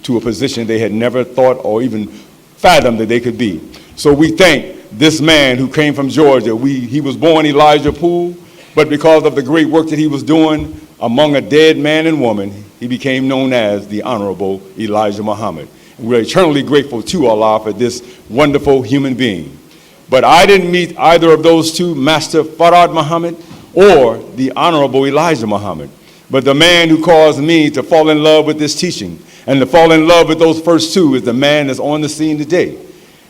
to a position they had never thought or even fathomed that they could be. So we thank this man who came from Georgia. He was born Elijah Poole, but because of the great work that he was doing among a dead man and woman, he became known as the Honorable Elijah Muhammad. We're eternally grateful to Allah for this wonderful human being. But I didn't meet either of those two, Master Farad Muhammad or the Honorable Elijah Muhammad. But the man who caused me to fall in love with this teaching and to fall in love with those first two is the man that's on the scene today.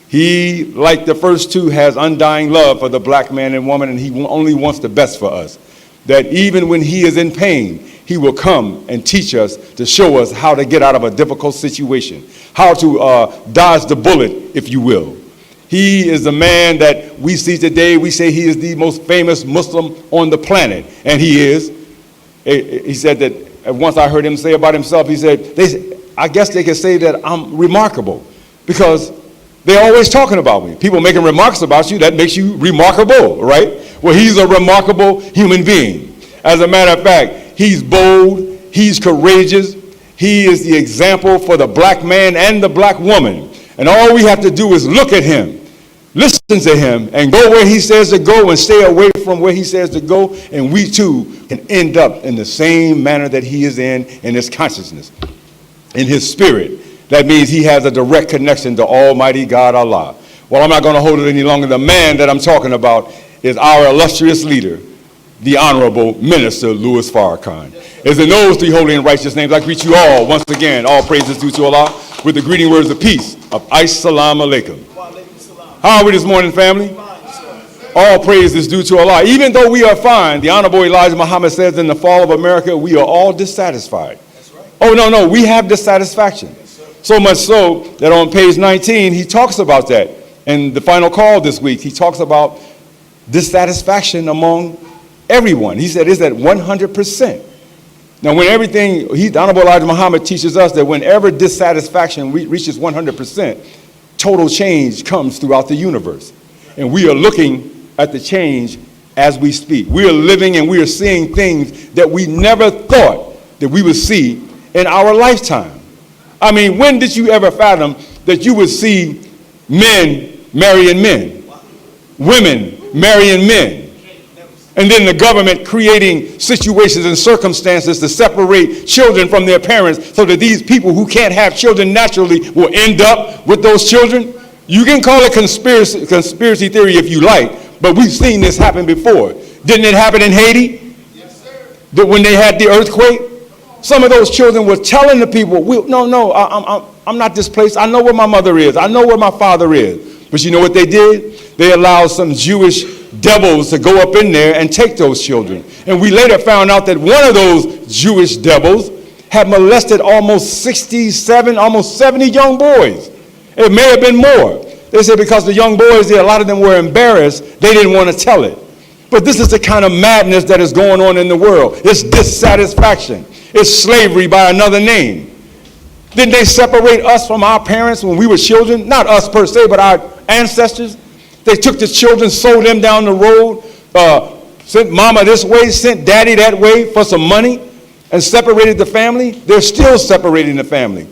He, like the first two, has undying love for the black man and woman, and he only wants the best for us. That even when he is in pain, he will come and teach us to show us how to get out of a difficult situation, how to dodge the bullet, if you will. He is the man that we see today. We say he is the most famous Muslim on the planet, and he is. He said that once I heard him say about himself, he said, I guess they could say that I'm remarkable because they're always talking about me. People making remarks about you, that makes you remarkable, right? Well, he's a remarkable human being. As a matter of fact, he's bold, he's courageous, he is the example for the black man and the black woman. And all we have to do is look at him, listen to him, and go where he says to go and stay away from where he says to go, and we too can end up in the same manner that he is in his consciousness, in his spirit. That means he has a direct connection to Almighty God Allah. Well, I'm not going to hold it any longer. The man that I'm talking about is our illustrious leader, the Honorable Minister Louis Farrakhan. It's in those three holy and righteous names I greet you all once again. All praises due to Allah with the greeting words of peace of As-salamu alaikum. How are we this morning, family? All praise is due to Allah. Even though we are fine, the Honorable Elijah Muhammad says in the fall of America, we are all dissatisfied. Oh, no, we have dissatisfaction. So much so that on page 19, he talks about that. In the final call this week, he talks about dissatisfaction among everyone. He said it's at 100%. Now, when everything, the Honorable Elijah Muhammad teaches us that whenever dissatisfaction reaches 100%, total change comes throughout the universe. And we are looking at the change as we speak. We are living and we are seeing things that we never thought that we would see in our lifetime. I mean, when did you ever fathom that you would see men marrying men, women marrying men, and then the government creating situations and circumstances to separate children from their parents so that these people who can't have children naturally will end up with those children? You can call it conspiracy theory if you like, but we've seen this happen before. Didn't it happen in Haiti? Yes, sir. When they had the earthquake? Some of those children were telling the people, I'm not displaced. I know where my mother is. I know where my father is. But you know what they did? They allowed some Jewish devils to go up in there and take those children. And we later found out that one of those Jewish devils had molested almost 67, almost 70 young boys. It may have been more. They said because the young boys there, a lot of them were embarrassed, they didn't want to tell it. But this is the kind of madness that is going on in the world. It's dissatisfaction. It's slavery by another name. Didn't they separate us from our parents when we were children? Not us per se, but our ancestors. They took the children, sold them down the road, sent mama this way, sent daddy that way for some money, and separated the family. They're still separating the family.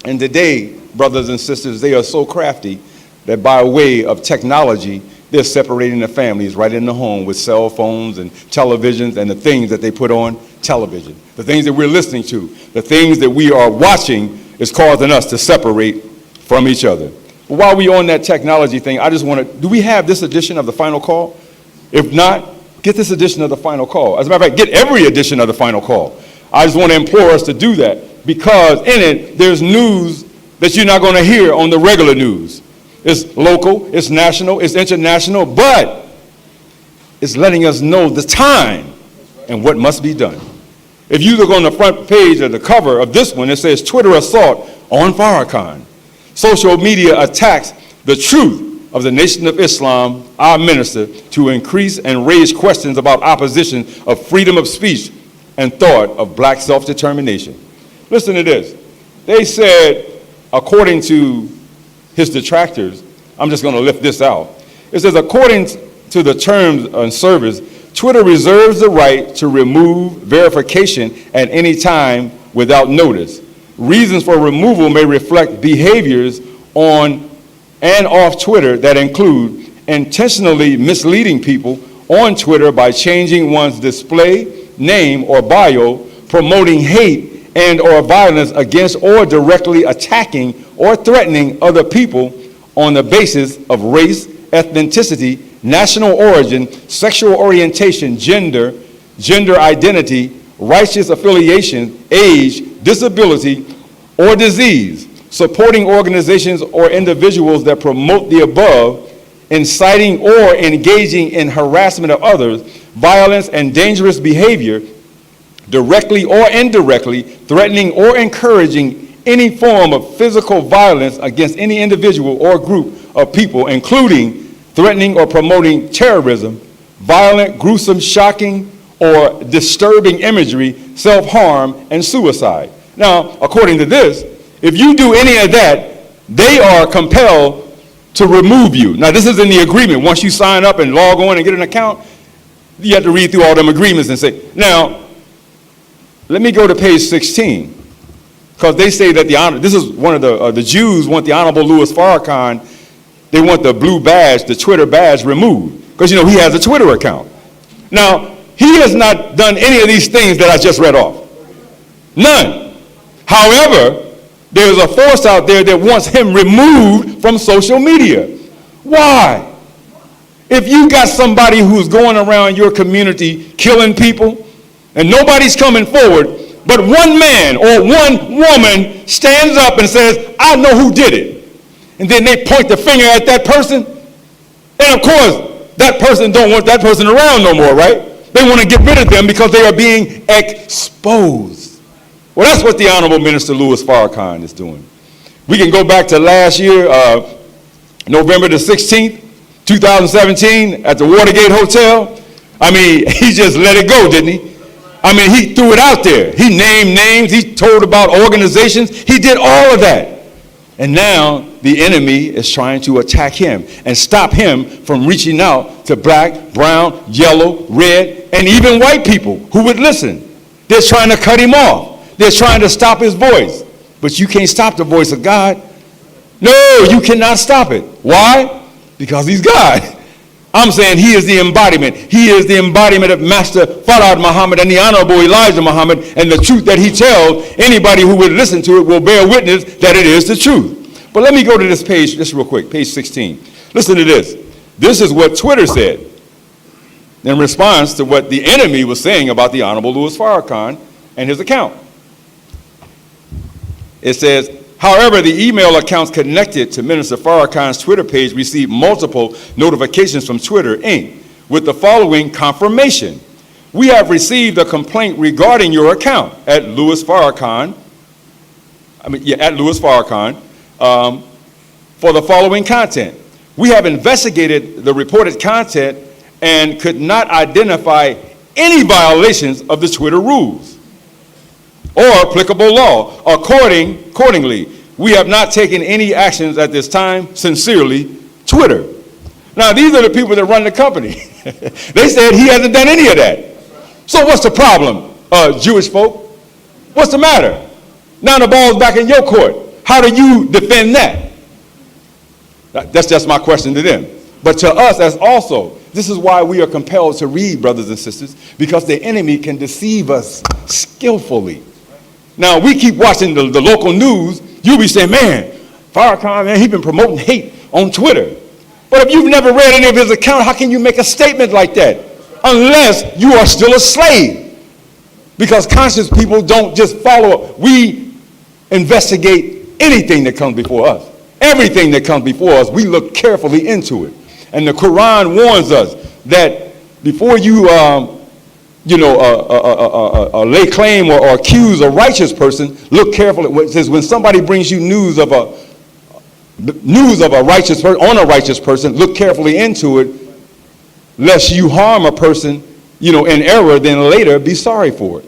And today, brothers and sisters, they are so crafty that by way of technology, they're separating the families right in the home with cell phones and televisions and the things that they put on television. The things that we're listening to, the things that we are watching is causing us to separate from each other. But while we're on that technology thing, I just want to, do we have this edition of the Final Call? If not, get this edition of the Final Call. As a matter of fact, get every edition of the Final Call. I just want to implore us to do that because in it, there's news that you're not going to hear on the regular news. It's local, it's national, it's international, but it's letting us know the time and what must be done. If you look on the front page of the cover of this one, it says Twitter assault on Farrakhan. Social media attacks the truth of the Nation of Islam, our minister, to increase and raise questions about opposition of freedom of speech and thought of black self-determination. Listen to this. They said, according to his detractors, I'm just going to lift this out. It says, according to the terms and service, Twitter reserves the right to remove verification at any time without notice. Reasons for removal may reflect behaviors on and off Twitter that include intentionally misleading people on Twitter by changing one's display name or bio, promoting hate and or violence against or directly attacking or threatening other people on the basis of race, ethnicity, national origin, sexual orientation, gender identity, righteous affiliation, age, disability, or disease, supporting organizations or individuals that promote the above, inciting or engaging in harassment of others, violence and dangerous behavior, directly or indirectly threatening or encouraging any form of physical violence against any individual or group of people, including threatening or promoting terrorism, violent, gruesome, shocking, or disturbing imagery, self-harm, and suicide. Now, according to this, if you do any of that, they are compelled to remove you. Now, this is in the agreement. Once you sign up and log on and get an account, you have to read through all them agreements and say, now, let me go to page 16, because they say that this is one of the Jews want the Honorable Louis Farrakhan, they want the blue badge, the Twitter badge removed, because, he has a Twitter account. Now, he has not done any of these things that I just read off. None. However, there's a force out there that wants him removed from social media. Why? If you got somebody who's going around your community killing people and nobody's coming forward, but one man or one woman stands up and says, I know who did it. And then they point the finger at that person. And of course, that person don't want that person around no more, right? They want to get rid of them because they are being exposed. Well, that's what the Honorable Minister Louis Farrakhan is doing. We can go back to last year, November the 16th, 2017, at the Watergate Hotel. He just let it go, didn't he? He threw it out there. He named names. He told about organizations. He did all of that. And now the enemy is trying to attack him and stop him from reaching out to black, brown, yellow, red, and even white people who would listen. They're trying to cut him off. They're trying to stop his voice. But you can't stop the voice of God. No, you cannot stop it. Why? Because he's God. I'm saying he is the embodiment. He is the embodiment of Master Farad Muhammad and the Honorable Elijah Muhammad, and the truth that he tells, anybody who would listen to it will bear witness that it is the truth. But let me go to this page just real quick, page 16. Listen to this. This is what Twitter said in response to what the enemy was saying about the Honorable Louis Farrakhan and his account. It says, however, the email accounts connected to Minister Farrakhan's Twitter page received multiple notifications from Twitter, Inc., with the following confirmation. We have received a complaint regarding your account at Louis Farrakhan, for the following content. We have investigated the reported content and could not identify any violations of the Twitter rules or applicable law. Accordingly, we have not taken any actions at this time. Sincerely, Twitter. Now, these are the people that run the company. They said he hasn't done any of that. So what's the problem, Jewish folk? What's the matter? Now the ball's back in your court. How do you defend that? That's just my question to them. But to us as also, this is why we are compelled to read, brothers and sisters, because the enemy can deceive us skillfully. Now, we keep watching the local news, you'll be saying, man, Farrakhan, man, he's been promoting hate on Twitter. But if you've never read any of his account, how can you make a statement like that? Unless you are still a slave. Because conscious people don't just follow. We investigate anything that comes before us. Everything that comes before us, we look carefully into it. And the Quran warns us that before you lay claim or accuse a righteous person, look carefully. It says when somebody brings you news of a righteous person, on a righteous person, look carefully into it, lest you harm a person, in error, then later be sorry for it.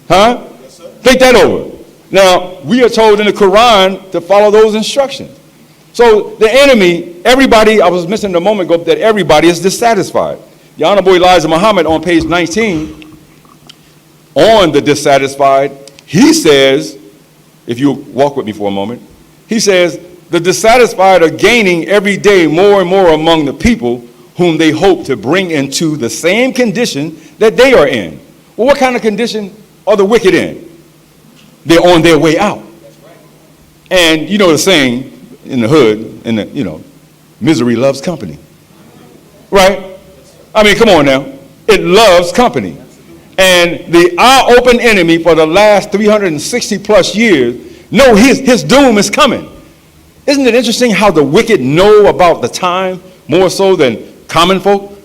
Huh? Yes, sir. Think that over. Now, we are told in the Quran to follow those instructions. So the enemy, everybody, I was mentioning a moment ago that everybody is dissatisfied. The Honorable Elijah Muhammad on page 19, on the dissatisfied, he says if you'll walk with me for a moment. He says, the dissatisfied are gaining every day more and more among the people whom they hope to bring into the same condition that they are in. Well, what kind of condition are the wicked in? They're on their way out. And you know the saying in the hood, misery loves company. Right? I mean, come on now. It loves company. And our open enemy for the last 360 plus years know his doom is coming. Isn't it interesting how the wicked know about the time more so than common folk?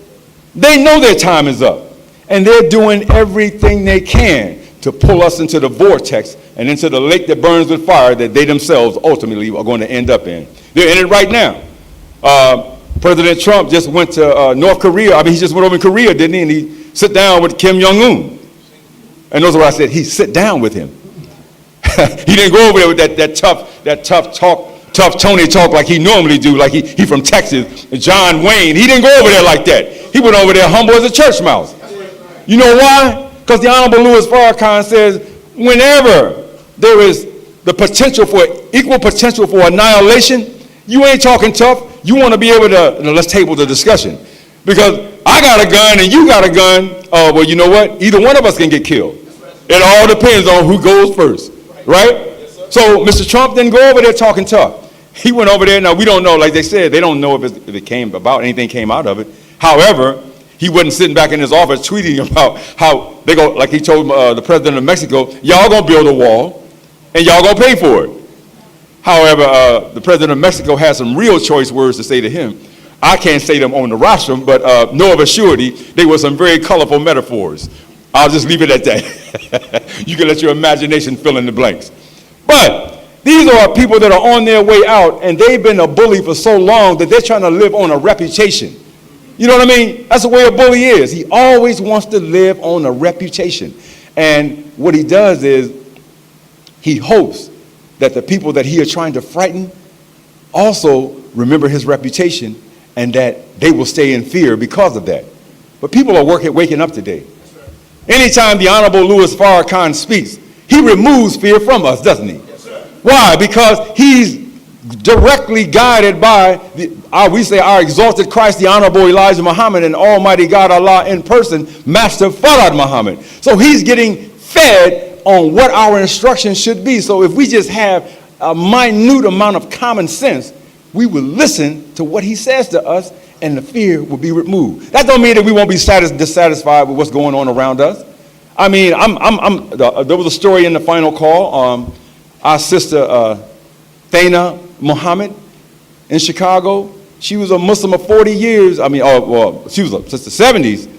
They know their time is up. And they're doing everything they can to pull us into the vortex and into the lake that burns with fire that they themselves ultimately are going to end up in. They're in it right now. President Trump just went to North Korea. I mean, he just went over in Korea, didn't he? And he sit down with Kim Jong-un. And those are what I said. He sit down with him. He didn't go over there with that tough talk, tough Tony talk like he normally do, like he from Texas, John Wayne. He didn't go over there like that. He went over there humble as a church mouse. You know why? Because the Honorable Louis Farrakhan says, whenever there is the potential for equal potential for annihilation, you ain't talking tough. You want to be able to, let's table the discussion. Because I got a gun and you got a gun. Well, you know what? Either one of us can get killed. It all depends on who goes first, right? So Mr. Trump didn't go over there talking tough. He went over there. Now, we don't know, like they said, they don't know if it came about, anything came out of it. However, he wasn't sitting back in his office tweeting about how they go, like he told the president of Mexico, y'all gonna build a wall and y'all gonna pay for it. However, the president of Mexico has some real choice words to say to him. I can't say them on the rostrum, but know of a surety, they were some very colorful metaphors. I'll just leave it at that. You can let your imagination fill in the blanks. But these are people that are on their way out, and they've been a bully for so long that they're trying to live on a reputation. You know what I mean? That's the way a bully is. He always wants to live on a reputation. And what he does is he hopes that the people that he is trying to frighten also remember his reputation and that they will stay in fear because of that. But people are waking up today. Anytime the Honorable Louis Farrakhan speaks, he removes fear from us, doesn't he? Why? Because he's directly guided by, we say, our exalted Christ, the Honorable Elijah Muhammad, and Almighty God Allah in person, Master Farad Muhammad. So he's getting fed on what our instructions should be. So if we just have a minute amount of common sense, we will listen to what he says to us, and the fear will be removed. That don't mean that we won't be dissatisfied with what's going on around us. I mean, there was a story in the final call. Our sister Thana Muhammad in Chicago, she was a Muslim of 40 years. I mean, she was since the 70s.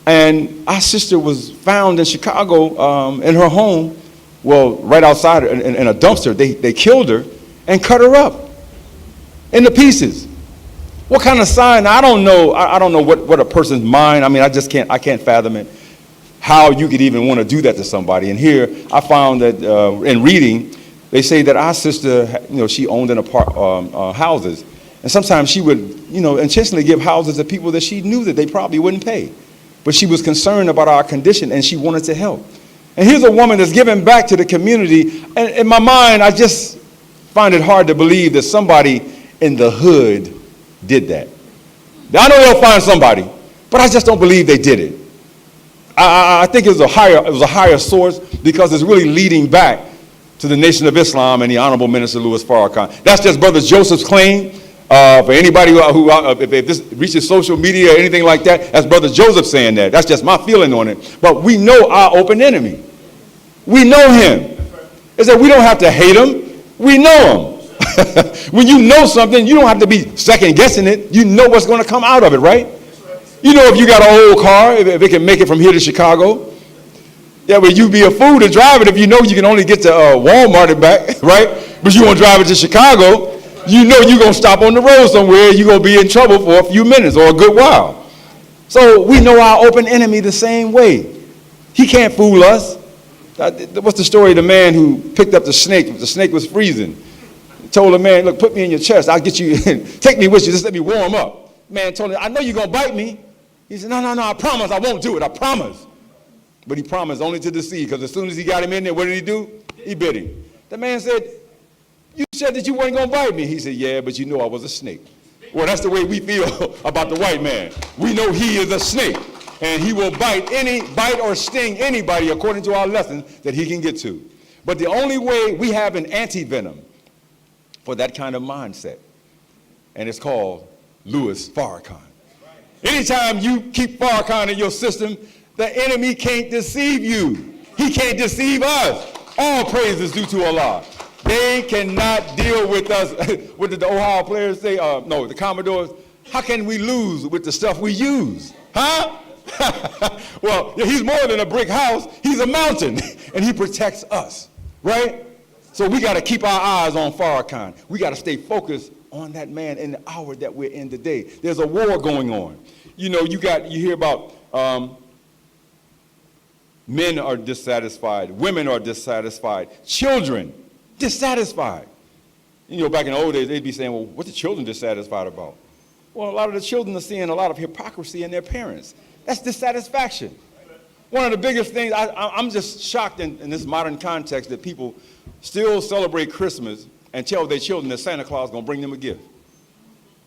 And our sister was found in Chicago in her home, well, right outside in a dumpster. They killed her and cut her up into pieces. What kind of sign? I don't know. I don't know what a person's mind. I mean, I can't fathom it. How you could even want to do that to somebody. And here I found that in reading, they say that our sister, she owned houses, and sometimes she would, intentionally give houses to people that she knew that they probably wouldn't pay, but she was concerned about our condition and she wanted to help. And here's a woman that's giving back to the community. And in my mind, I just find it hard to believe that somebody in the hood did that. I know they'll find somebody, but I just don't believe they did it. I think it was a higher source, because it's really leading back to the Nation of Islam and the Honorable Minister Louis Farrakhan. That's just Brother Joseph's claim. For anybody who if this reaches social media or anything like that, that's Brother Joseph saying that. That's just my feeling on it. But we know our open enemy. We know him. It's that we don't have to hate him. We know him. When you know something, you don't have to be second guessing it. You know what's going to come out of it, right? You know if you got an old car, if it can make it from here to Chicago. Yeah, but you'd be a fool to drive it if you know you can only get to Walmart and back, right? But you want to drive it to Chicago, you know you're going to stop on the road somewhere, you're going to be in trouble for a few minutes or a good while. So we know our open enemy the same way. He can't fool us. What's the story of the man who picked up the snake? The snake was freezing. He told the man, look, put me in your chest. I'll get you, take me with you, just let me warm up. Man told him, I know you're going to bite me. He said, no, I promise I won't do it, I promise. But he promised only to deceive, because as soon as he got him in there, what did he do? He bit him. The man said, you said that you weren't going to bite me. He said, yeah, but you know I was a snake. Well, that's the way we feel about the white man. We know he is a snake, and he will bite or sting anybody according to our lessons that he can get to. But the only way we have an anti-venom for that kind of mindset, and it's called Louis Farrakhan. Anytime you keep Farrakhan in your system, the enemy can't deceive you. He can't deceive us. All praise is due to Allah. They cannot deal with us. What did the Ohio players say? No, the Commodores. How can we lose with the stuff we use? Huh? Well, he's more than a brick house. He's a mountain, and he protects us, right? So we got to keep our eyes on Farrakhan. We got to stay focused on that man in the hour that we're in today. There's a war going on. You know, you hear about men are dissatisfied, women are dissatisfied, children dissatisfied. You know, back in the old days, they'd be saying, well, what the children dissatisfied about? Well, a lot of the children are seeing a lot of hypocrisy in their parents. That's dissatisfaction. One of the biggest things, I'm just shocked in this modern context that people still celebrate Christmas and tell their children that Santa Claus is going to bring them a gift.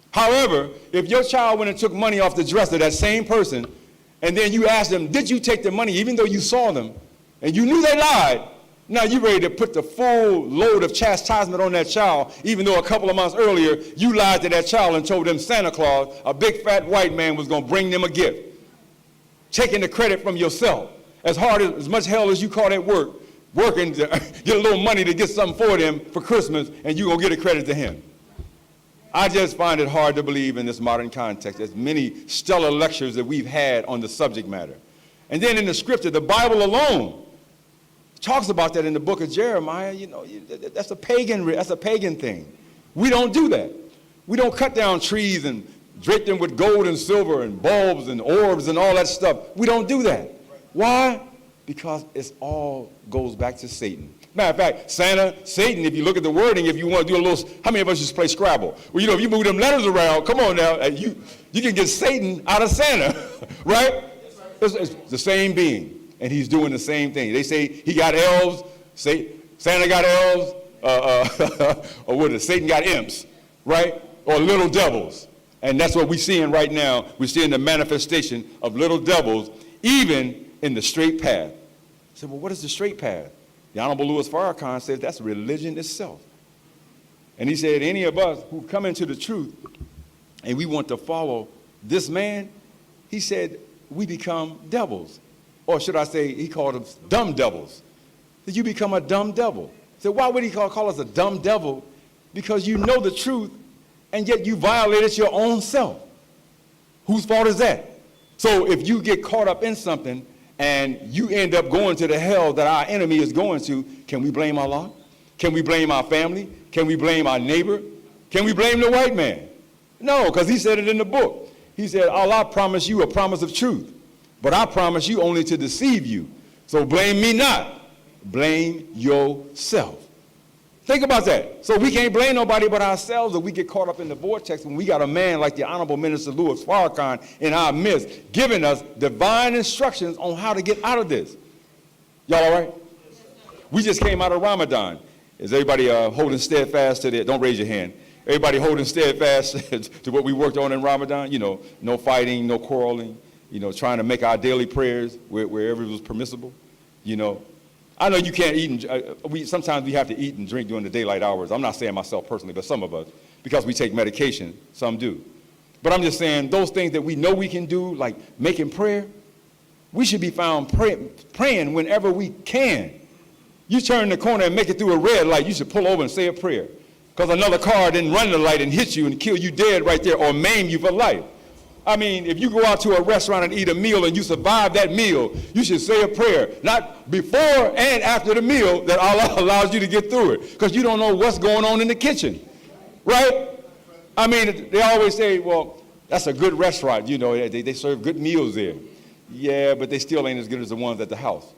However, if your child went and took money off the dresser, that same person, and then you ask them, did you take the money, even though you saw them, and you knew they lied, now you're ready to put the full load of chastisement on that child, even though a couple of months earlier, you lied to that child and told them Santa Claus, a big fat white man, was going to bring them a gift. Taking the credit from yourself. As much hell as you caught at work, working to get a little money to get something for them for Christmas, and you're going to get a credit to him. I just find it hard to believe in this modern context, as many stellar lectures that we've had on the subject matter. And then in the scripture, the Bible alone talks about that in the book of Jeremiah. You know, that's a pagan thing. We don't do that. We don't cut down trees and drape them with gold and silver and bulbs and orbs and all that stuff. We don't do that. Why? Because it all goes back to Satan. Matter of fact, Satan, if you look at the wording, if you want to do a little, how many of us just play Scrabble? Well, you know, if you move them letters around, come on now, you can get Satan out of Santa, right? It's the same being. And he's doing the same thing. They say he got elves, Santa got elves, or what is it, Satan got imps, right? Or little devils. And that's what we're seeing right now. We're seeing the manifestation of little devils, even in the straight path. I said, well, what is the straight path? The Honorable Louis Farrakhan says that's religion itself. And he said, any of us who come into the truth and we want to follow this man, he said, we become devils. Or should I say, he called them dumb devils. That you become a dumb devil. So why would he call us a dumb devil? Because you know the truth, and yet you violated your own self. Whose fault is that? So if you get caught up in something and you end up going to the hell that our enemy is going to, can we blame Allah? Can we blame our family? Can we blame our neighbor? Can we blame the white man? No, because he said it in the book. He said, Allah promised you a promise of truth. But I promise you only to deceive you. So blame me not. Blame yourself. Think about that. So we can't blame nobody but ourselves if we get caught up in the vortex when we got a man like the Honorable Minister Louis Farrakhan in our midst giving us divine instructions on how to get out of this. Y'all all right? We just came out of Ramadan. Is everybody holding steadfast to that? Don't raise your hand. Everybody holding steadfast to what we worked on in Ramadan? You know, no fighting, no quarreling. You know, trying to make our daily prayers wherever it was permissible. You know, I know you can't eat, and sometimes we have to eat and drink during the daylight hours. I'm not saying myself personally, but some of us, because we take medication, some do. But I'm just saying those things that we know we can do, like making prayer, we should be found praying whenever we can. You turn the corner and make it through a red light, you should pull over and say a prayer. Because another car didn't run the light and hit you and kill you dead right there or maim you for life. I mean, if you go out to a restaurant and eat a meal and you survive that meal, you should say a prayer, not before and after the meal, that Allah allows you to get through it, because you don't know what's going on in the kitchen, right? I mean, they always say, well, that's a good restaurant, you know, they serve good meals there. Yeah, but they still ain't as good as the ones at the house.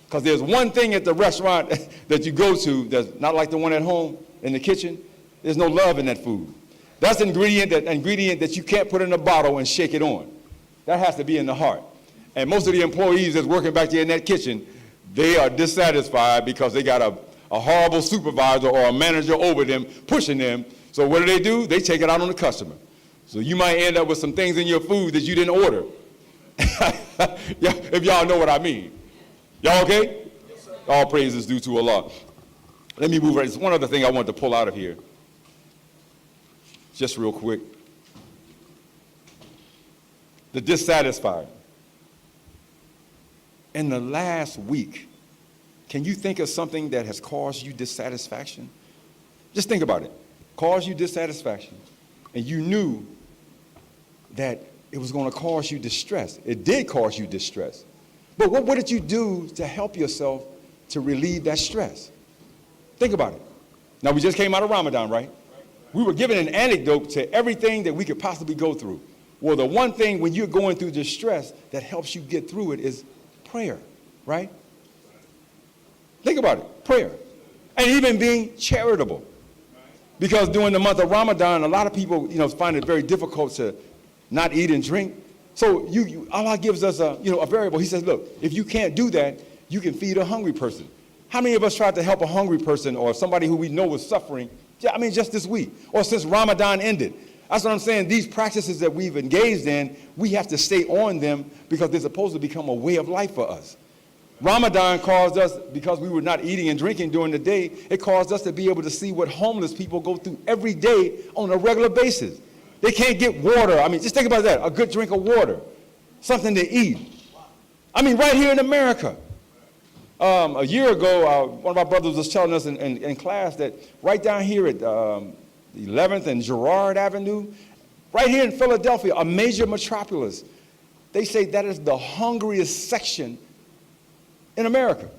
Because there's one thing at the restaurant that you go to that's not like the one at home in the kitchen. There's no love in that food. That's an ingredient that you can't put in a bottle and shake it on. That has to be in the heart. And most of the employees that's working back there in that kitchen, they are dissatisfied because they got a horrible supervisor or a manager over them, pushing them. So what do? They take it out on the customer. So you might end up with some things in your food that you didn't order. If y'all know what I mean. Y'all okay? Yes, sir. All praise is due to Allah. Let me move right. There's one other thing I want to pull out of here. Just real quick. The dissatisfied. In the last week, can you think of something that has caused you dissatisfaction? Just think about it. Caused you dissatisfaction. And you knew that it was going to cause you distress. It did cause you distress. But what did you do to help yourself to relieve that stress? Think about it. Now, we just came out of Ramadan, right? We were given an antidote to everything that we could possibly go through. Well, the one thing when you're going through distress that helps you get through it is prayer, right? Think about it, prayer. And even being charitable. Because during the month of Ramadan, a lot of people, find it very difficult to not eat and drink. So Allah gives us a variable. He says, look, if you can't do that, you can feed a hungry person. How many of us tried to help a hungry person or somebody who we know was suffering? Just this week or since Ramadan ended. That's what I'm saying. These practices that we've engaged in, we have to stay on them because they're supposed to become a way of life for us. Ramadan caused us, because we were not eating and drinking during the day, it caused us to be able to see what homeless people go through every day on a regular basis. They can't get water. Just think about that. A good drink of water, something to eat. Right here in America. A year ago, one of our brothers was telling us in class that right down here at 11th and Girard Avenue, right here in Philadelphia, a major metropolis, they say that is the hungriest section in America.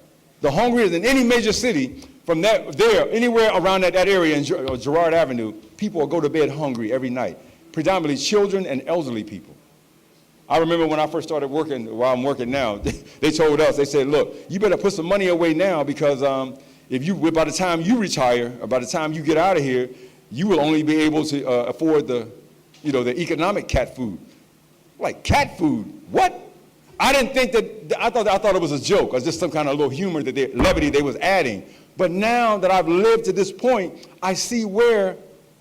The hungrier than any major city. From anywhere around that area in Girard Avenue, people will go to bed hungry every night. Predominantly children and elderly people. I remember when I first started working, while I'm working now, they told us, they said, look, you better put some money away now because by the time you retire, or by the time you get out of here, you will only be able to afford the economic cat food. Like cat food? What? I didn't think that. I thought it was a joke, or just some kind of little humor levity they was adding. But now that I've lived to this point, I see where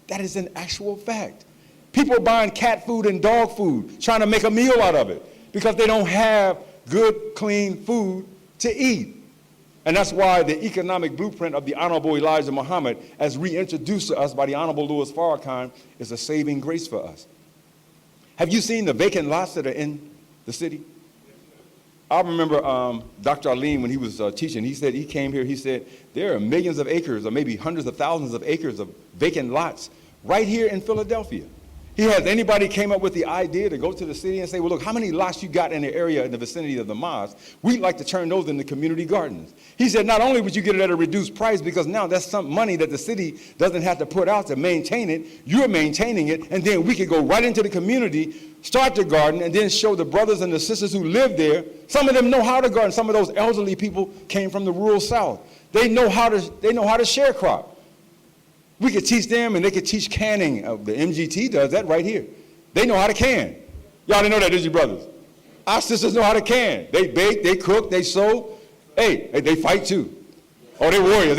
that is an actual fact. People buying cat food and dog food, trying to make a meal out of it because they don't have good, clean food to eat. And that's why the economic blueprint of the Honorable Elijah Muhammad, as reintroduced to us by the Honorable Louis Farrakhan, is a saving grace for us. Have you seen the vacant lots that are in the city? I remember Dr. Alim, when he was teaching, he came here, he said, there are millions of acres or maybe hundreds of thousands of acres of vacant lots right here in Philadelphia. Anybody came up with the idea to go to the city and say, well, look, how many lots you got in the area in the vicinity of the mosque? We'd like to turn those into community gardens. He said, not only would you get it at a reduced price, because now that's some money that the city doesn't have to put out to maintain it. You're maintaining it, and then we could go right into the community, start the garden, and then show the brothers and the sisters who live there. Some of them know how to garden. Some of those elderly people came from the rural South. They know how to sharecrop. We could teach them, and they could teach canning. The MGT does that right here. They know how to can. Y'all didn't know that, did you, brothers? Our sisters know how to can. They bake, they cook, they sew. Hey, they fight too. Oh, they warriors.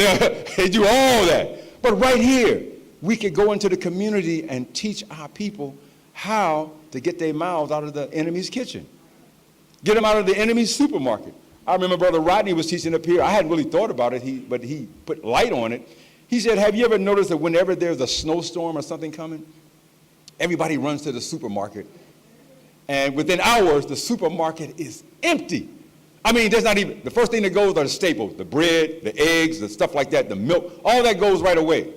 They do all that. But right here, we could go into the community and teach our people how to get their mouths out of the enemy's kitchen. Get them out of the enemy's supermarket. I remember Brother Rodney was teaching up here. I hadn't really thought about it, but he put light on it. He said, have you ever noticed that whenever there's a snowstorm or something coming, everybody runs to the supermarket, and within hours, the supermarket is empty. There's not even, the first thing that goes are the staples, the bread, the eggs, the stuff like that, the milk, all that goes right away.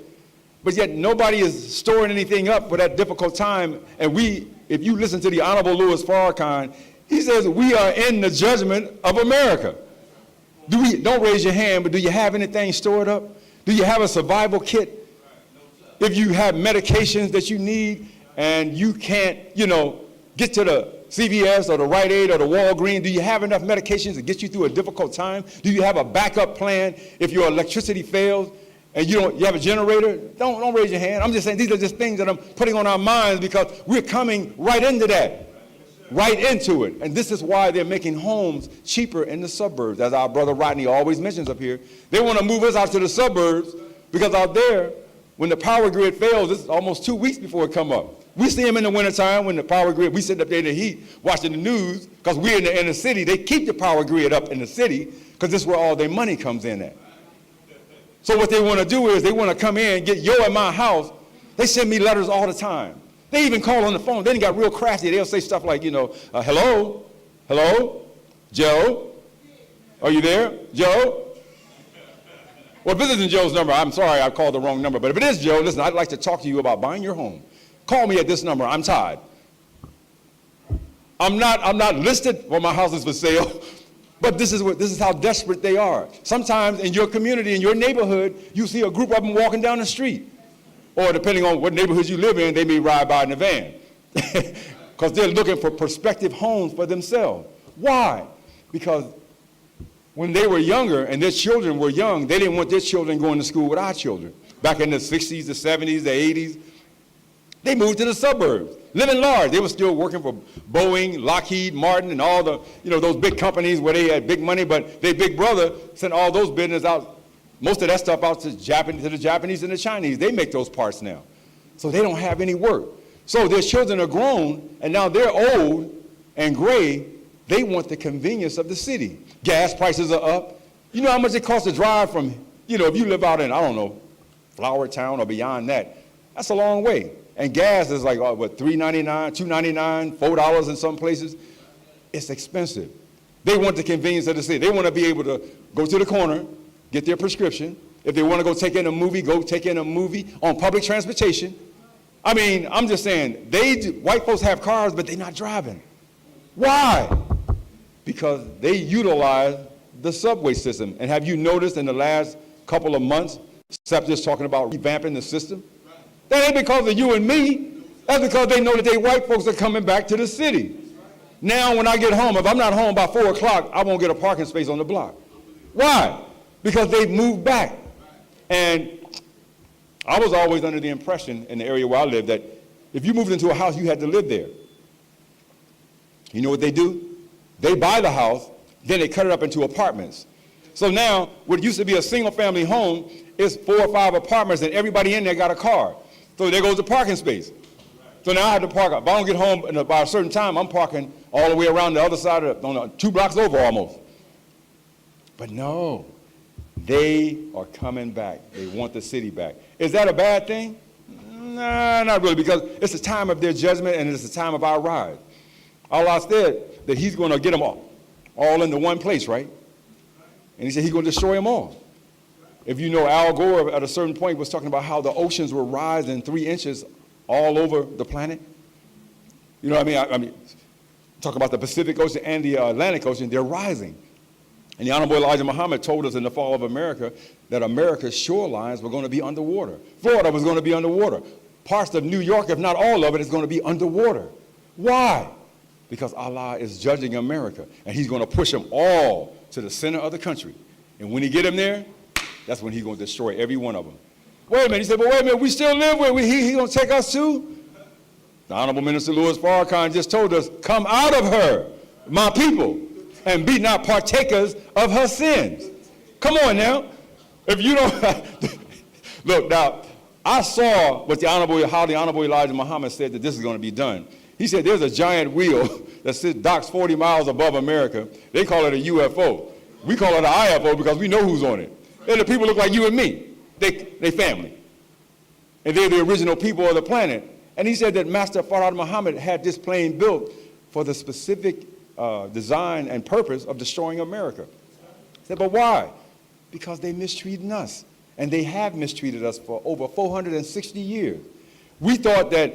But yet nobody is storing anything up for that difficult time. And if you listen to the Honorable Louis Farrakhan, he says we are in the judgment of America. Don't raise your hand, but do you have anything stored up? Do you have a survival kit? If you have medications that you need and you can't, get to the CVS or the Rite Aid or the Walgreens, do you have enough medications to get you through a difficult time? Do you have a backup plan if your electricity fails and you have a generator? Don't raise your hand. I'm just saying these are just things that I'm putting on our minds because we're coming right into that. right into it. And this is why they're making homes cheaper in the suburbs. As our brother Rodney always mentions up here, they want to move us out to the suburbs because out there, when the power grid fails, it's almost 2 weeks before it come up. We see them in the wintertime when the power grid, we sit up there in the heat watching the news because we're in the inner city. They keep the power grid up in the city because this is where all their money comes in at. So what they want to do is they want to come in, get yo in my house. They send me letters all the time. They even call on the phone. Then got real crafty. They'll say stuff like, hello, Joe, are you there, Joe? Well, if this isn't Joe's number, I'm sorry I called the wrong number. But if it is Joe, listen, I'd like to talk to you about buying your home. Call me at this number. I'm Todd. I'm not listed. Well, my house is for sale. But this is how desperate they are. Sometimes in your community, in your neighborhood, you see a group of them walking down the street. Or depending on what neighborhoods you live in, they may ride by in a van. Because they're looking for prospective homes for themselves. Why? Because when they were younger and their children were young, they didn't want their children going to school with our children. Back in the 60s, the 70s, the 80s, they moved to the suburbs, living large. They were still working for Boeing, Lockheed Martin, and all the, those big companies where they had big money, but their big brother sent all those business out, most of that stuff out to the Japanese and the Chinese. They make those parts now. So they don't have any work. So their children are grown, and now they're old and gray. They want the convenience of the city. Gas prices are up. You know how much it costs to drive from, if you live out in, I don't know, Flower Town or beyond that, that's a long way. And gas is like, $3.99, $2.99, $4 in some places. It's expensive. They want the convenience of the city. They want to be able to go to the corner, get their prescription. If they want to go take in a movie, go take in a movie on public transportation. I mean, I'm just saying, white folks have cars, but they're not driving. Why? Because they utilize the subway system. And have you noticed in the last couple of months, except just talking about revamping the system? That ain't because of you and me. That's because they know that they white folks are coming back to the city. Now when I get home, if I'm not home by 4 o'clock, I won't get a parking space on the block. Why? Because they've moved back. And I was always under the impression in the area where I lived that if you moved into a house, you had to live there. You know what they do? They buy the house, then they cut it up into apartments. So now what used to be a single family home is 4 or 5 apartments and everybody in there got a car. So there goes the parking space. So now I have to park. If I don't get home by a certain time, I'm parking all the way around the other side of 2 blocks over almost. But no, they are coming back. They want the city back. Is that a bad thing? Nah, not really, because it's the time of their judgment and it's the time of our rise. Allah said that he's going to get them all into one place, right? And he said he's going to destroy them all. If you know, Al Gore at a certain point was talking about how the oceans were rising 3 inches all over the planet. You know what I mean? Talk about the Pacific Ocean and the Atlantic Ocean, they're rising. And the Honorable Elijah Muhammad told us in the fall of America that America's shorelines were going to be underwater. Florida was going to be underwater. Parts of New York, if not all of it, is going to be underwater. Why? Because Allah is judging America, and he's going to push them all to the center of the country. And when he get them there, that's when he's going to destroy every one of them. Wait a minute. He said, but wait a minute, we still live where he's going to take us to? The Honorable Minister Louis Farrakhan just told us, come out of her, my people, and be not partakers of her sins. Come on now. If you don't, look, now, I saw how the Honorable Elijah Muhammad said that this is going to be done. He said there's a giant wheel that sits docks 40 miles above America. They call it a UFO. We call it an IFO because we know who's on it. And the people look like you and me. They family. And they're the original people of the planet. And he said that Master Farad Muhammad had this plane built for the specific design and purpose of destroying America. He said, but why? Because they mistreated us. And they have mistreated us for over 460 years. We thought that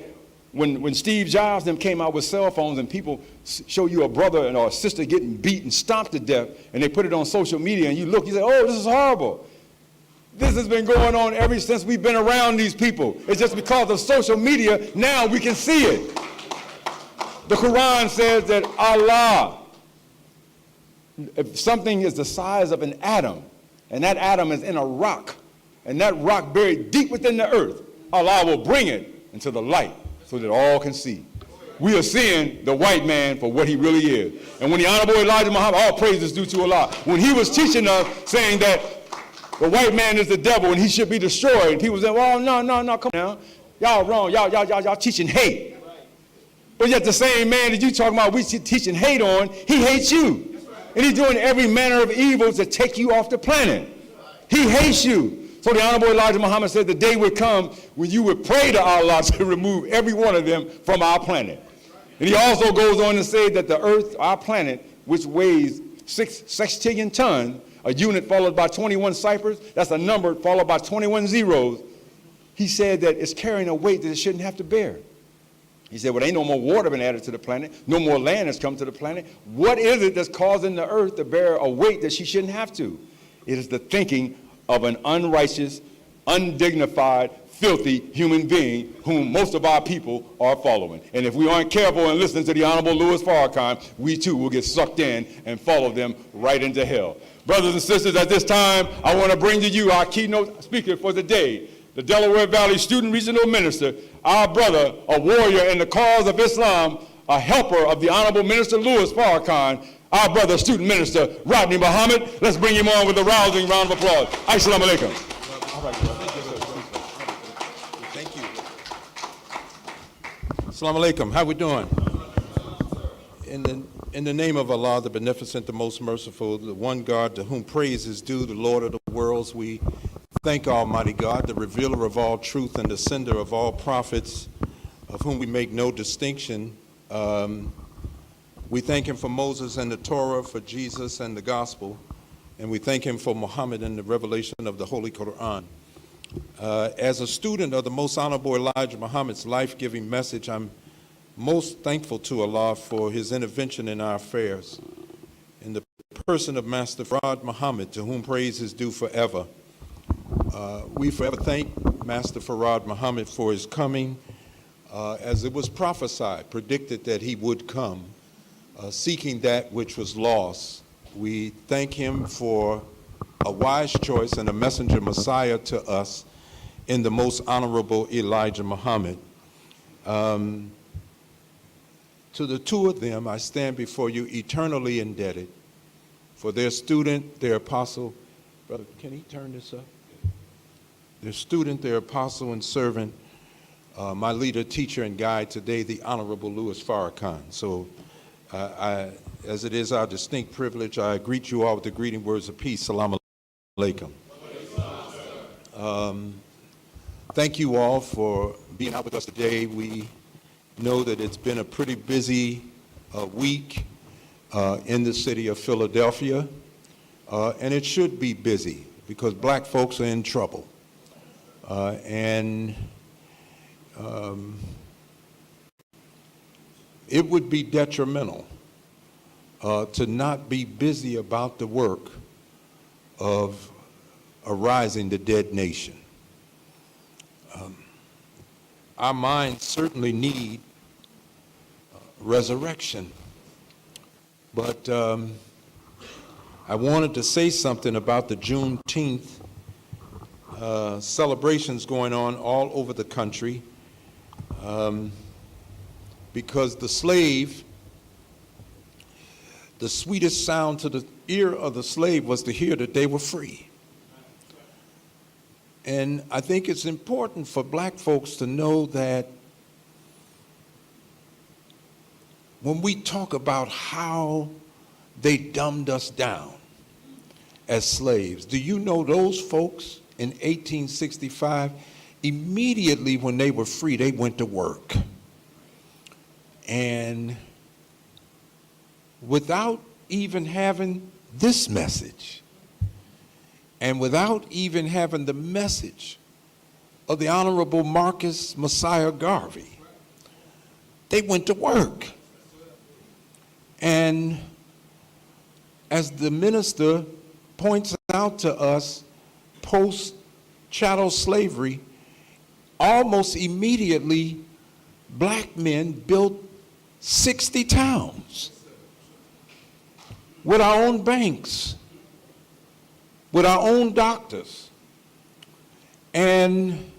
when Steve Jobs them came out with cell phones and people show you a brother or a sister getting beat and stomped to death, and they put it on social media, and you look, you say, oh, this is horrible. This has been going on ever since we've been around these people. It's just because of social media, now we can see it. The Quran says that Allah, if something is the size of an atom, and that atom is in a rock, and that rock buried deep within the earth, Allah will bring it into the light so that all can see. we are seeing the white man for what he really is. And when the Honorable Elijah Muhammad, all praise is due to Allah, when he was teaching us, saying that the white man is the devil and he should be destroyed, people said, well, no, come on now. Y'all wrong. Y'all teaching hate. But yet the same man that you talking about we teaching hate on, he hates you. And he's doing every manner of evil to take you off the planet. He hates you. So the Honorable Elijah Muhammad said the day would come when you would pray to Allah to remove every one of them from our planet. And he also goes on to say that the earth, our planet, which weighs 6 sextillion tons, a unit followed by 21 ciphers, that's a number followed by 21 zeros, he said that it's carrying a weight that it shouldn't have to bear. He said, well, ain't no more water been added to the planet, no more land has come to the planet. What is it that's causing the earth to bear a weight that she shouldn't have to? It is the thinking of an unrighteous, undignified, filthy human being whom most of our people are following. And if we aren't careful and listen to the Honorable Louis Farrakhan, we too will get sucked in and follow them right into hell. Brothers and sisters, at this time, I want to bring to you our keynote speaker for the day, the Delaware Valley Student Regional Minister, our brother, a warrior in the cause of Islam, a helper of the Honorable Minister Louis Farrakhan, our brother, Student Minister Rodney Muhammad. Let's bring him on with a rousing round of applause. Assalamu alaikum. All right, thank you. Assalamu alaikum. How we doing? In the name of Allah, the Beneficent, the Most Merciful, the one God to whom praise is due, the Lord of the worlds, we thank Almighty God, the revealer of all truth and the sender of all prophets, of whom we make no distinction. We thank him for Moses and the Torah, for Jesus and the gospel, and we thank him for Muhammad and the revelation of the Holy Quran. As a student of the Most Honorable Elijah Muhammad's life-giving message, I'm most thankful to Allah for his intervention in our affairs. In the person of Master Farad Muhammad, to whom praise is due forever, we forever thank Master Farad Muhammad for his coming, as it was prophesied, predicted that he would come, seeking that which was lost. We thank him for a wise choice and a messenger Messiah to us in the Most Honorable Elijah Muhammad. To the two of them, I stand before you eternally indebted for their student, their apostle. Brother, can he turn this up? Their student, their apostle and servant, my leader, teacher, and guide today, the Honorable Louis Farrakhan. So as it is our distinct privilege, I greet you all with the greeting words of peace. Salaam alaikum. Thank you all for being out with us today. We know that it's been a pretty busy week in the city of Philadelphia, and it should be busy because black folks are in trouble. It would be detrimental to not be busy about the work of arising the dead nation. Our minds certainly need resurrection, but I wanted to say something about the Juneteenth celebrations going on all over the country, because the slave, the sweetest sound to the ear of the slave was to hear that they were free. And I think it's important for black folks to know that when we talk about how they dumbed us down as slaves, do you know those folks in 1865, immediately when they were free, they went to work. And without even having this message, and without even having the message of the Honorable Marcus Messiah Garvey, they went to work. And as the minister points out to us, post-chattel slavery, almost immediately black men built 60 towns with our own banks, with our own doctors. And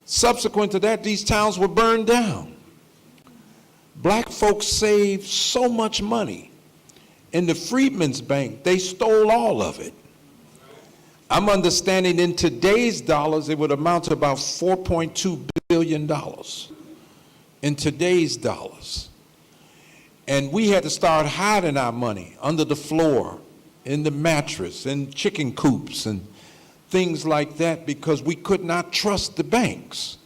subsequent to that, these towns were burned down. black folks saved so much money. In the Freedmen's Bank, they stole all of it. I'm understanding in today's dollars, it would amount to about $4.2 billion in today's dollars. And we had to start hiding our money under the floor, in the mattress, in chicken coops, and things like that, because we could not trust the banks.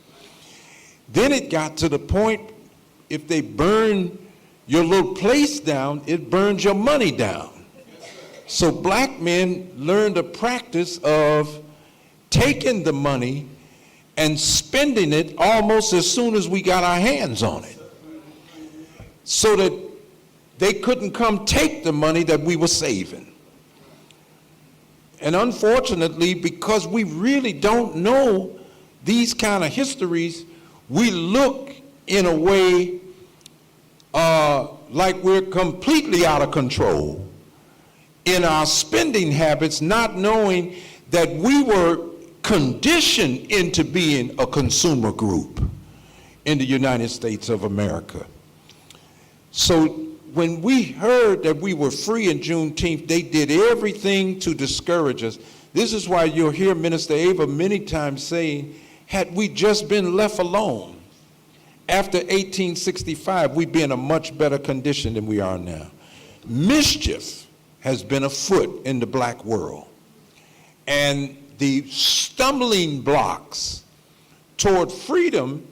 Then it got to the point, if they burn your little place down, it burns your money down. So black men learned a practice of taking the money and spending it almost as soon as we got our hands on it, so that they couldn't come take the money that we were saving. And unfortunately, because we really don't know these kind of histories, we look in a way like we're completely out of control in our spending habits, not knowing that we were conditioned into being a consumer group in the United States of America. So when we heard that we were free in Juneteenth, they did everything to discourage us. This is why you'll hear Minister Ava many times saying, had we just been left alone after 1865, we'd be in a much better condition than we are now. Mischief has been afoot in the black world. And the stumbling blocks toward freedom,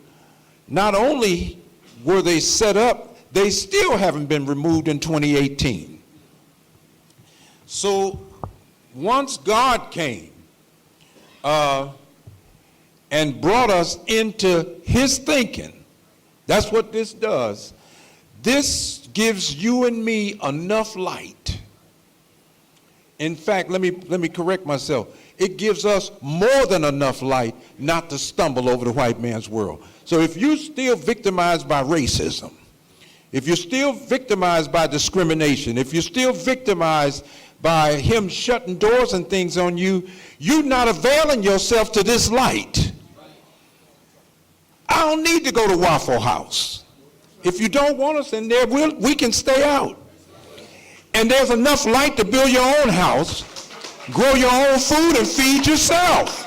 not only were they set up, they still haven't been removed in 2018. So once God came and brought us into his thinking, that's what this does. This gives you and me enough light. In fact, let me correct myself. It gives us more than enough light not to stumble over the white man's world. So if you're still victimized by racism, if you're still victimized by discrimination, if you're still victimized by him shutting doors and things on you, you're not availing yourself to this light. I don't need to go to Waffle House. If you don't want us in there, we can stay out. And there's enough light to build your own house, grow your own food, and feed yourself.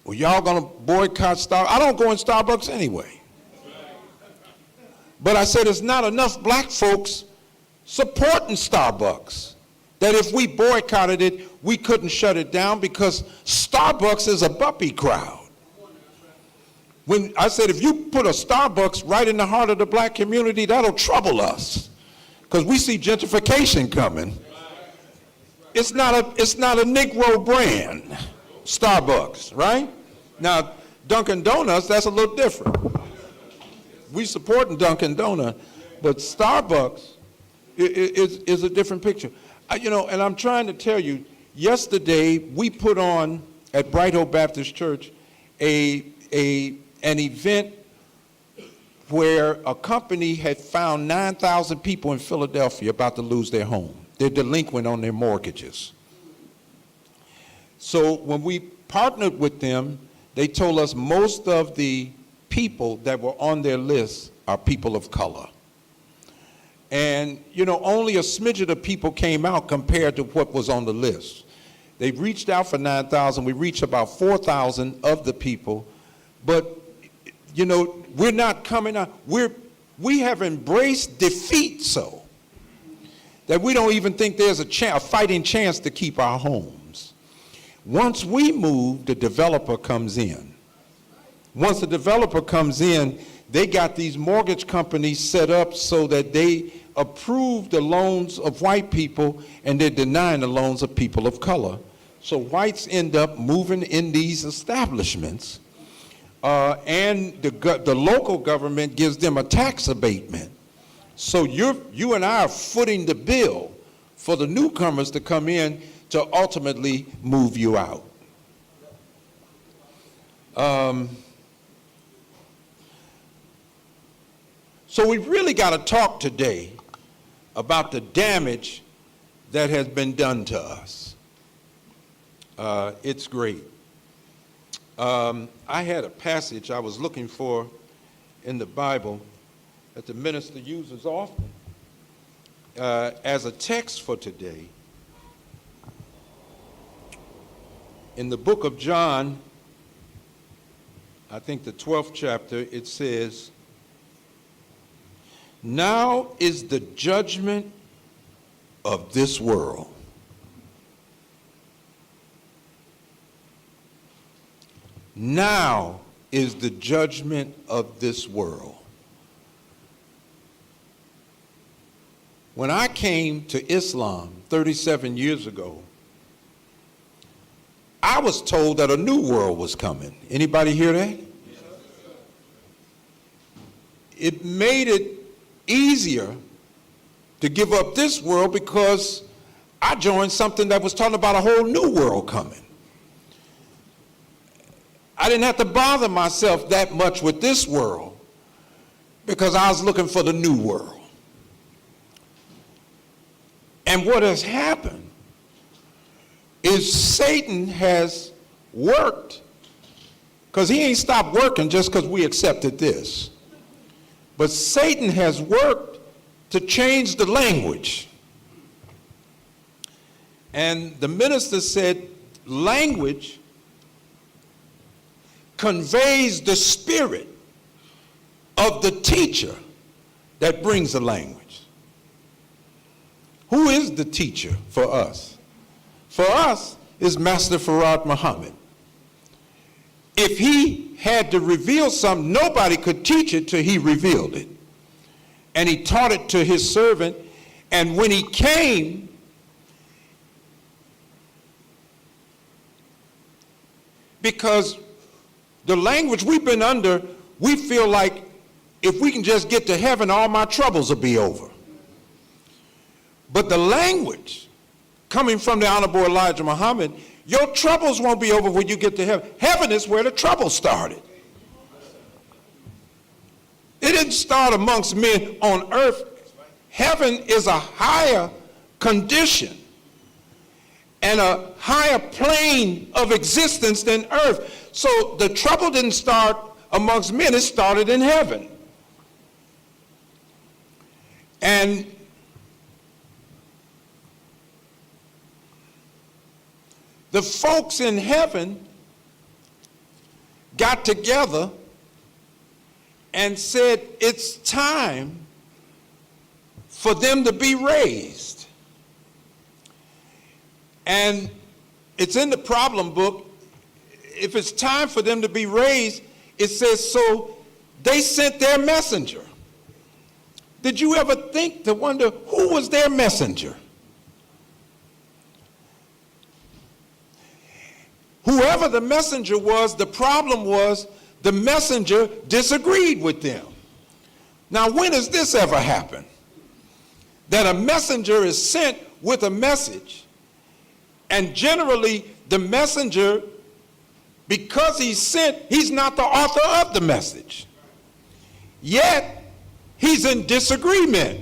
Well, y'all gonna boycott Starbucks? I don't go in Starbucks anyway. But I said there's not enough black folks supporting Starbucks, that if we boycotted it, we couldn't shut it down, because Starbucks is a bumpy crowd. When I said, if you put a Starbucks right in the heart of the black community, that'll trouble us, because we see gentrification coming. It's not a Negro brand, Starbucks, right? Now, Dunkin' Donuts, that's a little different. We supporting Dunkin' Donuts, but Starbucks is a different picture. And I'm trying to tell you, yesterday we put on at Bright Hope Baptist Church an event where a company had found 9,000 people in Philadelphia about to lose their home. They're delinquent on their mortgages. So when we partnered with them, they told us most of the people that were on their list are people of color. And, only a smidget of people came out compared to what was on the list. They reached out for 9,000. We reached about 4,000 of the people. But, we're not coming out. We have embraced defeat so that we don't even think there's a fighting chance to keep our homes. Once we move, the developer comes in. Once the developer comes in, they got these mortgage companies set up so that they approve the loans of white people, and they're denying the loans of people of color. So whites end up moving in these establishments, and the local government gives them a tax abatement. So you and I are footing the bill for the newcomers to come in to ultimately move you out. So we really got to talk today about the damage that has been done to us. It's great. I had a passage I was looking for in the Bible that the minister uses often as a text for today. In the book of John, I think the 12th chapter, it says, "Now is the judgment of this world. Now is the judgment of this world." When I came to Islam 37 years ago, I was told that a new world was coming. Anybody hear that? It made it easier to give up this world because I joined something that was talking about a whole new world coming. I didn't have to bother myself that much with this world because I was looking for the new world. And what has happened is Satan has worked, because he ain't stopped working just because we accepted this. But Satan has worked to change the language. And the minister said language conveys the spirit of the teacher that brings the language. Who is the teacher for us? For us is Master Farad Muhammad. If he had to reveal something, nobody could teach it till he revealed it. And he taught it to his servant, and when he came, because the language we've been under, we feel like if we can just get to heaven, all my troubles will be over. But the language coming from the Honorable Elijah Muhammad, your troubles won't be over when you get to heaven. Heaven is where the trouble started. It didn't start amongst men on earth. Heaven is a higher condition and a higher plane of existence than earth. So the trouble didn't start amongst men, it started in heaven. And the folks in heaven got together and said it's time for them to be raised. And it's in the problem book. If it's time for them to be raised, it says, so they sent their messenger. Did you ever think to wonder who was their messenger? Whoever the messenger was, the problem was the messenger disagreed with them. Now, when has this ever happened? That a messenger is sent with a message, and generally the messenger, because he's sent, he's not the author of the message. Yet, he's in disagreement.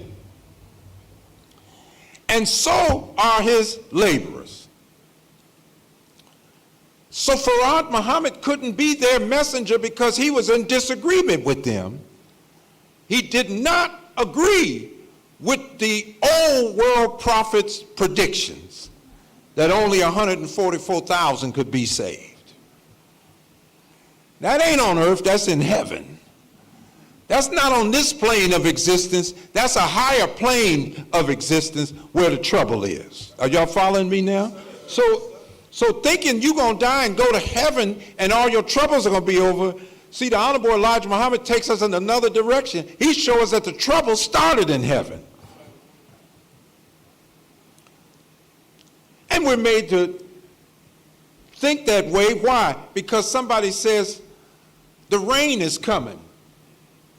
And so are his laborers. So Farad Muhammad couldn't be their messenger because he was in disagreement with them. He did not agree with the old world prophets' predictions that only 144,000 could be saved. That ain't on earth, that's in heaven. That's not on this plane of existence. That's a higher plane of existence where the trouble is. Are y'all following me now? So thinking you're going to die and go to heaven and all your troubles are going to be over. See, the Honorable Elijah Muhammad takes us in another direction. He shows us that the trouble started in heaven. And we're made to think that way. Why? Because somebody says, the rain is coming.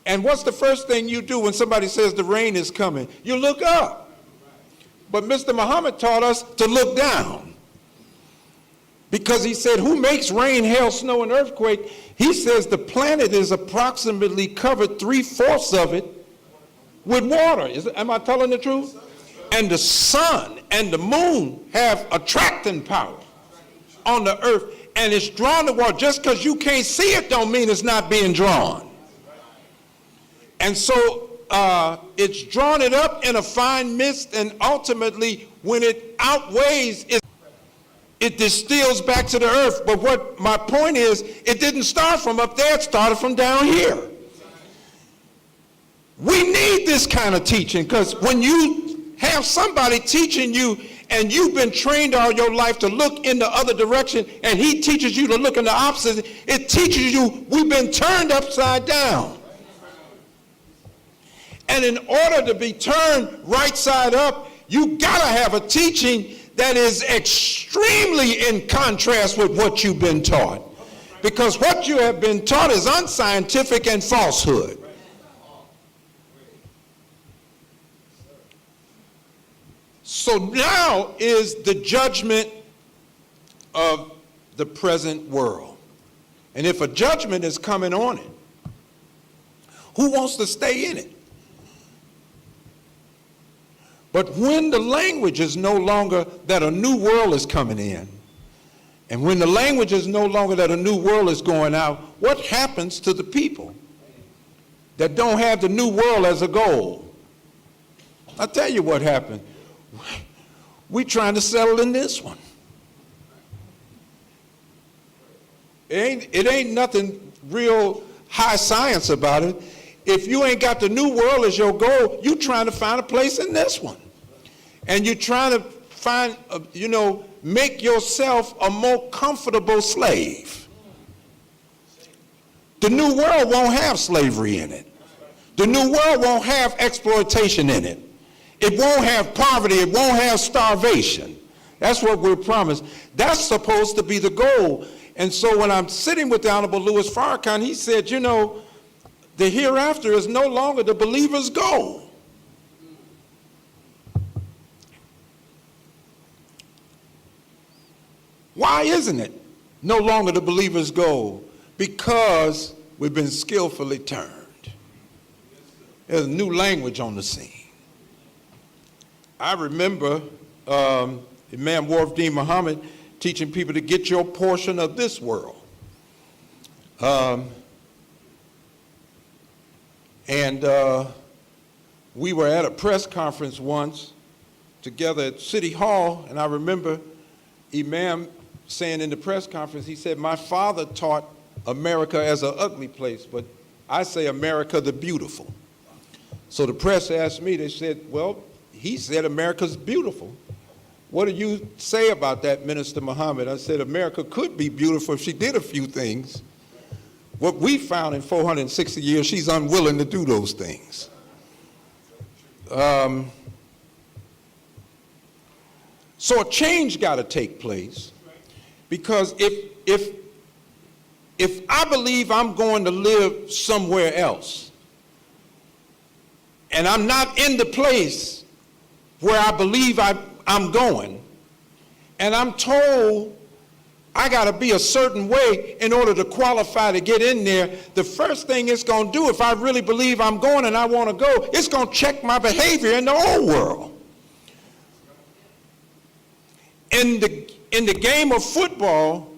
And what's the first thing you do when somebody says the rain is coming? You look up. But Mr. Muhammad taught us to look down. Because he said, who makes rain, hail, snow, and earthquake? He says the planet is approximately covered 3/4 of it with water. Am I telling the truth? And the sun and the moon have attracting power on the earth. and it's drawn to water. Just because you can't see it don't mean it's not being drawn. And so it's drawn it up in a fine mist, and ultimately when it outweighs, it distills back to the earth. But what my point is, it didn't start from up there, it started from down here. We need this kind of teaching, because when you have somebody teaching you and you've been trained all your life to look in the other direction, and he teaches you to look in the opposite, it teaches you we've been turned upside down. And in order to be turned right side up, you gotta have a teaching that is extremely in contrast with what you've been taught. Because what you have been taught is unscientific and falsehood. So now is the judgment of the present world. And if a judgment is coming on it, who wants to stay in it? But when the language is no longer that a new world is coming in, and when the language is no longer that a new world is going out, what happens to the people that don't have the new world as a goal? I'll tell you what happened. We're trying to settle in this one. It ain't nothing real high science about it. If you ain't got the new world as your goal, you're trying to find a place in this one. And you're trying to find, make yourself a more comfortable slave. The new world won't have slavery in it. The new world won't have exploitation in it. It won't have poverty. It won't have starvation. That's what we're promised. That's supposed to be the goal. And so when I'm sitting with the Honorable Louis Farrakhan, he said, the hereafter is no longer the believer's goal. Why isn't it no longer the believer's goal? Because we've been skillfully turned. There's a new language on the scene. I remember Imam Wharf-Deen Muhammad teaching people to get your portion of this world. We were at a press conference once together at City Hall, and I remember Imam saying in the press conference, he said, my father taught America as an ugly place, but I say America the beautiful. So the press asked me, they said, well, he said America's beautiful. What do you say about that, Minister Muhammad? I said, America could be beautiful if she did a few things. What we found in 460 years, she's unwilling to do those things. So a change got to take place, because if I believe I'm going to live somewhere else, and I'm not in the place where I believe I'm going, and I'm told I got to be a certain way in order to qualify to get in there, the first thing it's going to do, if I really believe I'm going and I want to go, it's going to check my behavior in the old world. In the game of football,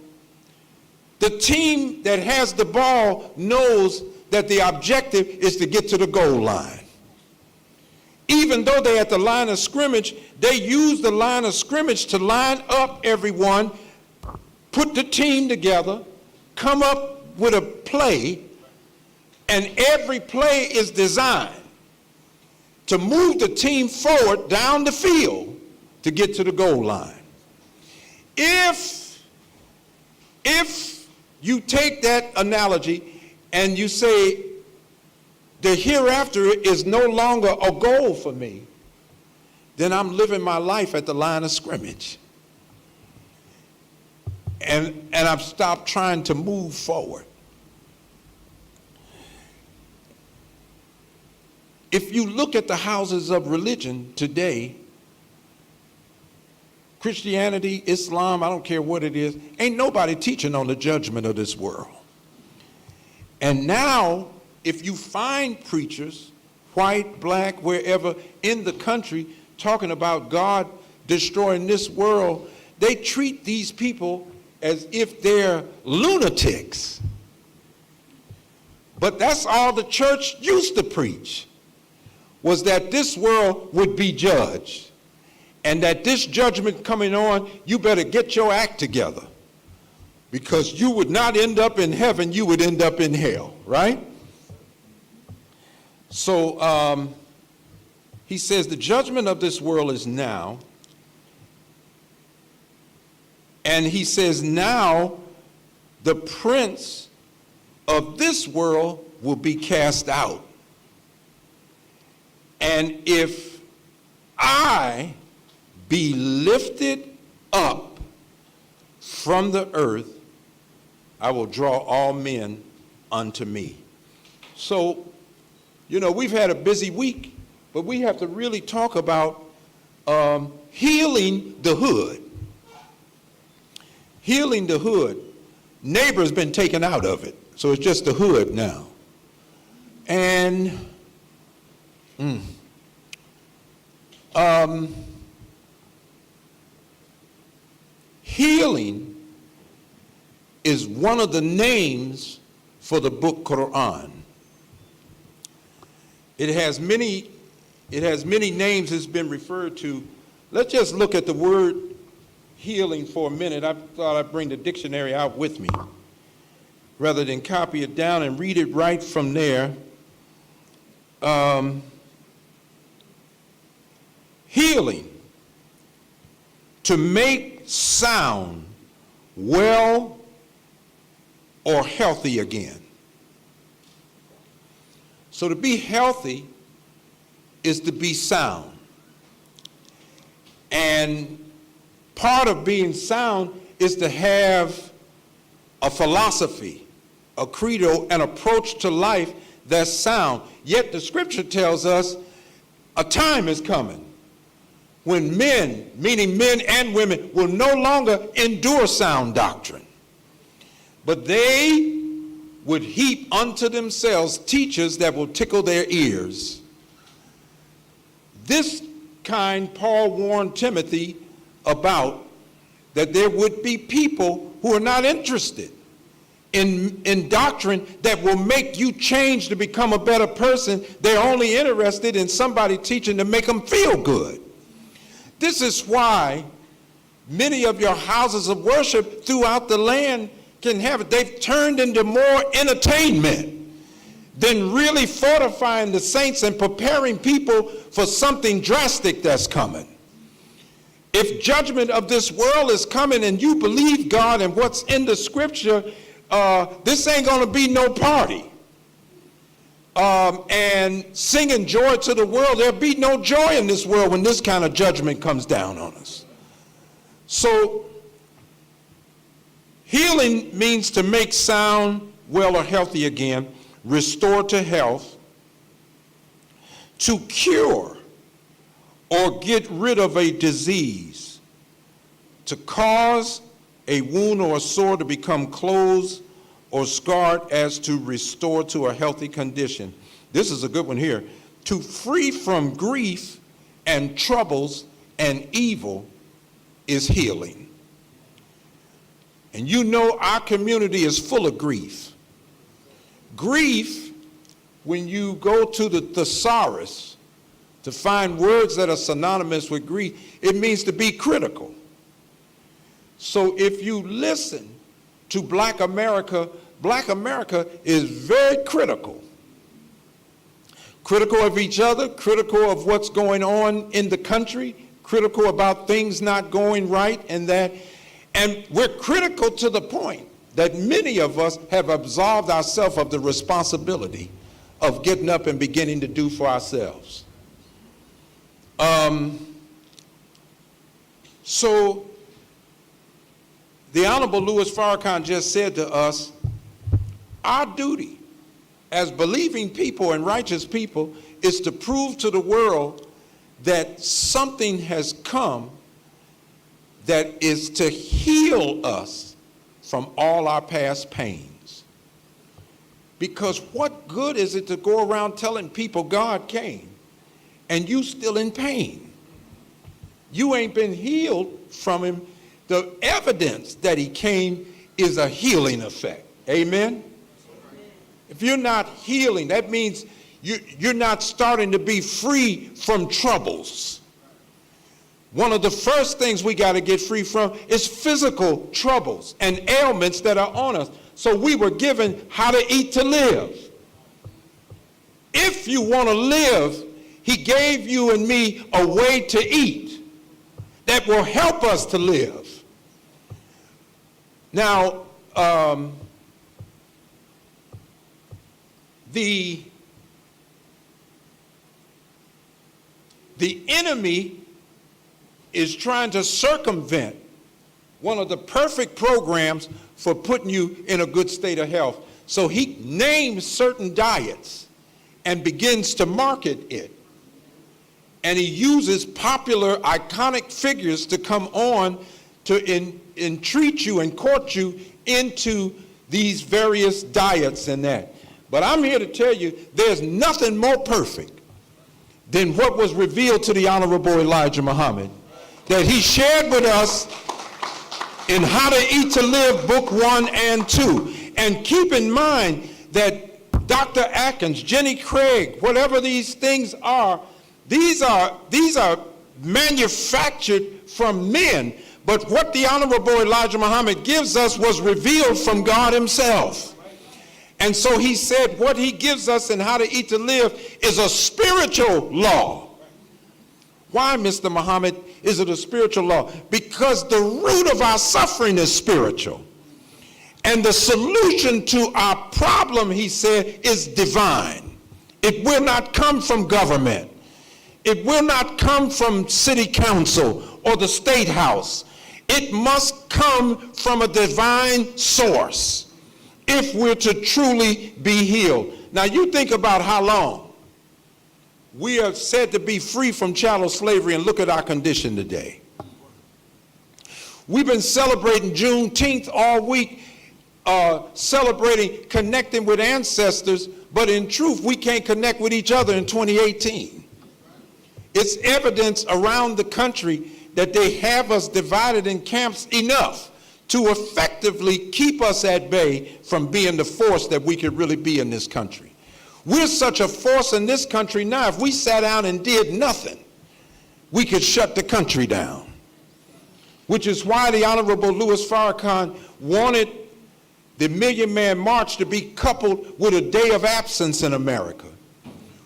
the team that has the ball knows that the objective is to get to the goal line. Even though they're at the line of scrimmage, they use the line of scrimmage to line up everyone, put the team together, come up with a play, and every play is designed to move the team forward down the field to get to the goal line. If you take that analogy and you say, the hereafter is no longer a goal for me, then I'm living my life at the line of scrimmage. And I've stopped trying to move forward. If you look at the houses of religion today, Christianity, Islam, I don't care what it is, ain't nobody teaching on the judgment of this world. And now, if you find preachers, white, black, wherever in the country, talking about God destroying this world, they treat these people as if they're lunatics. But that's all the church used to preach, was that this world would be judged, and that this judgment coming on, you better get your act together, because you would not end up in heaven, you would end up in hell, right? So he says the judgment of this world is now, and he says now the prince of this world will be cast out. And if I be lifted up from the earth, I will draw all men unto me. So, you know, we've had a busy week, but we have to really talk about healing the hood. Healing the hood. Neighbor's been taken out of it, so it's just the hood now. And healing is one of the names for the book Quran. It has many names it's been referred to. Let's just look at the word healing for a minute. I thought I'd bring the dictionary out with me rather than copy it down and read it right from there. Healing, to make sound well or healthy again. So to be healthy is to be sound. And part of being sound is to have a philosophy, a credo, an approach to life that's sound. Yet the scripture tells us a time is coming when men, meaning men and women, will no longer endure sound doctrine, but they would heap unto themselves teachers that will tickle their ears. This kind Paul warned Timothy about, that there would be people who are not interested in doctrine that will make you change to become a better person. They're only interested in somebody teaching to make them feel good. This is why many of your houses of worship throughout the land can have it. They've turned into more entertainment than really fortifying the saints and preparing people for something drastic that's coming. If judgment of this world is coming and you believe God and what's in the scripture, this ain't going to be no party. And singing joy to the world, there'll be no joy in this world when this kind of judgment comes down on us. So healing means to make sound, well, or healthy again, restore to health, to cure or get rid of a disease, to cause a wound or a sore to become closed or scarred as to restore to a healthy condition. This is a good one here. To free from grief and troubles and evil is healing. And you know our community is full of grief. Grief, when you go to the thesaurus to find words that are synonymous with grief, it means to be critical. So if you listen to Black America is very critical. Critical of each other, critical of what's going on in the country, critical about things not going right and that. And we're critical to the point that many of us have absolved ourselves of the responsibility of getting up and beginning to do for ourselves. So the Honorable Louis Farrakhan just said to us, our duty as believing people and righteous people is to prove to the world that something has come that is to heal us from all our past pains. Because what good is it to go around telling people God came and you still in pain? You ain't been healed from him. the evidence that he came is a healing effect. Amen? If you're not healing, that means you're not starting to be free from troubles. One of the first things we got to get free from is physical troubles and ailments that are on us. So we were given how to eat to live. If you want to live, he gave you and me a way to eat that will help us to live. Now, the enemy is trying to circumvent one of the perfect programs for putting you in a good state of health. So he names certain diets and begins to market it. And he uses popular, iconic figures to come on to entreat you and court you into these various diets and that. But I'm here to tell you, there's nothing more perfect than what was revealed to the Honorable Elijah Muhammad, that he shared with us in How to Eat to Live, Book 1 and 2. And keep in mind that Dr. Atkins, Jenny Craig, whatever these things are, these are manufactured from men. But what the Honorable Elijah Muhammad gives us was revealed from God himself. And so he said what he gives us in How to Eat to Live is a spiritual law. Why, Mr. Muhammad, is it a spiritual law? Because the root of our suffering is spiritual. And the solution to our problem, he said, is divine. It will not come from government. It will not come from city council or the state house. It must come from a divine source if we're to truly be healed. Now you think about how long we are said to be free from chattel slavery, and look at our condition today. We've been celebrating Juneteenth all week, celebrating connecting with ancestors, but in truth, we can't connect with each other in 2018. It's evidence around the country that they have us divided in camps enough to effectively keep us at bay from being the force that we could really be in this country. We're such a force in this country now, if we sat down and did nothing, we could shut the country down. Which is why the Honorable Louis Farrakhan wanted the Million Man March to be coupled with a day of absence in America,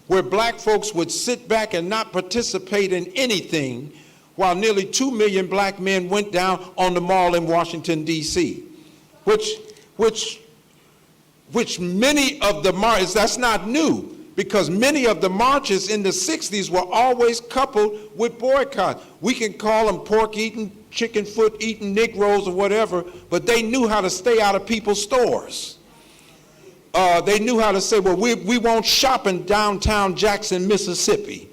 where black folks would sit back and not participate in anything while nearly 2 million black men went down on the mall in Washington, D.C., which many of the marches, that's not new, because many of the marches in the 60s were always coupled with boycott. We can call them pork-eating, chicken foot-eating Negroes or whatever, but they knew how to stay out of people's stores. They knew how to say, well, we won't shop in downtown Jackson, Mississippi.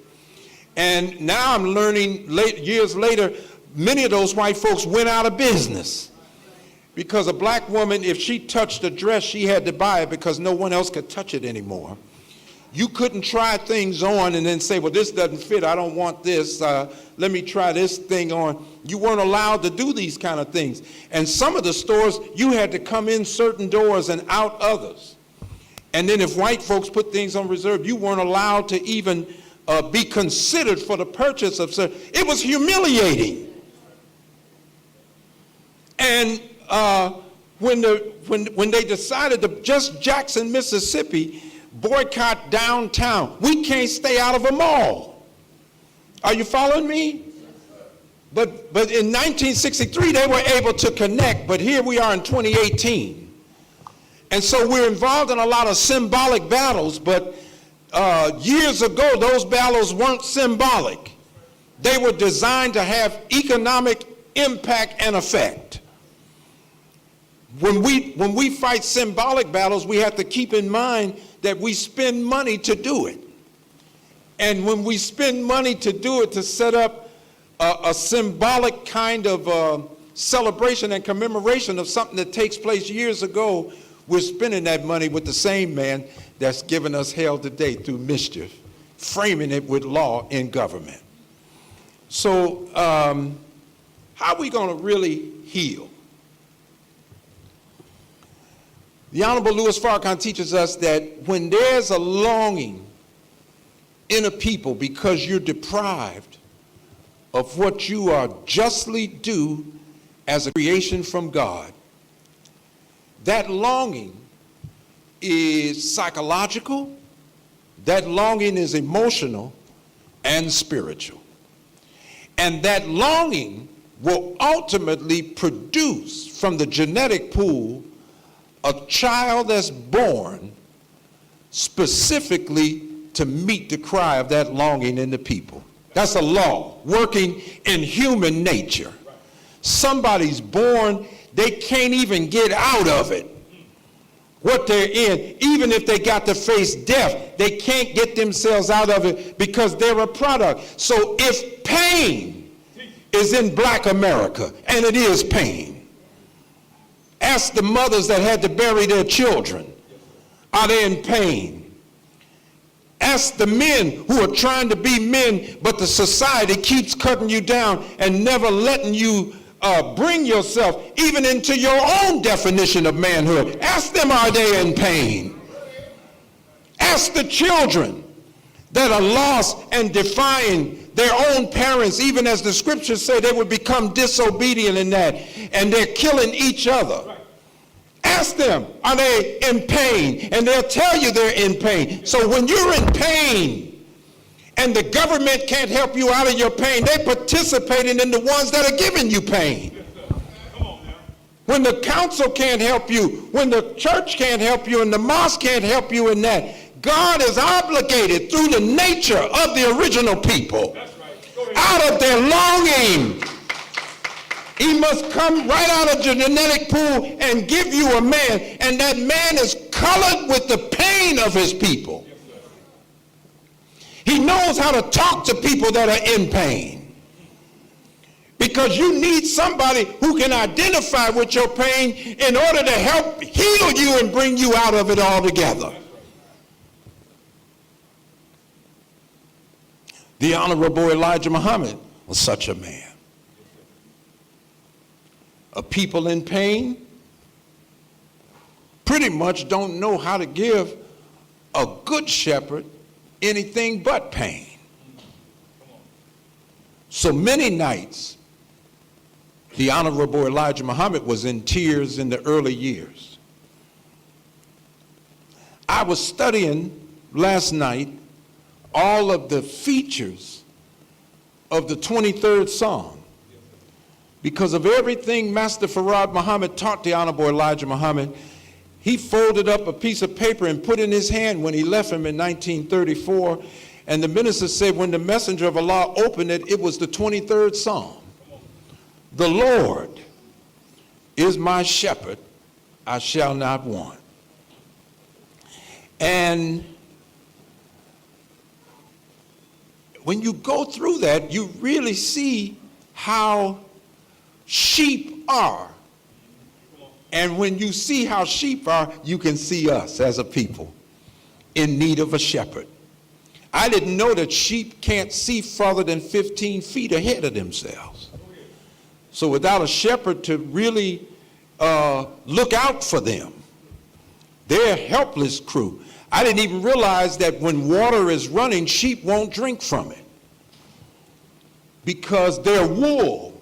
And now I'm learning years later, many of those white folks went out of business. Because a black woman, if she touched a dress, she had to buy it because no one else could touch it anymore. You couldn't try things on and then say, well, this doesn't fit, I don't want this, let me try this thing on. You weren't allowed to do these kind of things. And some of the stores, you had to come in certain doors and out others. And then if white folks put things on reserve, you weren't allowed to even be considered for the purchase of certain. It was humiliating. And when they decided to just Jackson, Mississippi, boycott downtown, we can't stay out of a mall. Are you following me? But in 1963, they were able to connect, but here we are in 2018. And so we're involved in a lot of symbolic battles, but years ago, those battles weren't symbolic. They were designed to have economic impact and effect. When we fight symbolic battles, we have to keep in mind that we spend money to do it. And when we spend money to do it, to set up a symbolic kind of celebration and commemoration of something that takes place years ago, we're spending that money with the same man that's given us hell today through mischief, framing it with law in government. So How are we going to really heal? The Honorable Louis Farrakhan teaches us that when there's a longing in a people because you're deprived of what you are justly due as a creation from God, that longing is psychological, that longing is emotional and spiritual. And that longing will ultimately produce from the genetic pool a child that's born specifically to meet the cry of that longing in the people. That's a law working in human nature. Somebody's born, they can't even get out of it. What they're in, even if they got to face death, they can't get themselves out of it because they're a product. So if pain is in Black America, and it is pain, ask the mothers that had to bury their children, are they in pain? Ask the men who are trying to be men, but the society keeps cutting you down and never letting you bring yourself even into your own definition of manhood. Ask them, are they in pain? Ask the children that are lost and defying their own parents, even as the scriptures say they would become disobedient in that, and they're killing each other. Ask them, are they in pain? And they'll tell you they're in pain. So when you're in pain and the government can't help you out of your pain, they're participating in the ones that are giving you pain. When the council can't help you, when the church can't help you, and the mosque can't help you in that, God is obligated through the nature of the original people, out of their longing. He must come right out of the genetic pool and give you a man, and that man is colored with the pain of his people. He knows how to talk to people that are in pain, because you need somebody who can identify with your pain in order to help heal you and bring you out of it altogether. The Honorable Elijah Muhammad was such a man. A people in pain pretty much don't know how to give a good shepherd anything but pain. So many nights, the Honorable Elijah Muhammad was in tears in the early years. I was studying last night all of the features of the 23rd Psalm. Because of everything Master Farad Muhammad taught the Honorable Elijah Muhammad, he folded up a piece of paper and put in his hand when he left him in 1934. And the minister said when the messenger of Allah opened it, it was the 23rd Psalm. The Lord is my shepherd, I shall not want. And when you go through that, you really see how sheep are. And when you see how sheep are, you can see us as a people in need of a shepherd. I didn't know that sheep can't see further than 15 feet ahead of themselves. So without a shepherd to really look out for them, they're a helpless crew. I didn't even realize that when water is running, sheep won't drink from it, because their wool,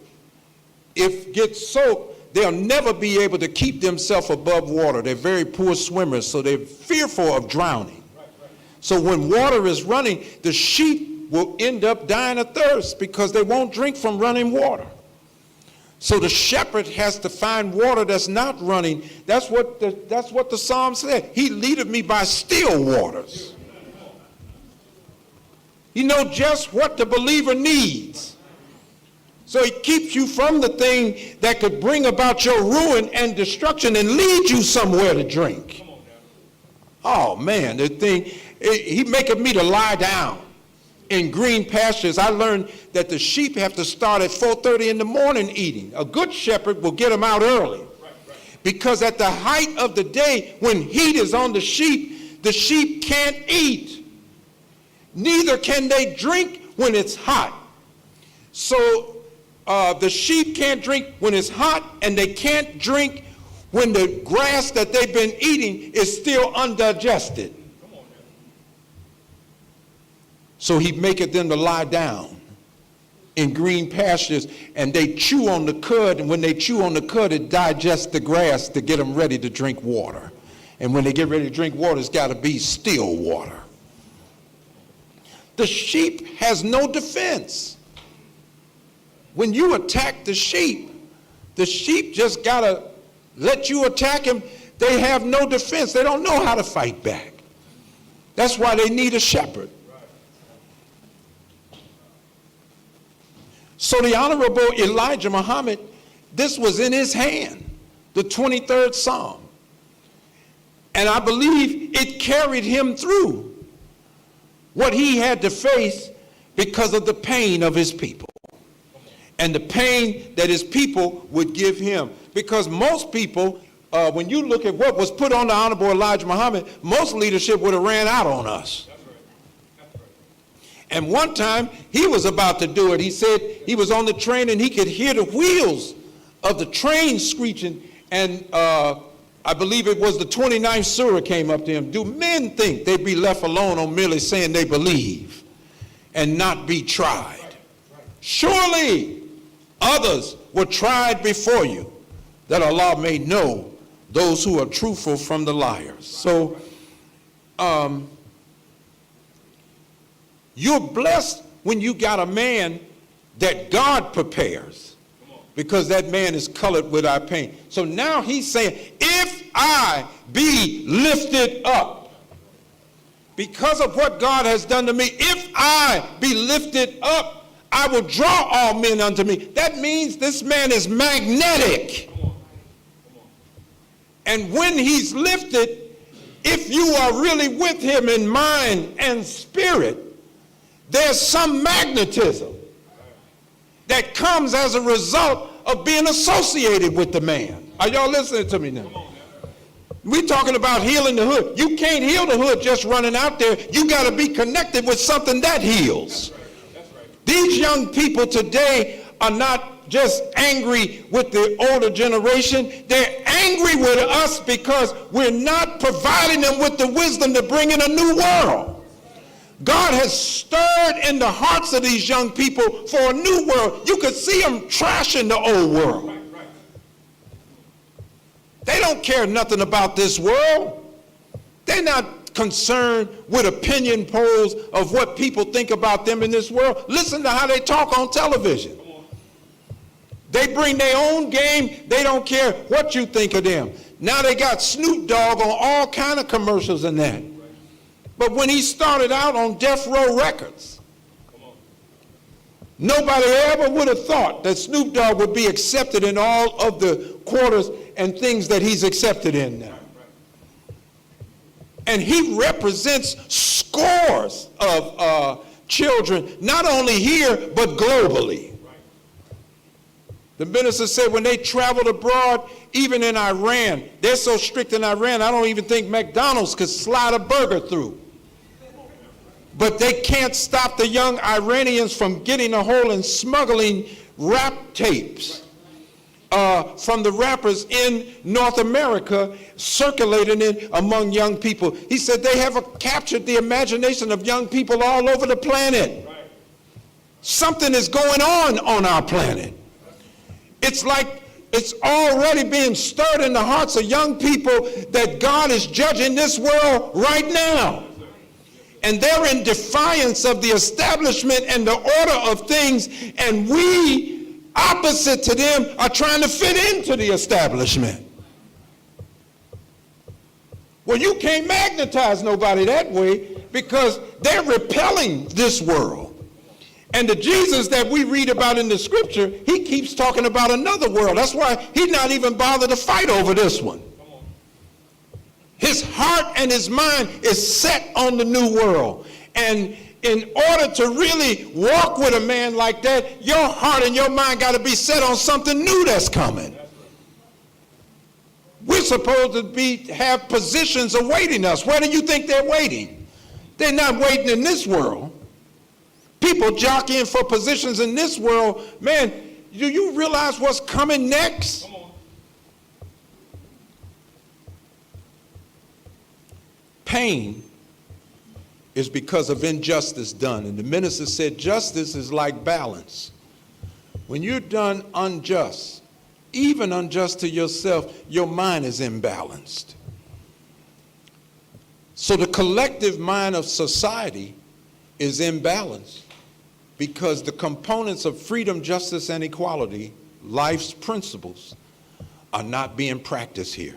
if it gets soaked, they'll never be able to keep themselves above water. They're very poor swimmers, so they're fearful of drowning. So when water is running, the sheep will end up dying of thirst because they won't drink from running water. So the shepherd has to find water that's not running. That's what the Psalm said. He leadeth me by still waters. He knows just what the believer needs. So he keeps you from the thing that could bring about your ruin and destruction and lead you somewhere to drink. Oh man, the thing, he maketh me to lie down in green pastures. I learned that the sheep have to start at 4:30 in the morning eating. A good shepherd will get them out early. Because at the height of the day, when heat is on the sheep can't eat. Neither can they drink when it's hot. So The sheep can't drink when it's hot, and they can't drink when the grass that they've been eating is still undigested. So he maketh them to lie down in green pastures, and they chew on the cud, and when they chew on the cud, it digests the grass to get them ready to drink water. And when they get ready to drink water, it's got to be still water. The sheep has no defense. When you attack the sheep just got to let you attack him. They have no defense. They don't know how to fight back. That's why they need a shepherd. So the Honorable Elijah Muhammad, this was in his hand, the 23rd Psalm. And I believe it carried him through what he had to face because of the pain of his people. And the pain that his people would give him. Because most people, when you look at what was put on the Honorable Elijah Muhammad, most leadership would have ran out on us. And one time, he was about to do it. He said he was on the train and he could hear the wheels of the train screeching. And I believe it was the 29th surah came up to him. Do men think they'd be left alone on merely saying they believe and not be tried? Surely others were tried before you, that Allah may know those who are truthful from the liars. So, you're blessed when you got a man that God prepares, because that man is colored with our pain. So now he's saying, if I be lifted up, because of what God has done to me, if I be lifted up, I will draw all men unto me. That means this man is magnetic. And when he's lifted, if you are really with him in mind and spirit, there's some magnetism that comes as a result of being associated with the man. Are y'all listening to me now? We're talking about healing the hood. You can't heal the hood just running out there. You got to be connected with something that heals. These young people today are not just angry with the older generation. They're angry with us because we're not providing them with the wisdom to bring in a new world. God has stirred in the hearts of these young people for a new world. You could see them trashing the old world. They don't care nothing about this world. They're not concerned with opinion polls of what people think about them in this world. Listen to how they talk on television. They bring their own game. They don't care what you think of them. Now they got Snoop Dogg on all kind of commercials and that. But when he started out on Death Row Records, nobody ever would have thought that Snoop Dogg would be accepted in all of the quarters and things that he's accepted in now. And he represents scores of children, not only here, but globally. The minister said when they traveled abroad, even in Iran, they're so strict in Iran, I don't even think McDonald's could slide a burger through. But they can't stop the young Iranians from getting a hold and smuggling rap tapes from the rappers in North America, circulating it among young people. He said they have captured the imagination of young people all over the planet. Right. Something is going on our planet. It's like it's already being stirred in the hearts of young people that God is judging this world right now. And they're in defiance of the establishment and the order of things, and we, opposite to them, are trying to fit into the establishment. Well, you can't magnetize nobody that way because they're repelling this world. And the Jesus that we read about in the scripture, he keeps talking about another world. That's why he's not even bothered to fight over this one. His heart and his mind is set on the new world. And in order to really walk with a man like that, your heart and your mind got to be set on something new that's coming. We're supposed to have positions awaiting us. Where do you think they're waiting? They're not waiting in this world. People jockeying for positions in this world, man, Do you realize what's coming next? Come on. Pain is because of injustice done. And the minister said justice is like balance. When you're done unjust, even unjust to yourself, your mind is imbalanced. So the collective mind of society is imbalanced because the components of freedom, justice, and equality, life's principles, are not being practiced here.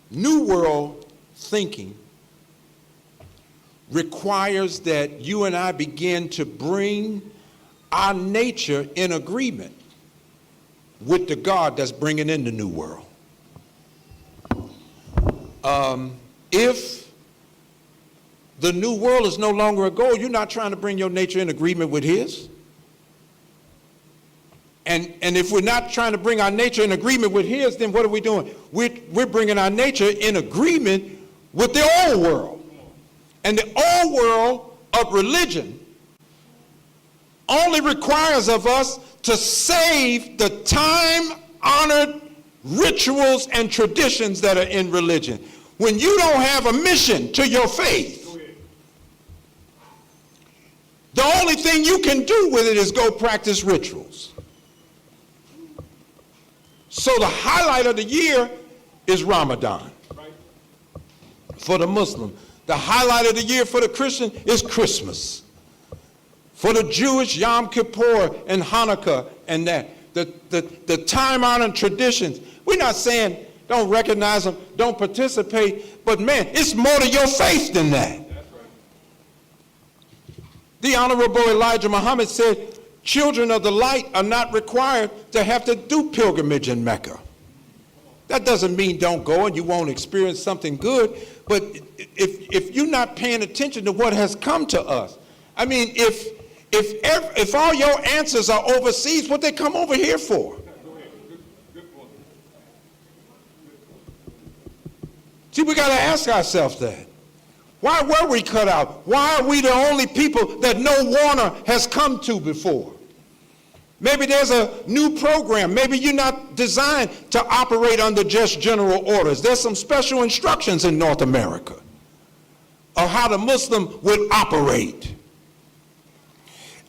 New World thinking requires that you and I begin to bring our nature in agreement with the God that's bringing in the New World. If the New World is no longer a goal, you're not trying to bring your nature in agreement with His. And if we're not trying to bring our nature in agreement with His, then what are we doing? We're bringing our nature in agreement with the old world. And the old world of religion only requires of us to save the time-honored rituals and traditions that are in religion. When you don't have a mission to your faith, the only thing you can do with it is go practice rituals. So the highlight of the year is Ramadan for the Muslim. The highlight of the year for the Christian is Christmas. For the Jewish, Yom Kippur and Hanukkah and that. The time-honored traditions. We're not saying don't recognize them, don't participate, but man, it's more to your faith than that. The Honorable Elijah Muhammad said, children of the light are not required to have to do pilgrimage in Mecca. That doesn't mean don't go and you won't experience something good, but if you're not paying attention to what has come to us, I mean, if all your answers are overseas, what they come over here for? See, we got to ask ourselves that. Why were we cut out? Why are we the only people that no Warner has come to before? Maybe there's a new program. Maybe you're not designed to operate under just general orders. There's some special instructions in North America of how the Muslim would operate.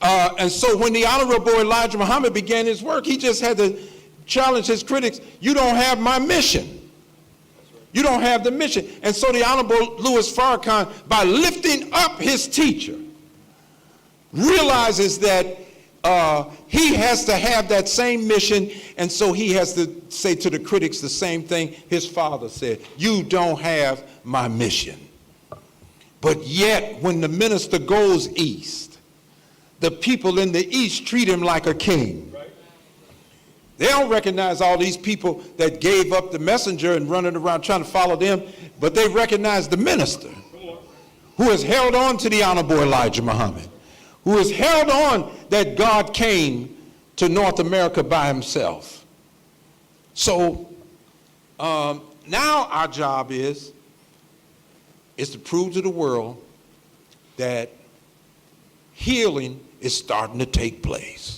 And so when the Honorable Elijah Muhammad began his work, he just had to challenge his critics. You don't have my mission. You don't have the mission. And so the Honorable Louis Farrakhan, by lifting up his teacher, realizes that he has to have that same mission, and so he has to say to the critics the same thing his father said. You don't have my mission. But yet, when the minister goes east, the people in the east treat him like a king. They don't recognize all these people that gave up the messenger and running around trying to follow them, but they recognize the minister who has held on to the Honorable Elijah Muhammad, who has held on that God came to North America by himself. So now our job is to prove to the world that healing is starting to take place.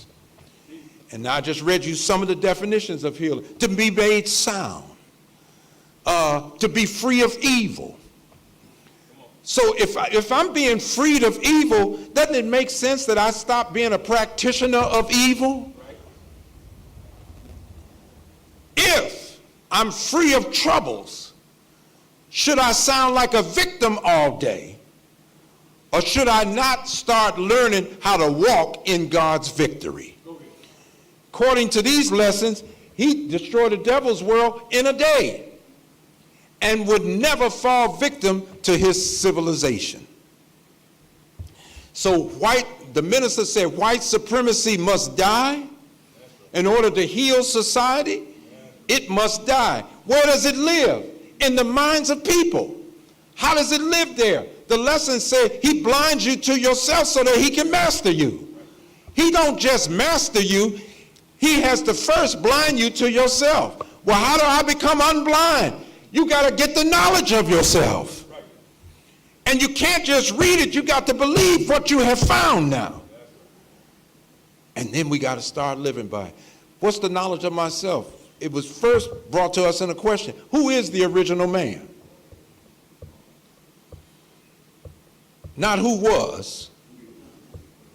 And I just read you some of the definitions of healing. To be made sound, to be free of evil. So if I'm being freed of evil, doesn't it make sense that I stop being a practitioner of evil? If I'm free of troubles, should I sound like a victim all day? Or should I not start learning how to walk in God's victory? According to these lessons, he destroyed the devil's world in a day and would never fall victim to his civilization. So the minister said white supremacy must die. In order to heal society, it must die. Where does it live? In the minds of people. How does it live there? The lessons say he blinds you to yourself so that he can master you. He don't just master you. He has to first blind you to yourself. Well, how do I become unblind? You got to get the knowledge of yourself. And you can't just read it. You got to believe what you have found now. And then we got to start living by it. What's the knowledge of myself? It was first brought to us in a question. Who is the original man? Not who was.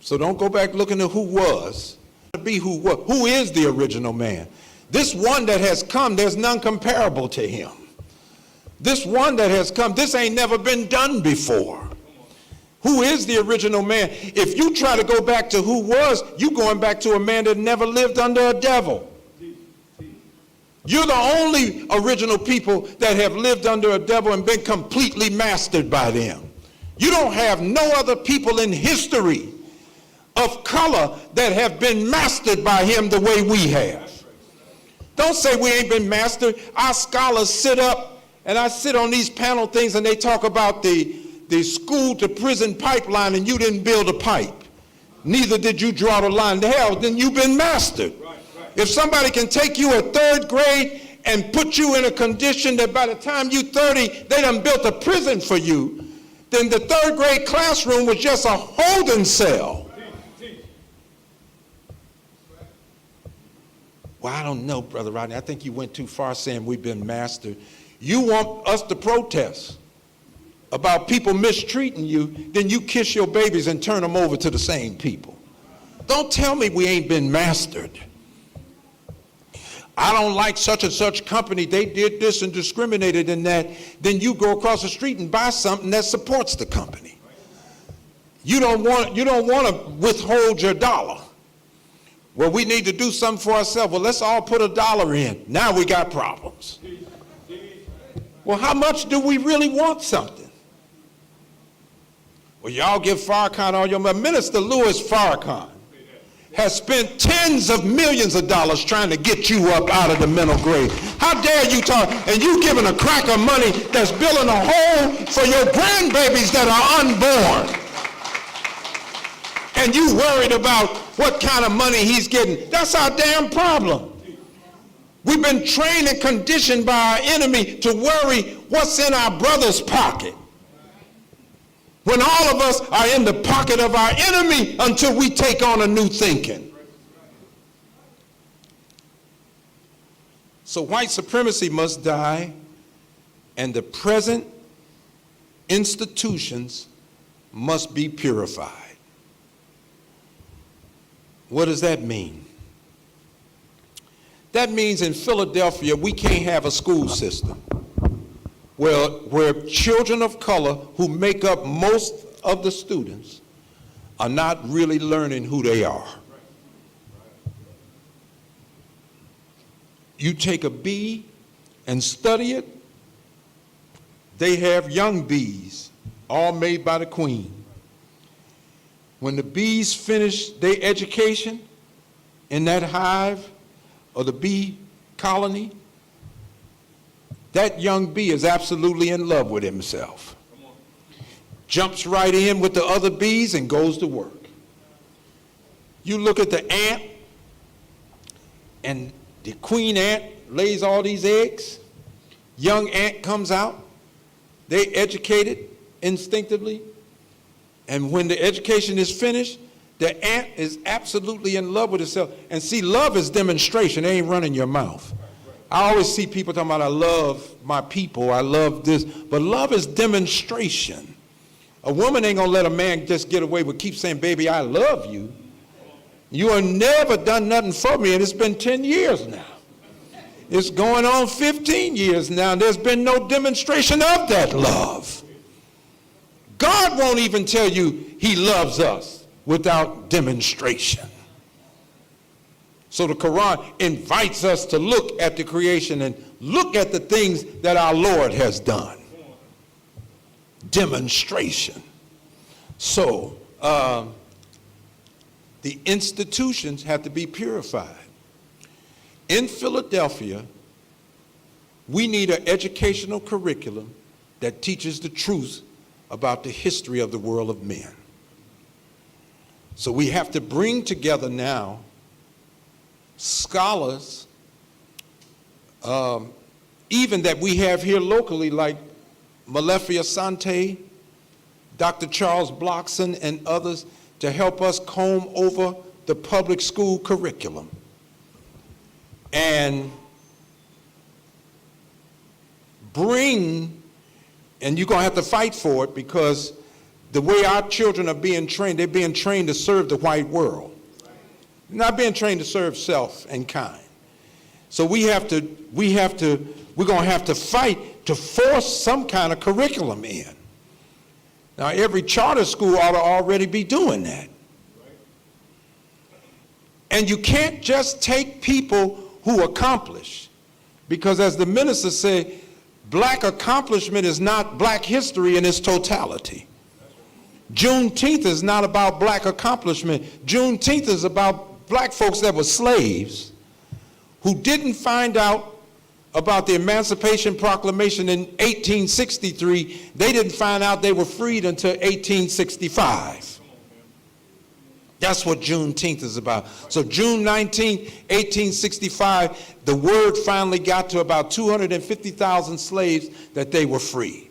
So don't go back looking at who was. Be who was. Who is the original man? This one that has come, there's none comparable to him. This one that has come, this ain't never been done before. Who is the original man? If you try to go back to who was, you're going back to a man that never lived under a devil. You're the only original people that have lived under a devil and been completely mastered by them. You don't have no other people in history of color that have been mastered by him the way we have. Don't say we ain't been mastered. Our scholars sit up, and I sit on these panel things, and they talk about the school to prison pipeline, and you didn't build a pipe. Neither did you draw the line. Hell, then you've been mastered. If somebody can take you at third grade and put you in a condition that by the time you're 30, they done built a prison for you, then the third grade classroom was just a holding cell. Well, I don't know, Brother Rodney. I think you went too far saying we've been mastered. You want us to protest about people mistreating you, then you kiss your babies and turn them over to the same people. Don't tell me we ain't been mastered. I don't like such and such company. They did this and discriminated in that. Then you go across the street and buy something that supports the company. You don't want to withhold your dollar. Well, we need to do something for ourselves. Well, let's all put $1 in. Now we got problems. Well, how much do we really want something? Well, y'all give Farrakhan all your money. Minister Louis Farrakhan has spent tens of millions of dollars trying to get you up out of the mental grave. How dare you talk, and you giving a crack of money that's building a hole for your grandbabies that are unborn. And you worried about what kind of money he's getting. That's our damn problem. We've been trained and conditioned by our enemy to worry what's in our brother's pocket, when all of us are in the pocket of our enemy until we take on a new thinking. So white supremacy must die, and the present institutions must be purified. What does that mean? That means in Philadelphia, we can't have a school system where children of color who make up most of the students are not really learning who they are. You take a bee and study it, they have young bees, all made by the queen. When the bees finish their education in that hive or the bee colony, that young bee is absolutely in love with himself. Jumps right in with the other bees and goes to work. You look at the ant, and the queen ant lays all these eggs. Young ant comes out. They educate it instinctively. And when the education is finished, the ant is absolutely in love with itself. And see, love is demonstration. It ain't running your mouth. I always see people talking about, I love my people, I love this. But love is demonstration. A woman ain't going to let a man just get away with keep saying, baby, I love you. You have never done nothing for me, and it's been 10 years now. It's going on 15 years now, and there's been no demonstration of that love. God won't even tell you he loves us without demonstration. So the Quran invites us to look at the creation and look at the things that our Lord has done. Demonstration. So the institutions have to be purified. In Philadelphia, we need an educational curriculum that teaches the truth about the history of the world of men. So we have to bring together now scholars, even that we have here locally, like Malefia Sante, Dr. Charles Blockson, and others, to help us comb over the public school curriculum and bring, and you're going to have to fight for it, because the way our children are being trained, they're being trained to serve the white world. They're not being trained to serve self and kind. So we're going to have to fight to force some kind of curriculum in. Now, every charter school ought to already be doing that. And you can't just take people who accomplish, because as the minister said, black accomplishment is not black history in its totality. Juneteenth is not about black accomplishment. Juneteenth is about black folks that were slaves who didn't find out about the Emancipation Proclamation in 1863. They didn't find out they were freed until 1865. That's what Juneteenth is about. So June 19, 1865, the word finally got to about 250,000 slaves that they were free.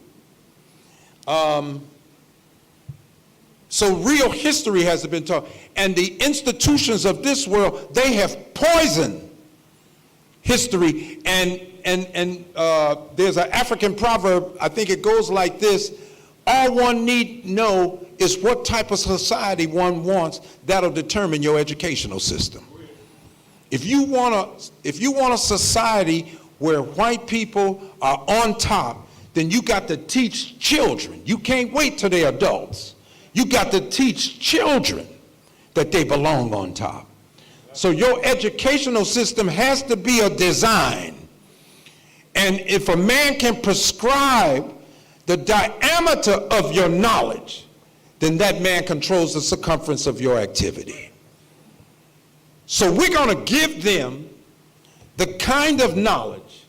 So real history has been taught. And the institutions of this world, they have poisoned history. And there's an African proverb, I think it goes like this: all one need know is what type of society one wants. That'll determine your educational system. If you want a society where white people are on top, then you got to teach children. You can't wait till they're adults. You got to teach children that they belong on top. So your educational system has to be a design. And if a man can prescribe the diameter of your knowledge, then that man controls the circumference of your activity. So we're going to give them the kind of knowledge.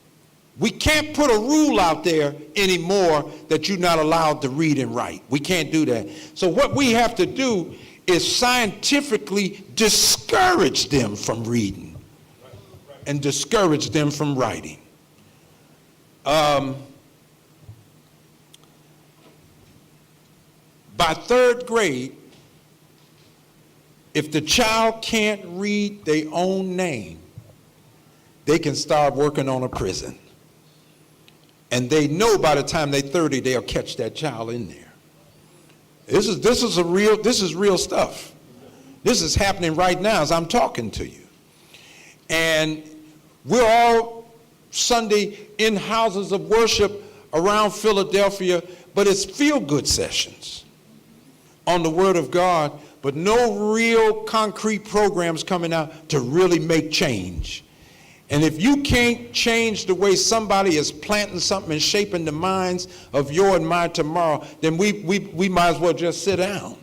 We can't put a rule out there anymore that you're not allowed to read and write. We can't do that. So what we have to do is scientifically discourage them from reading and discourage them from writing. By third grade, if the child can't read their own name, they can start working on a prison. And they know by the time they're 30, they'll catch that child in there. This is real stuff. This is happening right now as I'm talking to you. And we're all Sunday in houses of worship around Philadelphia, but it's feel-good sessions on the Word of God, but no real concrete programs coming out to really make change. And if you can't change the way somebody is planting something and shaping the minds of your and my tomorrow, then we might as well just sit down,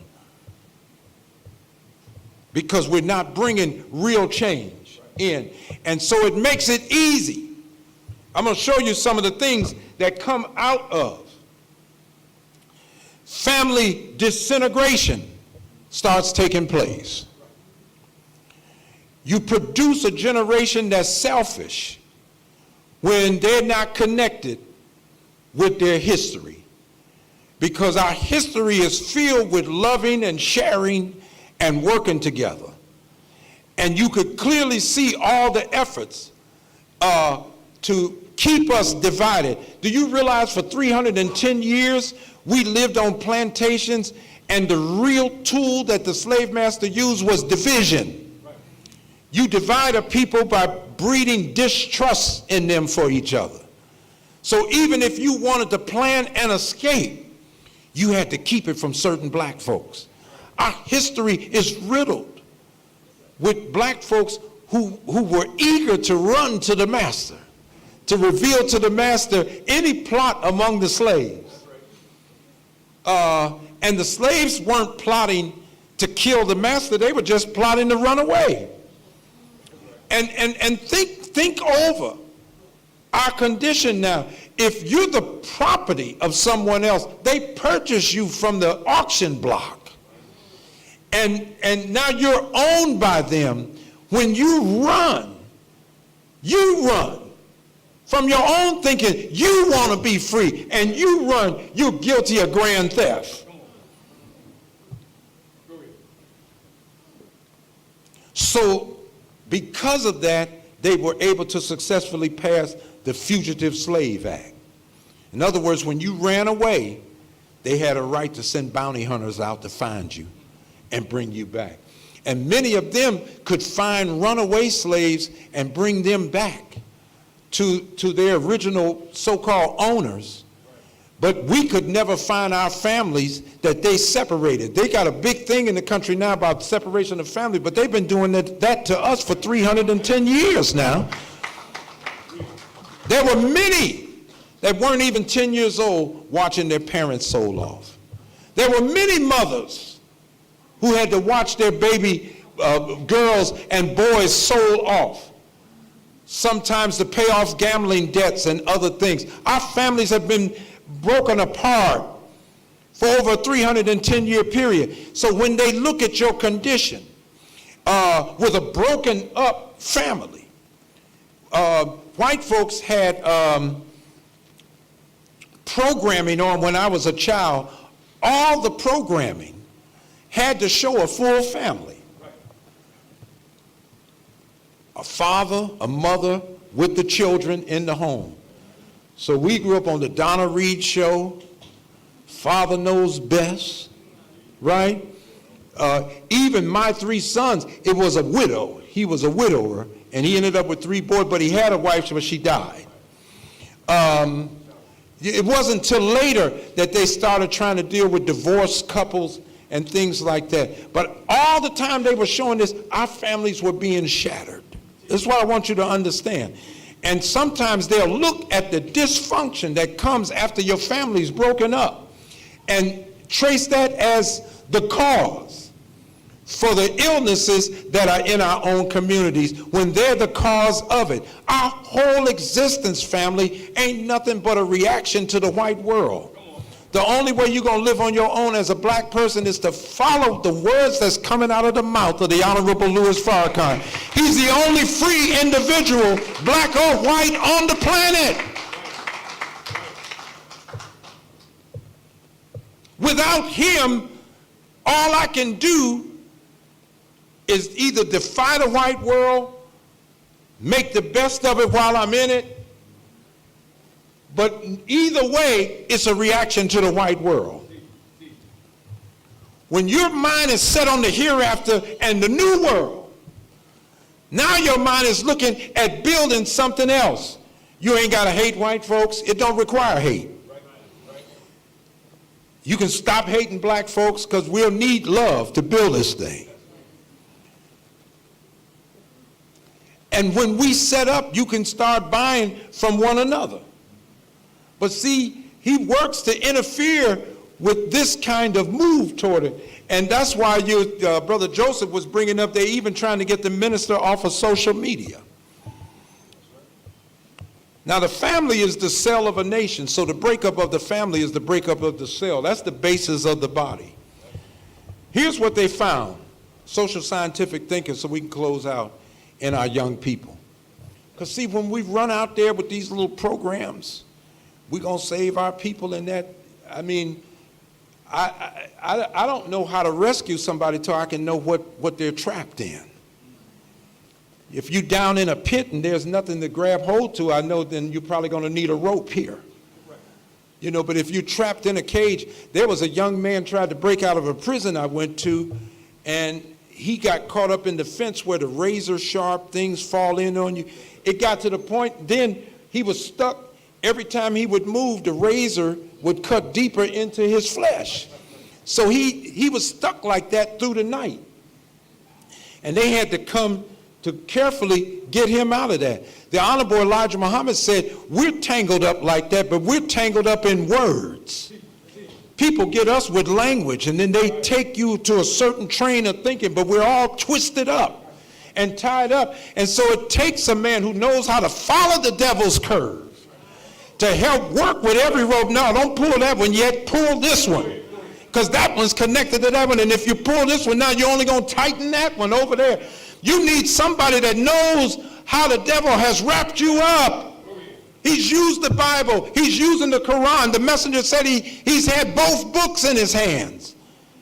because we're not bringing real change in. And so it makes it easy. I'm going to show you some of the things that come out of family disintegration starts taking place. You produce a generation that's selfish when they're not connected with their history, because our history is filled with loving and sharing and working together. And you could clearly see all the efforts to keep us divided. Do you realize for 310 years we lived on plantations, and the real tool that the slave master used was division? You divide a people by breeding distrust in them for each other. So even if you wanted to plan an escape, you had to keep it from certain black folks. Our history is riddled with black folks who were eager to run to the master, to reveal to the master any plot among the slaves. And the slaves weren't plotting to kill the master, they were just plotting to run away. And think over our condition now. If you're the property of someone else, they purchase you from the auction block. And now you're owned by them. When you run from your own thinking, you want to be free, and you run, you're guilty of grand theft. So because of that, they were able to successfully pass the Fugitive Slave Act. In other words, when you ran away, they had a right to send bounty hunters out to find you and bring you back. And many of them could find runaway slaves and bring them back to their original so-called owners. But we could never find our families that they separated. They got a big thing in the country now about separation of family, but they've been doing that to us for 310 years now. There were many that weren't even 10 years old watching their parents sold off. There were many mothers who had to watch their baby girls and boys sold off, sometimes to pay off gambling debts and other things. Our families have been broken apart for over a 310-year period. So when they look at your condition with a broken up family, white folks had programming on when I was a child. All the programming had to show a full family. A father, a mother with the children in the home. So we grew up on the Donna Reed show, Father Knows Best, right? Even my 3 sons, it was a widow. He was a widower, and he ended up with 3 boys, but he had a wife, but she died. It wasn't until later that they started trying to deal with divorced couples and things like that. But all the time they were showing this, our families were being shattered. This is what I want you to understand. And sometimes they'll look at the dysfunction that comes after your family's broken up and trace that as the cause for the illnesses that are in our own communities when they're the cause of it. Our whole existence, family, ain't nothing but a reaction to the white world. The only way you're going to live on your own as a black person is to follow the words that's coming out of the mouth of the Honorable Louis Farrakhan. He's the only free individual, black or white, on the planet. Without him, all I can do is either defy the white world, make the best of it while I'm in it, but either way, it's a reaction to the white world. When your mind is set on the hereafter and the new world, now your mind is looking at building something else. You ain't got to hate white folks. It don't require hate. You can stop hating black folks because we'll need love to build this thing. And when we set up, you can start buying from one another. But see, he works to interfere with this kind of move toward it. And that's why Brother Joseph was bringing up, they're even trying to get the minister off of social media. Now, the family is the cell of a nation, so the breakup of the family is the breakup of the cell. That's the basis of the body. Here's what they found, social scientific thinking, so we can close out, in our young people. Because see, when we run out there with these little programs, we're going to save our people in that. I mean, I don't know how to rescue somebody till I can know what they're trapped in. If you're down in a pit and there's nothing to grab hold to, I know then you're probably going to need a rope here. You know, but if you're trapped in a cage, there was a young man tried to break out of a prison I went to, and he got caught up in the fence where the razor sharp things fall in on you. It got to the point, then he was stuck. Every time he would move, the razor would cut deeper into his flesh. So he was stuck like that through the night. And they had to come to carefully get him out of that. The Honorable Elijah Muhammad said, we're tangled up like that, but we're tangled up in words. People get us with language, and then they take you to a certain train of thinking, but we're all twisted up and tied up. And so it takes a man who knows how to follow the devil's curve to help work with every rope. No, don't pull that one yet, pull this one, because that one's connected to that one. And if you pull this one now, you're only going to tighten that one over there. You need somebody that knows how the devil has wrapped you up. He's used the Bible. He's using the Quran. The messenger said he's had both books in his hands.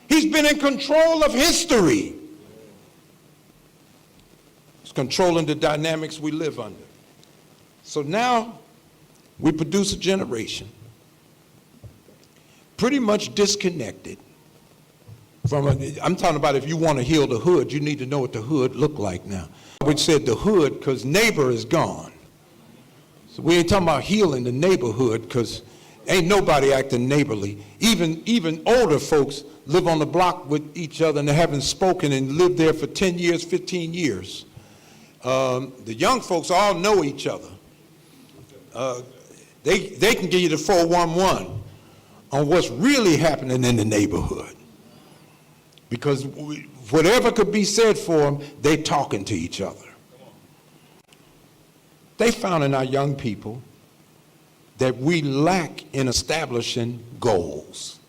He's been in control of history. controlling the dynamics we live under. So now we produce a generation pretty much disconnected from, I'm talking about if you want to heal the hood, you need to know what the hood look like now. We said the hood because neighbor is gone. So we ain't talking about healing the neighborhood because ain't nobody acting neighborly. Even older folks live on the block with each other and they haven't spoken and lived there for 10 years, 15 years. The young folks all know each other. They can give you the 411 on what's really happening in the neighborhood. Because whatever could be said for them, they talking to each other. They found in our young people that we lack in establishing goals.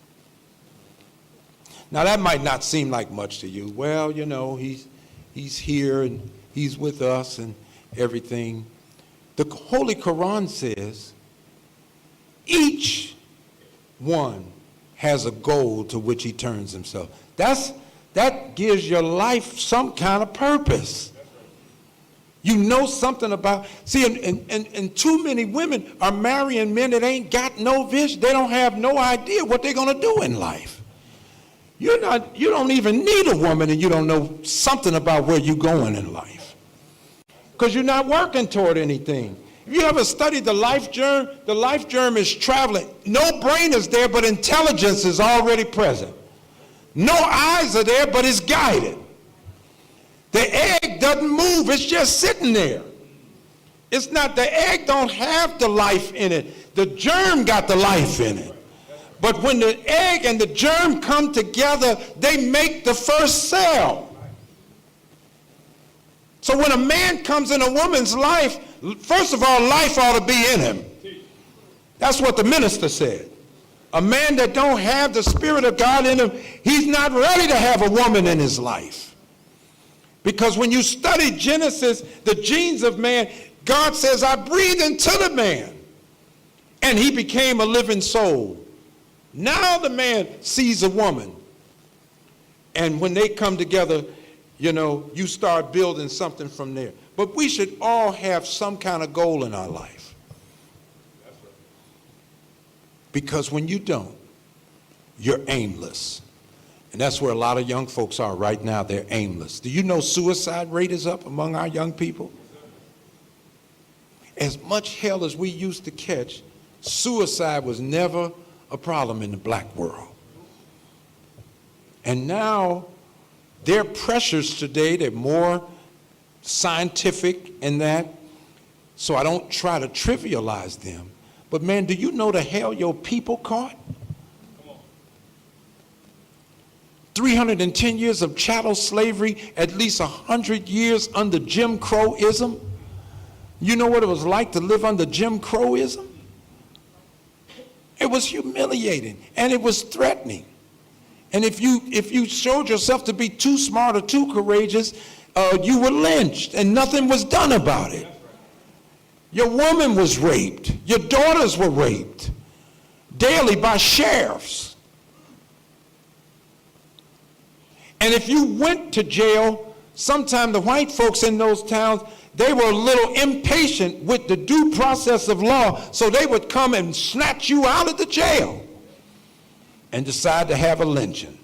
Now that might not seem like much to you. Well, you know, he's here and he's with us and everything. The Holy Quran says each one has a goal to which he turns himself. That gives your life some kind of purpose. You know something about, see, and too many women are marrying men that ain't got no vision. They don't have no idea what they're going to do in life. You don't even need a woman and you don't know something about where you're going in life. Because you're not working toward anything. If you ever studied the life germ is traveling. No brain is there, but intelligence is already present. No eyes are there, but it's guided. The egg doesn't move, it's just sitting there. It's not, the egg don't have the life in it. The germ got the life in it. But when the egg and the germ come together, they make the first cell. So when a man comes in a woman's life, first of all, life ought to be in him. That's what the minister said. A man that don't have the Spirit of God in him, he's not ready to have a woman in his life. Because when you study Genesis, the genes of man, God says, I breathed into the man, and he became a living soul. Now the man sees a woman, and when they come together, you know, you start building something from there. But we should all have some kind of goal in our life. Because when you don't, you're aimless. And that's where a lot of young folks are right now. They're aimless. Do you know suicide rate is up among our young people? As much hell as we used to catch, suicide was never a problem in the black world. And now, their pressures today, they're more scientific in that, so I don't try to trivialize them. But man, do you know the hell your people caught? 310 years of chattel slavery, at least 100 years under Jim Crow-ism. You know what it was like to live under Jim Crow-ism? It was humiliating, and it was threatening. And if you showed yourself to be too smart or too courageous, you were lynched, and nothing was done about it. Your woman was raped. Your daughters were raped daily by sheriffs. And if you went to jail, sometimes the white folks in those towns, they were a little impatient with the due process of law, so they would come and snatch you out of the jail and decide to have a lynching.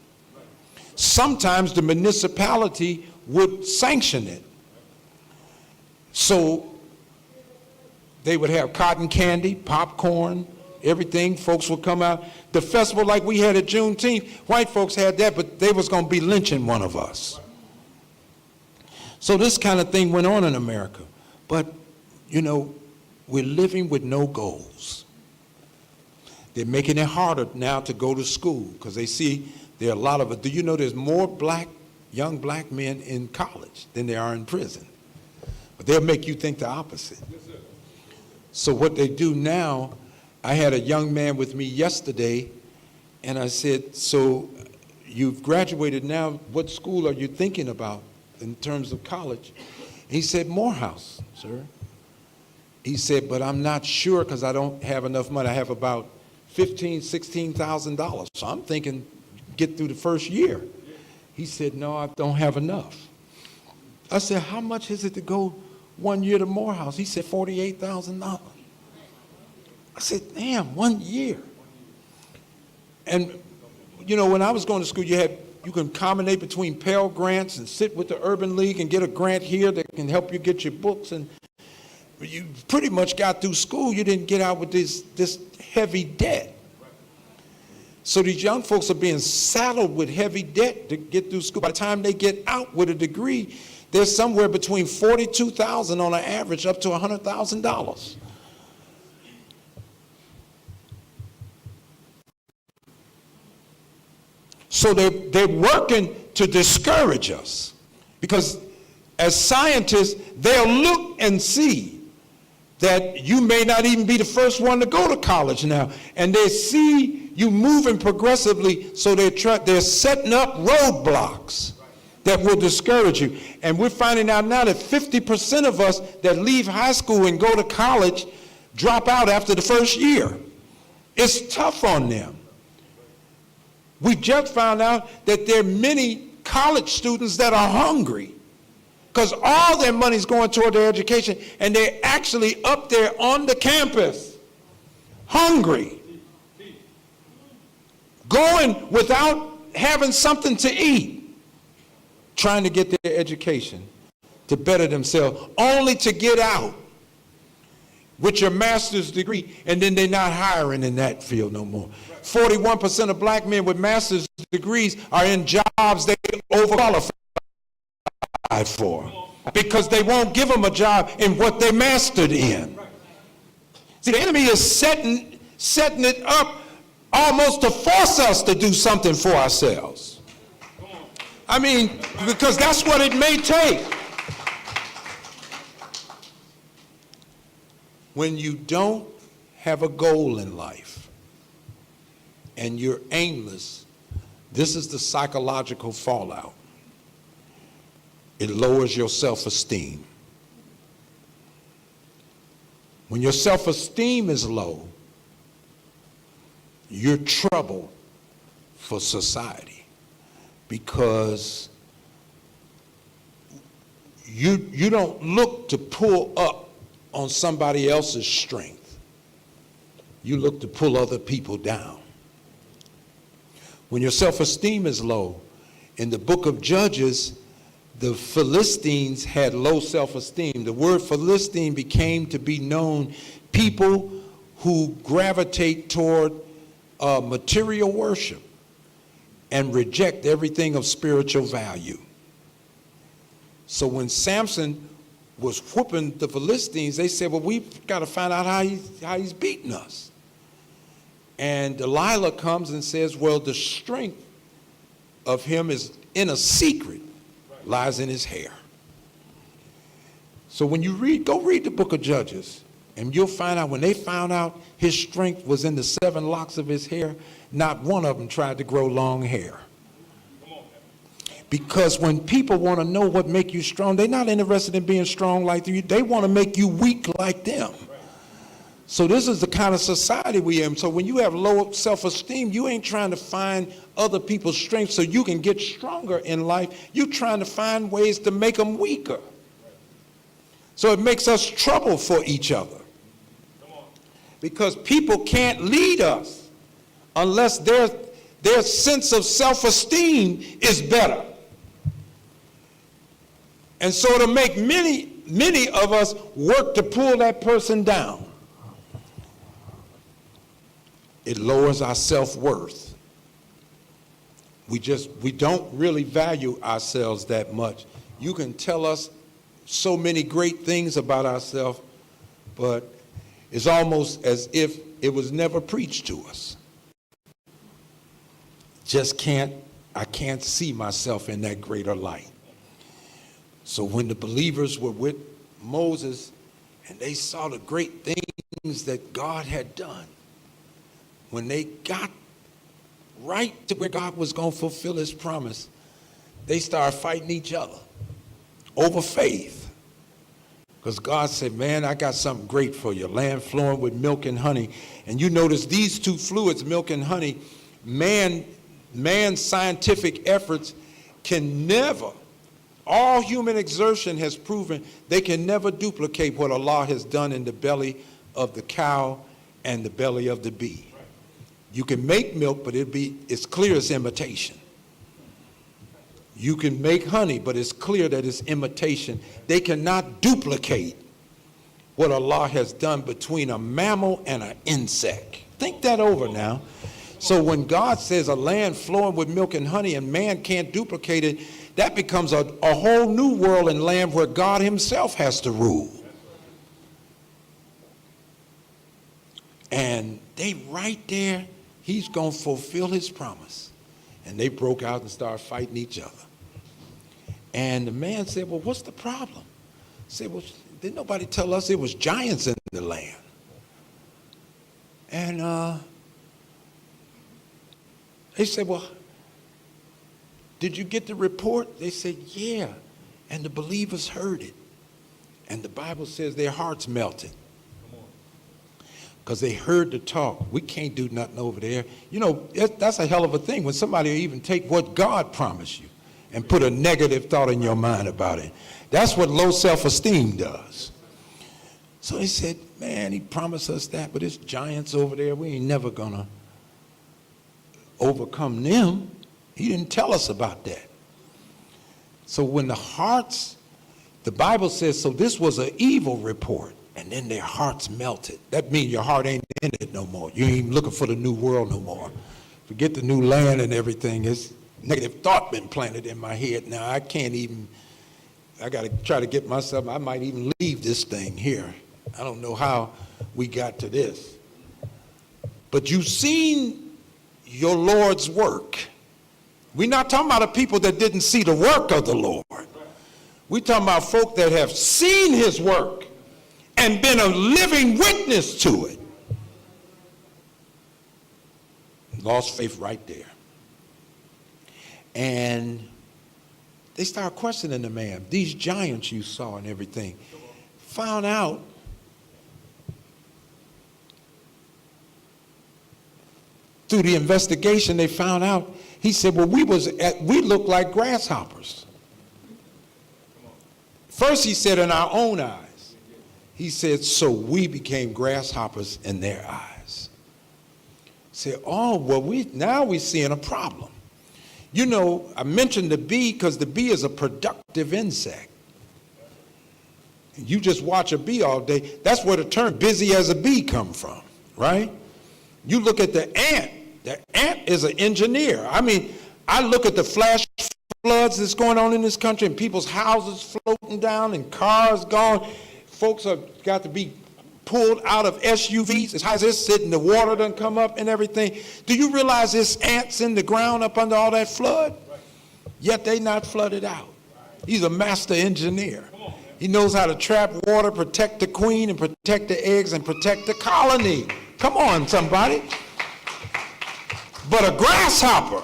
Sometimes the municipality would sanction it. So they would have cotton candy, popcorn, everything. Folks would come out. The festival like we had at Juneteenth, white folks had that, but they was going to be lynching one of us. So this kind of thing went on in America. But, you know, we're living with no goals. They're making it harder now to go to school because they see there are a lot of it. Do you know there's more young black men in college than there are in prison? But they'll make you think the opposite. Yes, sir. So what they do now, I had a young man with me yesterday, and I said, so you've graduated now, what school are you thinking about in terms of college? He said, Morehouse, sir. He said, but I'm not sure because I don't have enough money. I have about $15,000, $16,000. So I'm thinking, get through the first year. He said, no, I don't have enough. I said, how much is it to go 1 year to Morehouse? He said, $48,000. I said, damn, 1 year. And, you know, when I was going to school, you can combine between Pell Grants and sit with the Urban League and get a grant here that can help you get your books. And you pretty much got through school. You didn't get out with this heavy debt. So these young folks are being saddled with heavy debt to get through school. By the time they get out with a degree, they're somewhere between $42,000 on an average up to $100,000. So they're working to discourage us, because as scientists, they'll look and see that you may not even be the first one to go to college now, and they see you moving progressively, so they're setting up roadblocks that will discourage you. And we're finding out now that 50% of us that leave high school and go to college drop out after the first year. It's tough on them. We just found out that there are many college students that are hungry because all their money is going toward their education, and they're actually up there on the campus, hungry, going without having something to eat, trying to get their education to better themselves, only to get out with your master's degree, and then they're not hiring in that field no more. 41% of black men with master's degrees are in jobs they overqualified for, because they won't give them a job in what they mastered in. See, the enemy is setting it up almost to force us to do something for ourselves. I mean, because that's what it may take. When you don't have a goal in life and you're aimless, this is the psychological fallout. It lowers your self-esteem. When your self-esteem is low, you're trouble for society, because you don't look to pull up on somebody else's strength. You look to pull other people down. When your self-esteem is low, in the book of Judges, the Philistines had low self-esteem. The word Philistine became to be known people who gravitate toward material worship and reject everything of spiritual value. So when Samson was whooping the Philistines, they said, well, we've got to find out how he's beating us. And Delilah comes and says, well, the strength of him is in a secret, lies in his hair. So when you go read the book of Judges, and you'll find out when they found out his strength was in the 7 locks of his hair, not one of them tried to grow long hair. Because when people want to know what makes you strong, they're not interested in being strong like you. They want to make you weak like them. So this is the kind of society we in. So when you have low self-esteem, you ain't trying to find other people's strength so you can get stronger in life. You're trying to find ways to make them weaker. So it makes us trouble for each other. Because people can't lead us unless their sense of self-esteem is better. And so it'll make many of us work to pull that person down. It lowers our self-worth. We don't really value ourselves that much. You can tell us so many great things about ourselves, but it's almost as if it was never preached to us. I can't see myself in that greater light. So when the believers were with Moses and they saw the great things that God had done, when they got right to where God was going to fulfill his promise, they started fighting each other over faith. Because God said, man, I got something great for you, land flowing with milk and honey. And you notice these two fluids, milk and honey, man's scientific efforts can never All human exertion has proven they can never duplicate what Allah has done in the belly of the cow and the belly of the bee. You can make milk, but it's clear it's imitation. You can make honey, but it's clear that it's imitation. They cannot duplicate what Allah has done between a mammal and an insect. Think that over now. So when God says a land flowing with milk and honey and man can't duplicate it, that becomes a whole new world and land where God himself has to rule. And they right there, he's going to fulfill his promise. And they broke out and started fighting each other. And the man said, well, what's the problem? I said, well, didn't nobody tell us it was giants in the land? And they said, well, did you get the report? They said, yeah. And the believers heard it. And the Bible says their hearts melted. Because they heard the talk. We can't do nothing over there. You know, that's a hell of a thing when somebody even take what God promised you and put a negative thought in your mind about it. That's what low self-esteem does. So they said, man, he promised us that, but it's giants over there. We ain't never gonna overcome them. He didn't tell us about that. So when the hearts, the Bible says, so this was an evil report, and then their hearts melted. That means your heart ain't in it no more. You ain't even looking for the new world no more. Forget the new land and everything. It's negative thought been planted in my head. Now I can't even, I got to try to get myself, I might even leave this thing here. I don't know how we got to this. But you've seen your Lord's work. We're not talking about the people that didn't see the work of the Lord. We're talking about folk that have seen his work and been a living witness to it. Lost faith right there. And they started questioning the man. These giants you saw and everything. Found out through the investigation, they found out, he said, well, we looked like grasshoppers. First he said, in our own eyes. He said, so we became grasshoppers in their eyes. Said, oh, well, now we're seeing a problem. You know, I mentioned the bee because the bee is a productive insect. You just watch a bee all day. That's where the term busy as a bee come from, right? You look at the ant. The ant is an engineer. I mean, I look at the flash floods that's going on in this country and people's houses floating down and cars gone. Folks have got to be pulled out of SUVs as high as this sitting, the water doesn't come up and everything. Do you realize there's ants in the ground up under all that flood? Yet they not flooded out. He's a master engineer. He knows how to trap water, protect the queen, and protect the eggs, and protect the colony. Come on, somebody. But a grasshopper,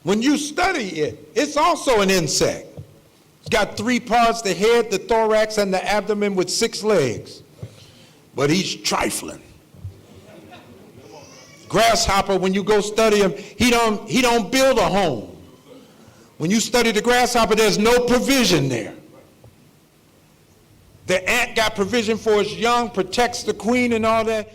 when you study it, it's also an insect. It's got 3 parts, the head, the thorax, and the abdomen with 6 legs. But he's trifling. Grasshopper, when you go study him, he don't build a home. When you study the grasshopper, there's no provision there. The ant got provision for its young, protects the queen and all that.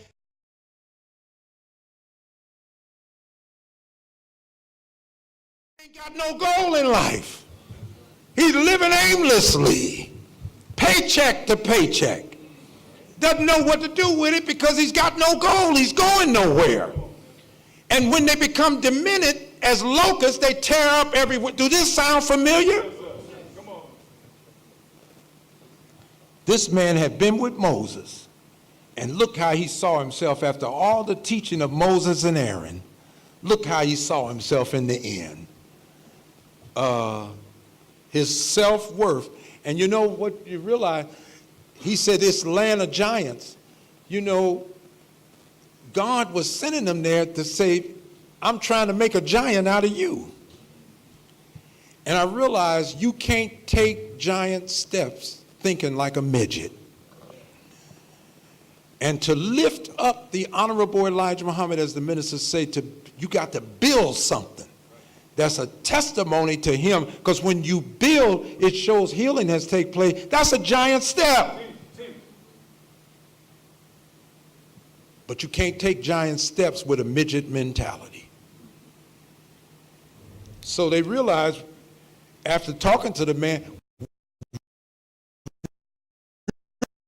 Ain't got no goal in life. He's living aimlessly, paycheck to paycheck. Doesn't know what to do with it because he's got no goal. He's going nowhere. And when they become diminished as locusts, they tear up everywhere. Do this sound familiar? Come on. This man had been with Moses, and look how he saw himself after all the teaching of Moses and Aaron. Look how he saw himself in the end. His self-worth. And you know what you realize? He said this land of giants, you know, God was sending them there to say, I'm trying to make a giant out of you. And I realized you can't take giant steps thinking like a midget. And to lift up the Honorable Elijah Muhammad, as the ministers say, you got to build something That's a testimony to him, because when you build, it shows healing has taken place. That's a giant step. But you can't take giant steps with a midget mentality. So they realized, after talking to the man,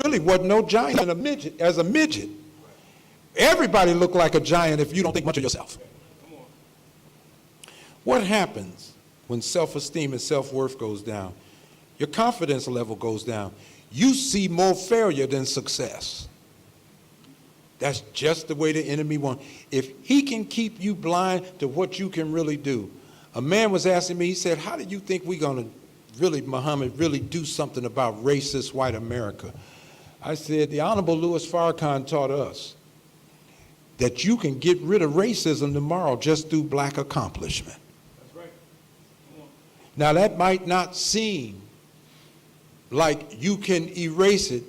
really wasn't no giant and a midget, as a midget. Everybody look like a giant if you don't think much of yourself. What happens when self-esteem and self-worth goes down? Your confidence level goes down. You see more failure than success. That's just the way the enemy wants. If he can keep you blind to what you can really do. A man was asking me, he said, how do you think we're going to really, Muhammad, really do something about racist white America? I said, the Honorable Louis Farrakhan taught us that you can get rid of racism tomorrow just through black accomplishment. That's right. Now that might not seem like you can erase it,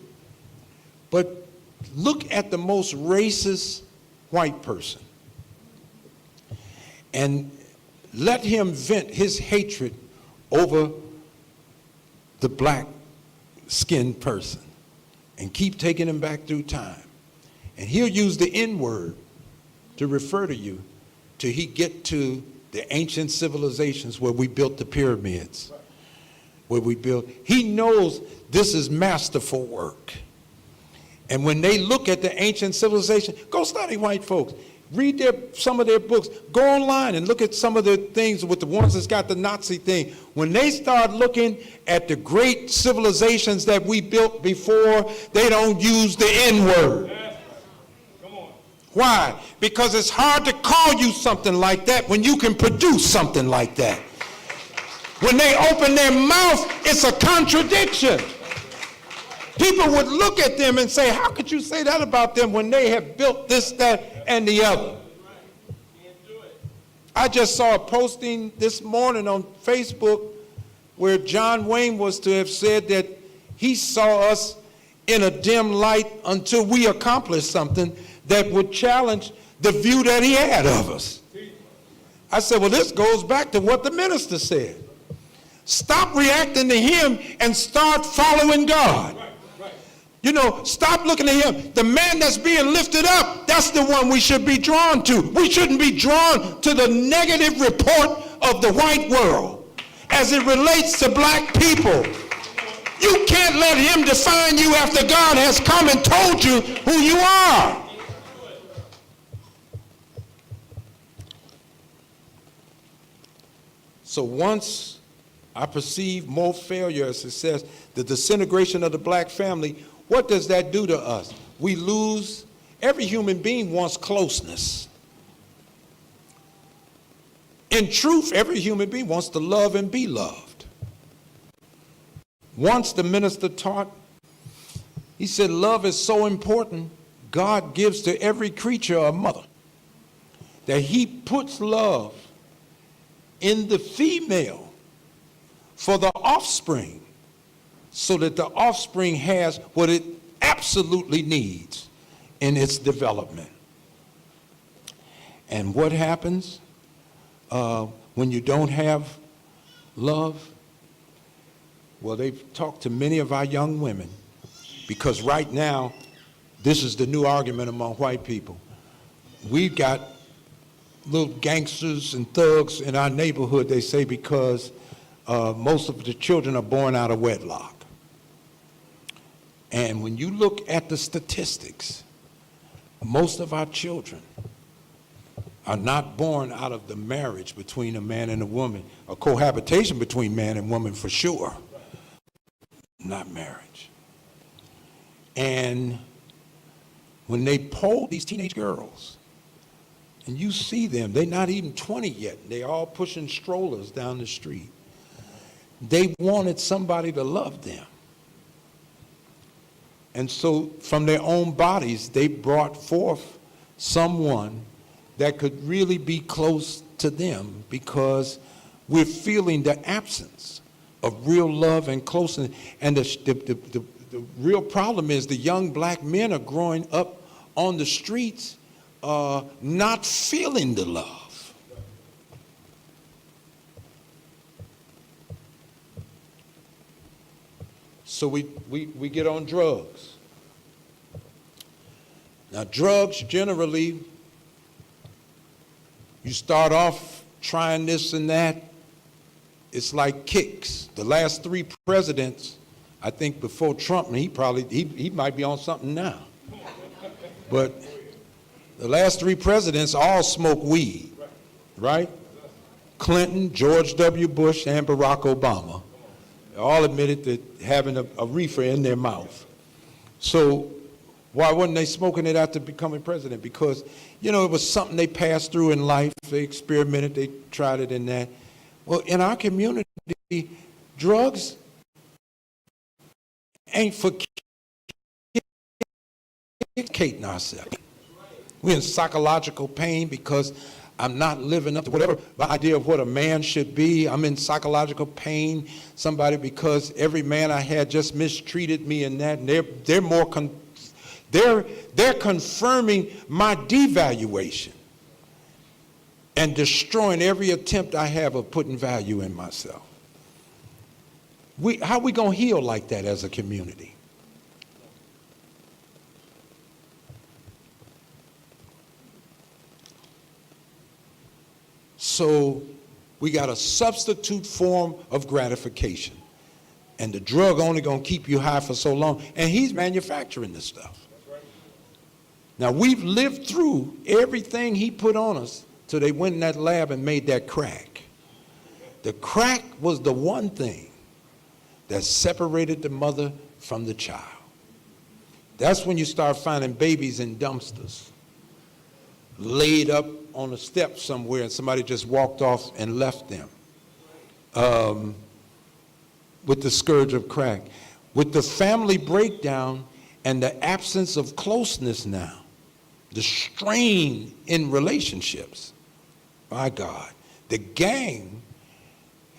but look at the most racist white person and let him vent his hatred over the black-skinned person and keep taking him back through time. And he'll use the N-word to refer to you till he get to the ancient civilizations where we built the pyramids, where we built. He knows this is masterful work. And when they look at the ancient civilization, go study white folks. Read some of their books. Go online and look at some of the things with the ones that's got the Nazi thing. When they start looking at the great civilizations that we built before, they don't use the N-word. Why? Because it's hard to call you something like that when you can produce something like that. When they open their mouth, it's a contradiction. People would look at them and say, how could you say that about them when they have built this, that, and the other? I just saw a posting this morning on Facebook where John Wayne was to have said that he saw us in a dim light until we accomplished something that would challenge the view that he had of us. I said, well, this goes back to what the minister said. Stop reacting to him and start following God. You know, stop looking at him. The man that's being lifted up, that's the one we should be drawn to. We shouldn't be drawn to the negative report of the white world as it relates to black people. You can't let him define you after God has come and told you who you are. So once I perceive more failure as success, the disintegration of the black family, what does that do to us? We lose. Every human being wants closeness. In truth, every human being wants to love and be loved. Once the minister taught, he said, love is so important, God gives to every creature a mother, that he puts love in the female for the offspring, so that the offspring has what it absolutely needs in its development. And what happens when you don't have love? Well, they've talked to many of our young women, because right now, this is the new argument among white people. We've got little gangsters and thugs in our neighborhood, they say, because most of the children are born out of wedlock. And when you look at the statistics, most of our children are not born out of the marriage between a man and a woman, a cohabitation between man and woman for sure, not marriage. And when they poll these teenage girls, and you see them, they're not even 20 yet, they're all pushing strollers down the street. They wanted somebody to love them. And so from their own bodies, they brought forth someone that could really be close to them, because we're feeling the absence of real love and closeness. And the real problem is the young black men are growing up on the streets not feeling the love. So we get on drugs. Now, drugs generally, you start off trying this and that. It's like kicks. The last 3 presidents, I think before Trump, and he might be on something now. But the last 3 presidents all smoke weed, right? Clinton, George W. Bush, and Barack Obama all admitted to having a reefer in their mouth. So why wasn't they smoking it after becoming president? Because, you know, it was something they passed through in life. They experimented, they tried it in that. Well, in our community, drugs ain't for educating ourselves. We're in psychological pain because I'm not living up to whatever the idea of what a man should be. I'm in psychological pain, somebody, because every man I had just mistreated me and that, and they're confirming my devaluation and destroying every attempt I have of putting value in myself. How are we going to heal like that as a community? So we got a substitute form of gratification. And the drug only going to keep you high for so long. And he's manufacturing this stuff. Now, we've lived through everything he put on us till they went in that lab and made that crack. The crack was the one thing that separated the mother from the child. That's when you start finding babies in dumpsters, laid up on a step somewhere, and somebody just walked off and left them with the scourge of crack. With the family breakdown and the absence of closeness now, the strain in relationships, my God, the gang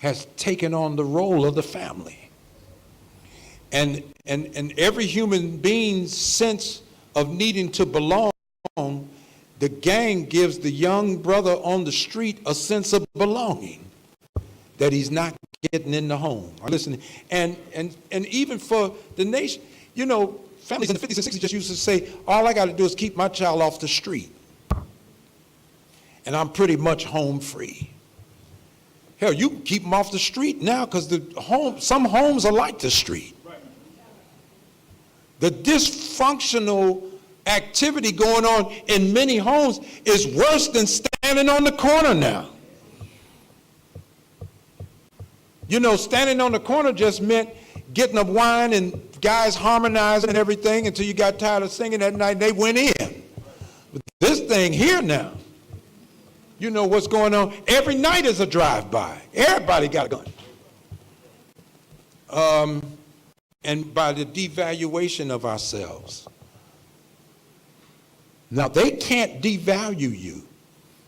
has taken on the role of the family. And every human being's sense of needing to belong, the gang gives the young brother on the street a sense of belonging that he's not getting in the home. Listen, and even for the nation, you know, families in the 50s and 60s just used to say, all I got to do is keep my child off the street, and I'm pretty much home free. Hell, you can keep them off the street now because some homes are like the street. The dysfunctional activity going on in many homes is worse than standing on the corner now. You know, standing on the corner just meant getting up wine and guys harmonizing and everything until you got tired of singing that night and they went in. But this thing here now, you know what's going on. Every night is a drive-by. Everybody got a gun. And by the devaluation of ourselves. Now, they can't devalue you.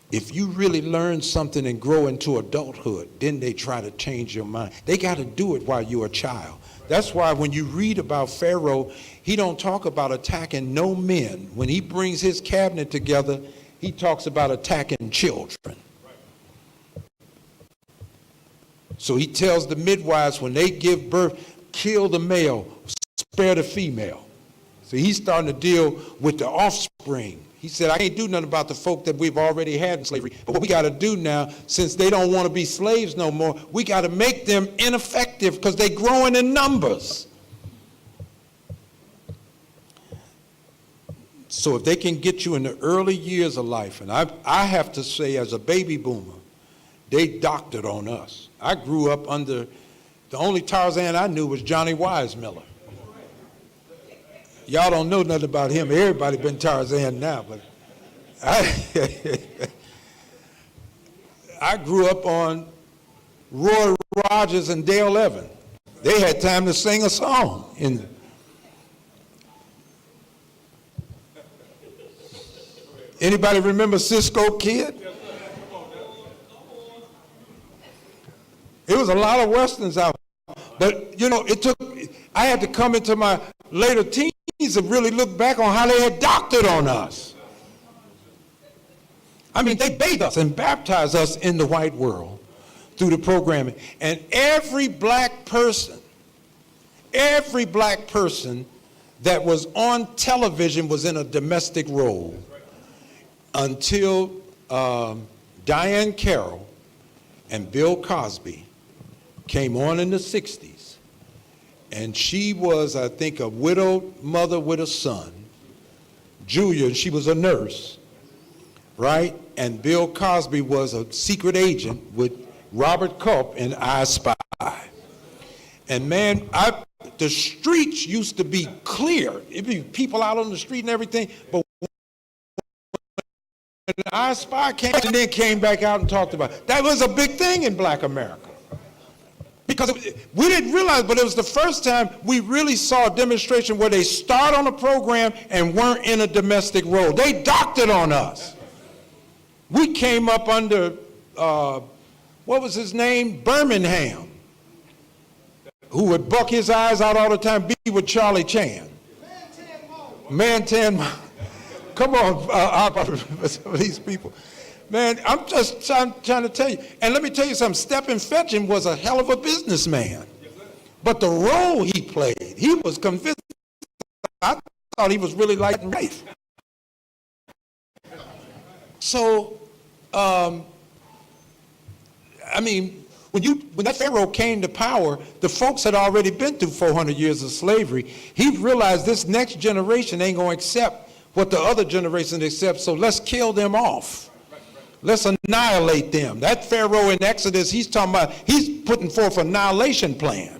If you really learn something and grow into adulthood, then they try to change your mind. They got to do it while you're a child. That's why when you read about Pharaoh, he don't talk about attacking no men. When he brings his cabinet together, he talks about attacking children. So he tells the midwives when they give birth, kill the male, spare the female. So he's starting to deal with the offspring. He said, I can't do nothing about the folk that we've already had in slavery. But what we got to do now, since they don't want to be slaves no more, we got to make them ineffective because they're growing in numbers. So if they can get you in the early years of life, and I have to say as a baby boomer, they doctored on us. I grew up under, the only Tarzan I knew was Johnny Weissmuller. Y'all don't know nothing about him. Everybody been Tarzan now, but I grew up on Roy Rogers and Dale Evans. They had time to sing a song. Anybody remember Cisco Kid? It was a lot of Westerns out. But, you know, I had to come into my later teens and really look back on how they had doctored on us. I mean, they bathed us and baptized us in the white world through the programming. And every black person every black person that was on television was in a domestic role until Diane Carroll and Bill Cosby came on in the 60s. And she was, I think, a widowed mother with a son. Julia, she was a nurse, right? And Bill Cosby was a secret agent with Robert Culp in I Spy. And man, the streets used to be clear. It'd be people out on the street and everything, but when I Spy came and then came back out and talked about it, that was a big thing in black America. Because we didn't realize, but it was the first time we really saw a demonstration where they start on a program and weren't in a domestic role. They doctored on us. We came up under, what was his name? Birmingham, who would buck his eyes out all the time, be with Charlie Chan. Man-Tan. Come on, some of these people. Man, I'm just trying to tell you. And let me tell you something, Stephen Fetching was a hell of a businessman. But the role he played, he was convinced. I thought he was really light and life. So, I mean, when that Pharaoh came to power, the folks had already been through 400 years of slavery. He realized this next generation ain't going to accept what the other generation accepts, so let's kill them off. Let's annihilate them. That Pharaoh in Exodus, he's talking about, he's putting forth an annihilation plan.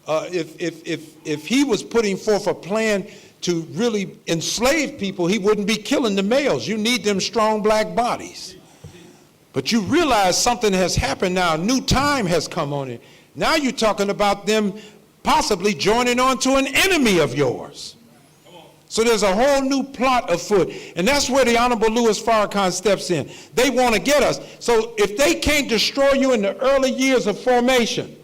If he was putting forth a plan to really enslave people, he wouldn't be killing the males. You need them strong black bodies. But you realize something has happened now. A new time has come on it. Now you're talking about them possibly joining on to an enemy of yours. So there's a whole new plot afoot. And that's where the Honorable Louis Farrakhan steps in. They want to get us. So if they can't destroy you in the early years of formation,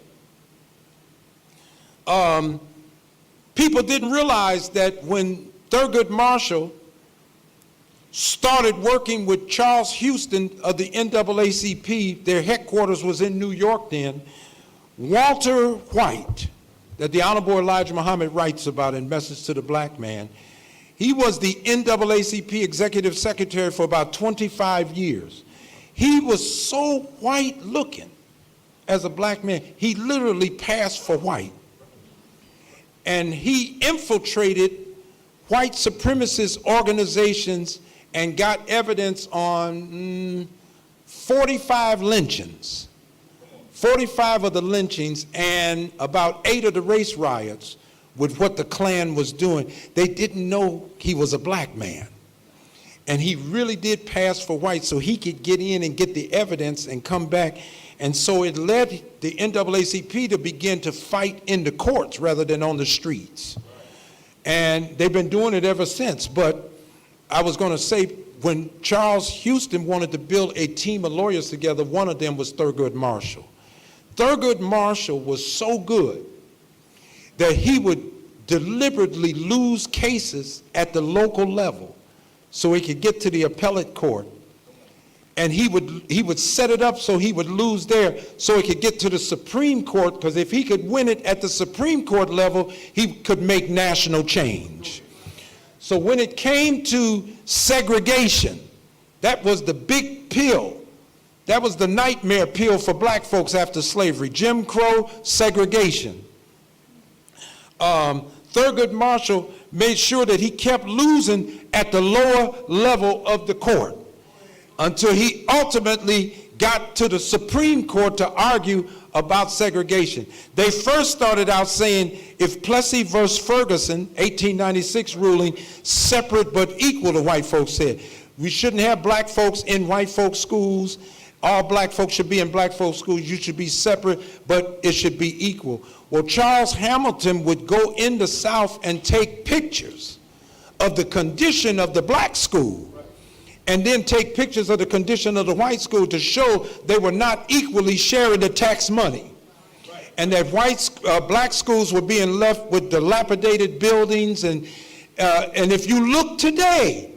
people didn't realize that when Thurgood Marshall started working with Charles Houston of the NAACP, their headquarters was in New York then, Walter White, that the Honorable Elijah Muhammad writes about in Message to the Black Man, he was the NAACP executive secretary for about 25 years. He was so white looking as a black man, he literally passed for white. And he infiltrated white supremacist organizations and got evidence on 45 lynchings. 45 of the lynchings and about 8 of the race riots with what the Klan was doing. They didn't know he was a black man. And he really did pass for white so he could get in and get the evidence and come back. And so it led the NAACP to begin to fight in the courts rather than on the streets. And they've been doing it ever since. But I was going to say, when Charles Houston wanted to build a team of lawyers together, one of them was Thurgood Marshall. Thurgood Marshall was so good that he would deliberately lose cases at the local level so he could get to the appellate court. And he would set it up so he would lose there so he could get to the Supreme Court, because if he could win it at the Supreme Court level, he could make national change. So when it came to segregation, that was the big pill. That was the nightmare pill for black folks after slavery. Jim Crow, segregation. Thurgood Marshall made sure that he kept losing at the lower level of the court until he ultimately got to the Supreme Court to argue about segregation. They first started out saying, if Plessy versus Ferguson, 1896 ruling, separate but equal, the white folks said. We shouldn't have black folks in white folks' schools. All black folks should be in black folks' schools. You should be separate, but it should be equal. Well, Charles Hamilton would go in the South and take pictures of the condition of the black school, and then take pictures of the condition of the white school to show they were not equally sharing the tax money. And that black schools were being left with dilapidated buildings. And if you look today,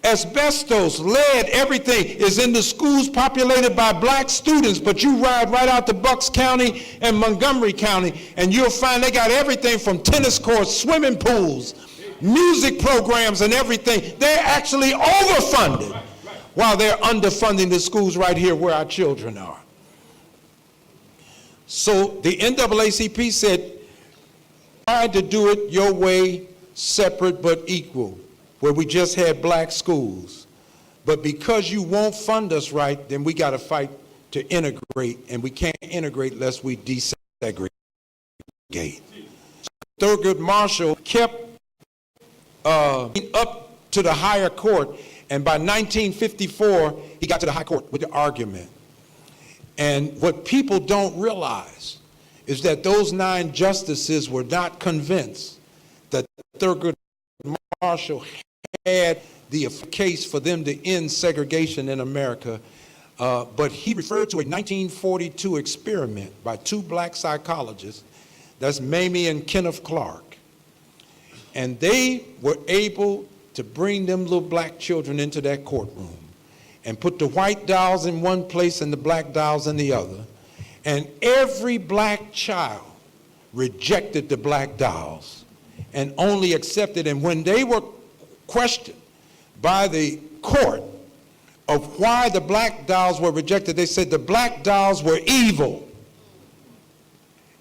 Asbestos, lead, everything is in the schools populated by black students, but you ride right out to Bucks County and Montgomery County, and you'll find they got everything from tennis courts, swimming pools, music programs, and everything. They're actually overfunded while they're underfunding the schools right here where our children are. So the NAACP said, try to do it your way, separate but equal, where we just had black schools. But because you won't fund us right, then we got to fight to integrate, and we can't integrate unless we desegregate. Thurgood Marshall kept up to the higher court, and by 1954, he got to the high court with the argument. And what people don't realize is that those 9 justices were not convinced that Thurgood Marshall had the case for them to end segregation in America, but he referred to a 1942 experiment by 2 black psychologists, that's Mamie and Kenneth Clark. And they were able to bring them little black children into that courtroom and put the white dolls in one place and the black dolls in the other. And every black child rejected the black dolls and only accepted, and when they were questioned by the court of why the black dolls were rejected, they said the black dolls were evil.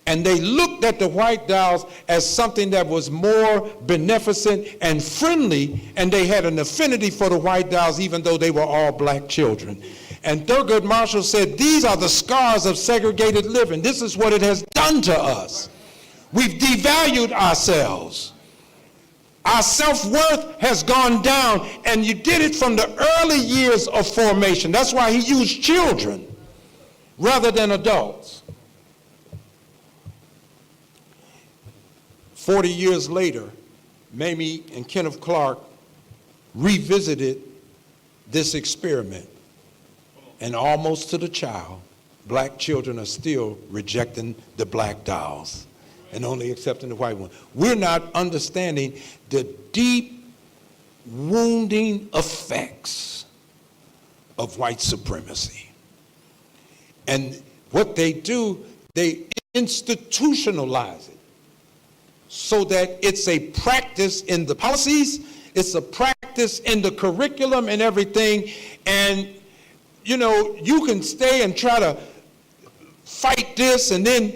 And they looked at the white dolls as something that was more beneficent and friendly, and they had an affinity for the white dolls even though they were all black children. And Thurgood Marshall said, these are the scars of segregated living. This is what it has done to us. We've devalued ourselves. Our self-worth has gone down, and you did it from the early years of formation. That's why he used children rather than adults. 40 years later, Mamie and Kenneth Clark revisited this experiment, and almost to the child, black children are still rejecting the black dolls and only accepting the white one. We're not understanding the deep, wounding effects of white supremacy. And what they do, they institutionalize it so that it's a practice in the policies, it's a practice in the curriculum and everything. And, you know, you can stay and try to fight this, and then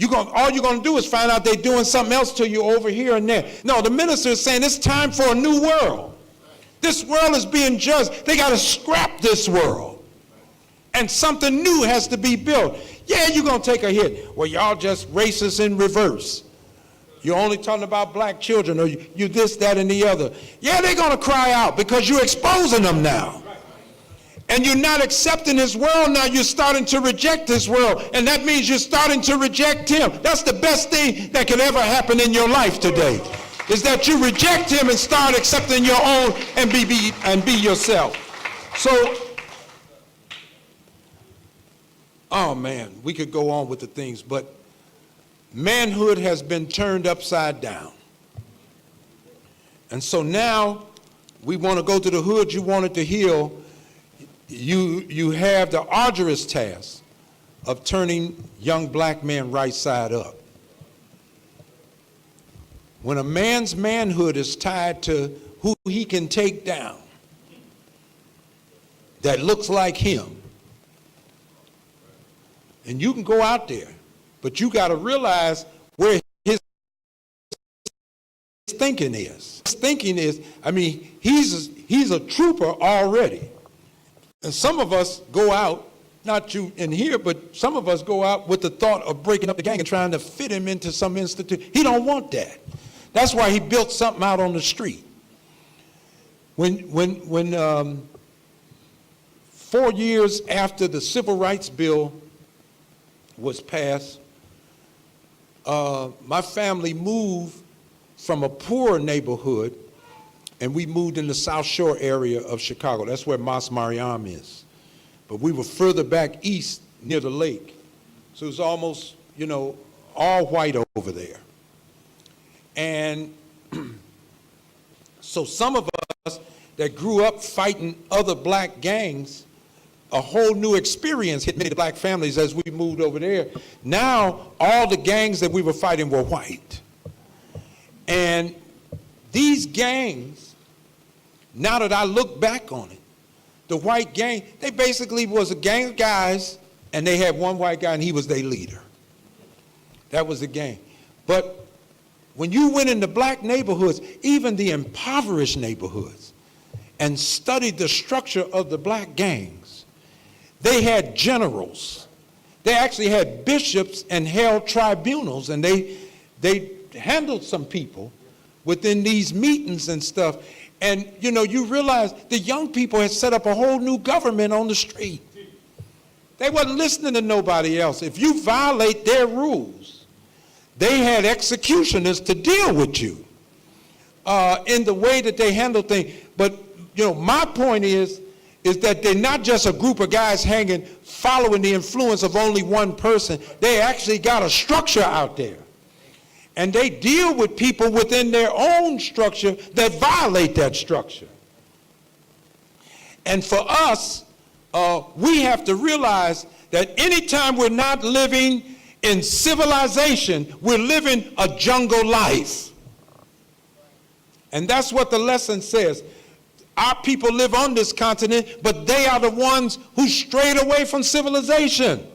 all you're going to do is find out they're doing something else to you over here and there. No, the minister is saying it's time for a new world. This world is being judged. They got to scrap this world. And something new has to be built. Yeah, you're going to take a hit. Well, y'all just racist in reverse. You're only talking about black children, or you this, that, and the other. Yeah, they're going to cry out because you're exposing them now. And you're not accepting his world now. You're starting to reject his world. And that means you're starting to reject him. That's the best thing that can ever happen in your life today, is that you reject him and start accepting your own and be yourself. So, oh man, we could go on with the things, but manhood has been turned upside down. And so now we want to go to the hood you wanted to heal. You have the arduous task of turning young black men right side up. When a man's manhood is tied to who he can take down that looks like him, and you can go out there, but you got to realize where his thinking is. His thinking is, I mean, he's a trooper already. And some of us go out, not you in here, but some of us go out with the thought of breaking up the gang and trying to fit him into some institute. He don't want that. That's why he built something out on the street. When 4 years after the Civil Rights Bill was passed, my family moved from a poor neighborhood, and we moved in the South Shore area of Chicago. That's where Mas Mariam is. But we were further back east near the lake. So it was almost, you know, all white over there. And so some of us that grew up fighting other black gangs, a whole new experience hit many of the black families as we moved over there. Now, all the gangs that we were fighting were white. And these gangs, now that I look back on it, the white gang, they basically was a gang of guys, and they had one white guy, and he was their leader. That was the gang. But when you went into black neighborhoods, even the impoverished neighborhoods, and studied the structure of the black gangs, they had generals. They actually had bishops and held tribunals, and they handled some people within these meetings and stuff. And you realize the young people had set up a whole new government on the street. They wasn't listening to nobody else. If you violate their rules, they had executioners to deal with you in the way that they handle things. But my point is that they're not just a group of guys hanging, following the influence of only one person. They actually got a structure out there. And they deal with people within their own structure that violate that structure. And for us, we have to realize that anytime we're not living in civilization, we're living a jungle life. And that's what the lesson says. Our people live on this continent, but they are the ones who strayed away from civilization.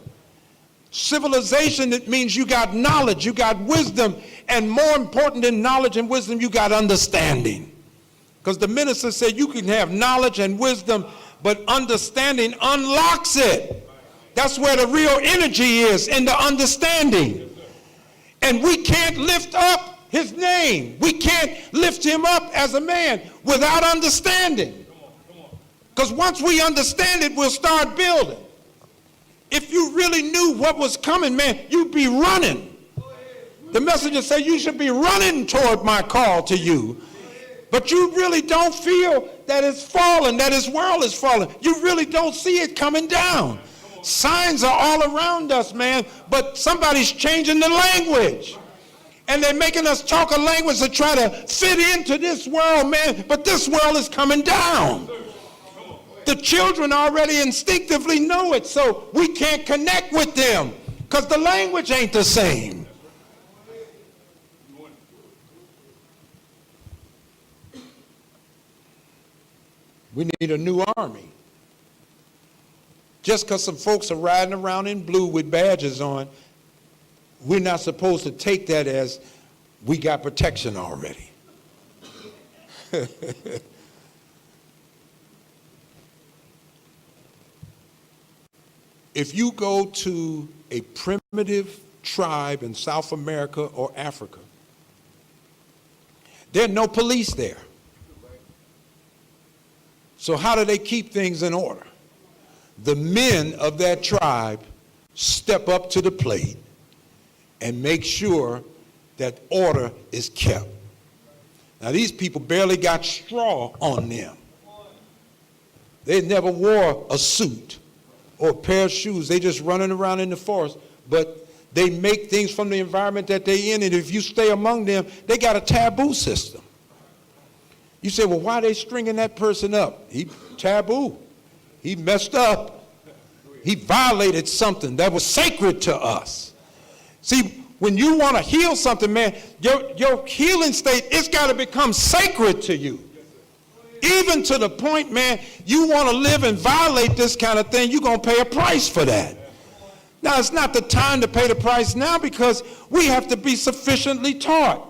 Civilization, it means you got knowledge, you got wisdom, and more important than knowledge and wisdom, you got understanding. Because the minister said you can have knowledge and wisdom, but understanding unlocks it. That's where the real energy is, in the understanding. And we can't lift up his name. We can't lift him up as a man without understanding. Because once we understand it, we'll start building. If you really knew what was coming, man, you'd be running. The messenger said you should be running toward my call to you. But you really don't feel that it's falling, that this world is falling. You really don't see it coming down. Signs are all around us, man, but somebody's changing the language. And they're making us talk a language to try to fit into this world, man, but this world is coming down. The children already instinctively know it, so we can't connect with them because the language ain't the same. We need a new army. Just because some folks are riding around in blue with badges on, we're not supposed to take that as we got protection already. If you go to a primitive tribe in South America or Africa, there are no police there. So how do they keep things in order? The men of that tribe step up to the plate and make sure that order is kept. Now these people barely got straw on them. They never wore a suit or a pair of shoes. They just running around in the forest, but they make things from the environment that they in, and if you stay among them, they got a taboo system. You say, well, why are they stringing that person up? He taboo. He messed up. He violated something that was sacred to us. See, when you want to heal something, man, your healing state, it's got to become sacred to you. Even to the point, man, you want to live and violate this kind of thing, you're going to pay a price for that. Now, it's not the time to pay the price now because we have to be sufficiently taught.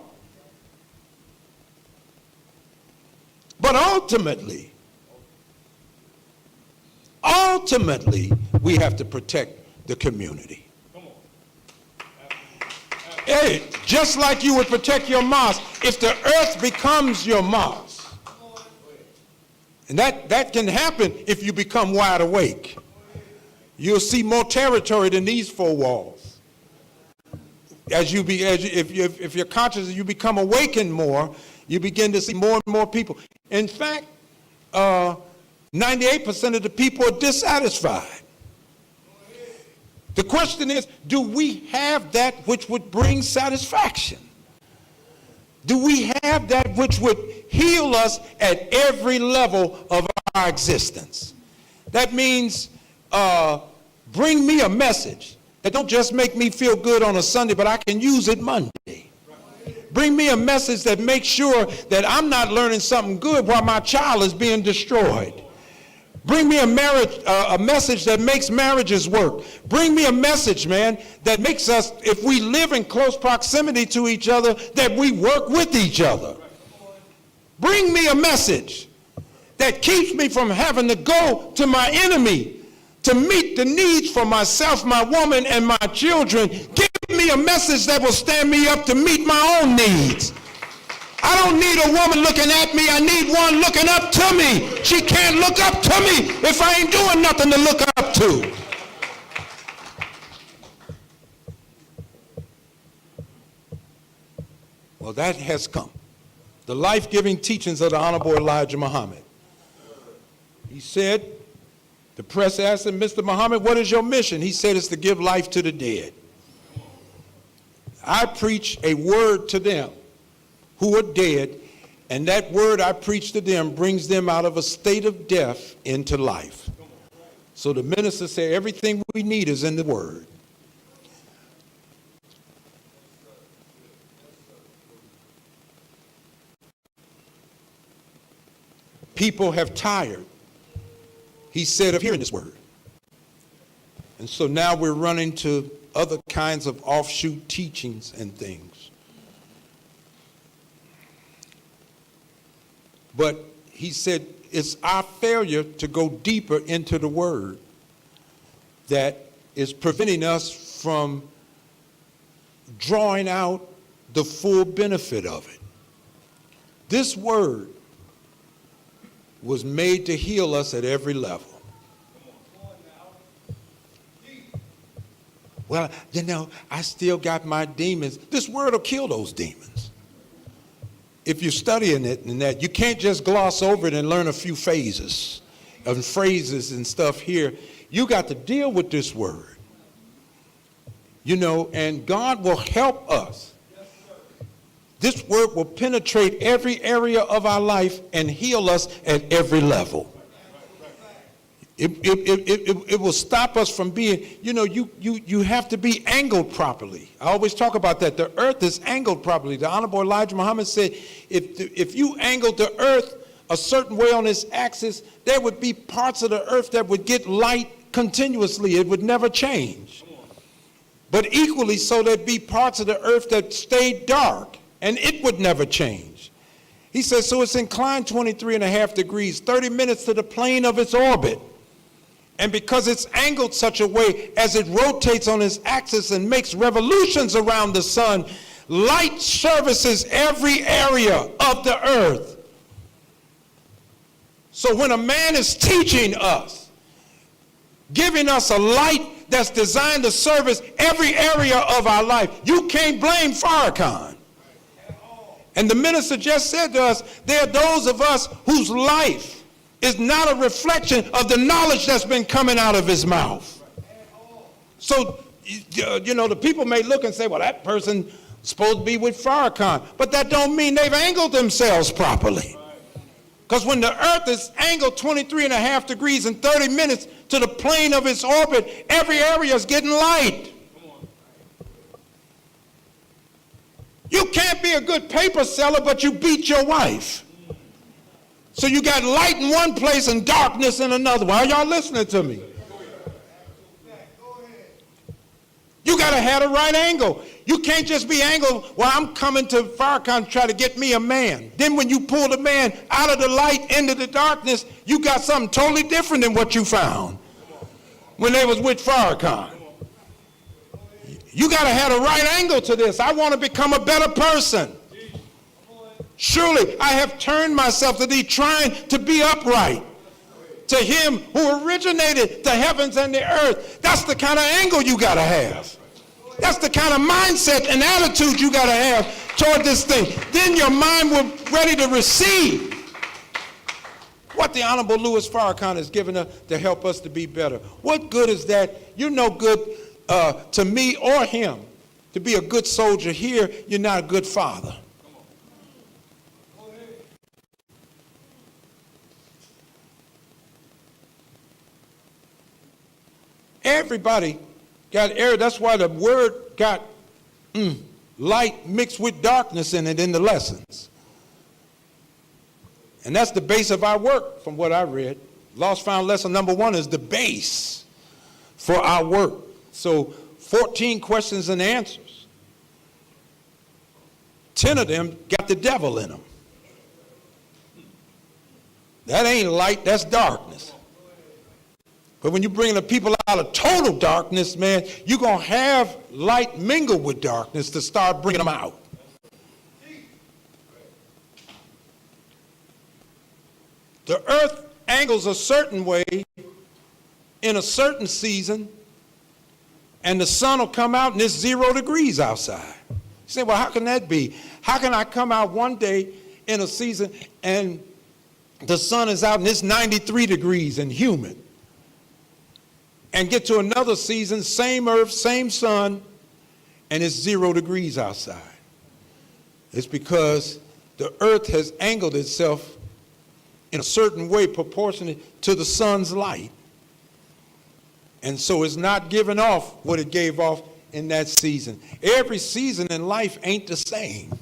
But ultimately, we have to protect the community. Hey, just like you would protect your mosque, if the earth becomes your mosque, and that can happen if you become wide awake. You'll see more territory than these four walls. If you're conscious, you become awakened more, you begin to see more and more people. In fact, 98% of the people are dissatisfied. The question is, do we have that which would bring satisfaction? Do we have that which would heal us at every level of our existence? That means bring me a message that don't just make me feel good on a Sunday, but I can use it Monday. Bring me a message that makes sure that I'm not learning something good while my child is being destroyed. Bring me a message that makes marriages work. Bring me a message, man, that makes us, if we live in close proximity to each other, that we work with each other. Bring me a message that keeps me from having to go to my enemy to meet the needs for myself, my woman, and my children. Give me a message that will stand me up to meet my own needs. I don't need a woman looking at me. I need one looking up to me. She can't look up to me if I ain't doing nothing to look up to. Well, that has come. The life-giving teachings of the Honorable Elijah Muhammad. He said, the press asked him, Mr. Muhammad, what is your mission? He said, it's to give life to the dead. I preach a word to them who are dead, and that word I preach to them brings them out of a state of death into life. So the minister said, everything we need is in the word. People have tired, he said, of hearing this word. And so now we're running to other kinds of offshoot teachings and things. But he said it's our failure to go deeper into the word that is preventing us from drawing out the full benefit of it. This word was made to heal us at every level. Well, you know, I still got my demons. This word will kill those demons. If you're studying it and that, you can't just gloss over it and learn a few phases and phrases and stuff here. You got to deal with this word. You know, and God will help us. This word will penetrate every area of our life and heal us at every level. It will stop us from being, you know, you have to be angled properly. I always talk about that. The earth is angled properly. The Honorable Elijah Muhammad said, if you angled the earth a certain way on its axis, there would be parts of the earth that would get light continuously. It would never change. But equally so, there'd be parts of the earth that stayed dark, and it would never change. He says, so it's inclined 23.5 degrees, 30 minutes to the plane of its orbit. And because it's angled such a way as it rotates on its axis and makes revolutions around the sun, light services every area of the earth. So when a man is teaching us, giving us a light that's designed to service every area of our life, you can't blame Farrakhan. And the minister just said to us, there are those of us whose life is not a reflection of the knowledge that's been coming out of his mouth. So, you know, the people may look and say, well, that person's supposed to be with Farrakhan. But that don't mean they've angled themselves properly. Because when the earth is angled 23.5 degrees and 30 minutes to the plane of its orbit, every area is getting light. You can't be a good paper seller, but you beat your wife. So you got light in one place and darkness in another. Why are y'all listening to me? You got to have the right angle. You can't just be angled, well, I'm coming to Farrakhan to try to get me a man. Then when you pull the man out of the light into the darkness, you got something totally different than what you found when they was with Farrakhan. You got to have the right angle to this. I want to become a better person. Surely I have turned myself to thee, trying to be upright. To him who originated the heavens and the earth. That's the kind of angle you got to have. That's the kind of mindset and attitude you got to have toward this thing. Then your mind will be ready to receive what the Honorable Louis Farrakhan has given us to help us to be better. What good is that? You're no good to me or him. To be a good soldier here, you're not a good father. Everybody got error. That's why the word got light mixed with darkness in it in the lessons. And that's the base of our work from what I read. Lost Found lesson number 1 is the base for our work. So 14 questions and answers. 10 of them got the devil in them. That ain't light, that's darkness. But when you bring the people out of total darkness, man, you're going to have light mingle with darkness to start bringing them out. The earth angles a certain way in a certain season, and the sun will come out and it's 0 degrees outside. You say, well, how can that be? How can I come out one day in a season and the sun is out and it's 93 degrees and humid? And get to another season, same earth, same sun, and it's 0 degrees outside. It's because the earth has angled itself in a certain way proportionate to the sun's light. And so it's not giving off what it gave off in that season. Every season in life ain't the same.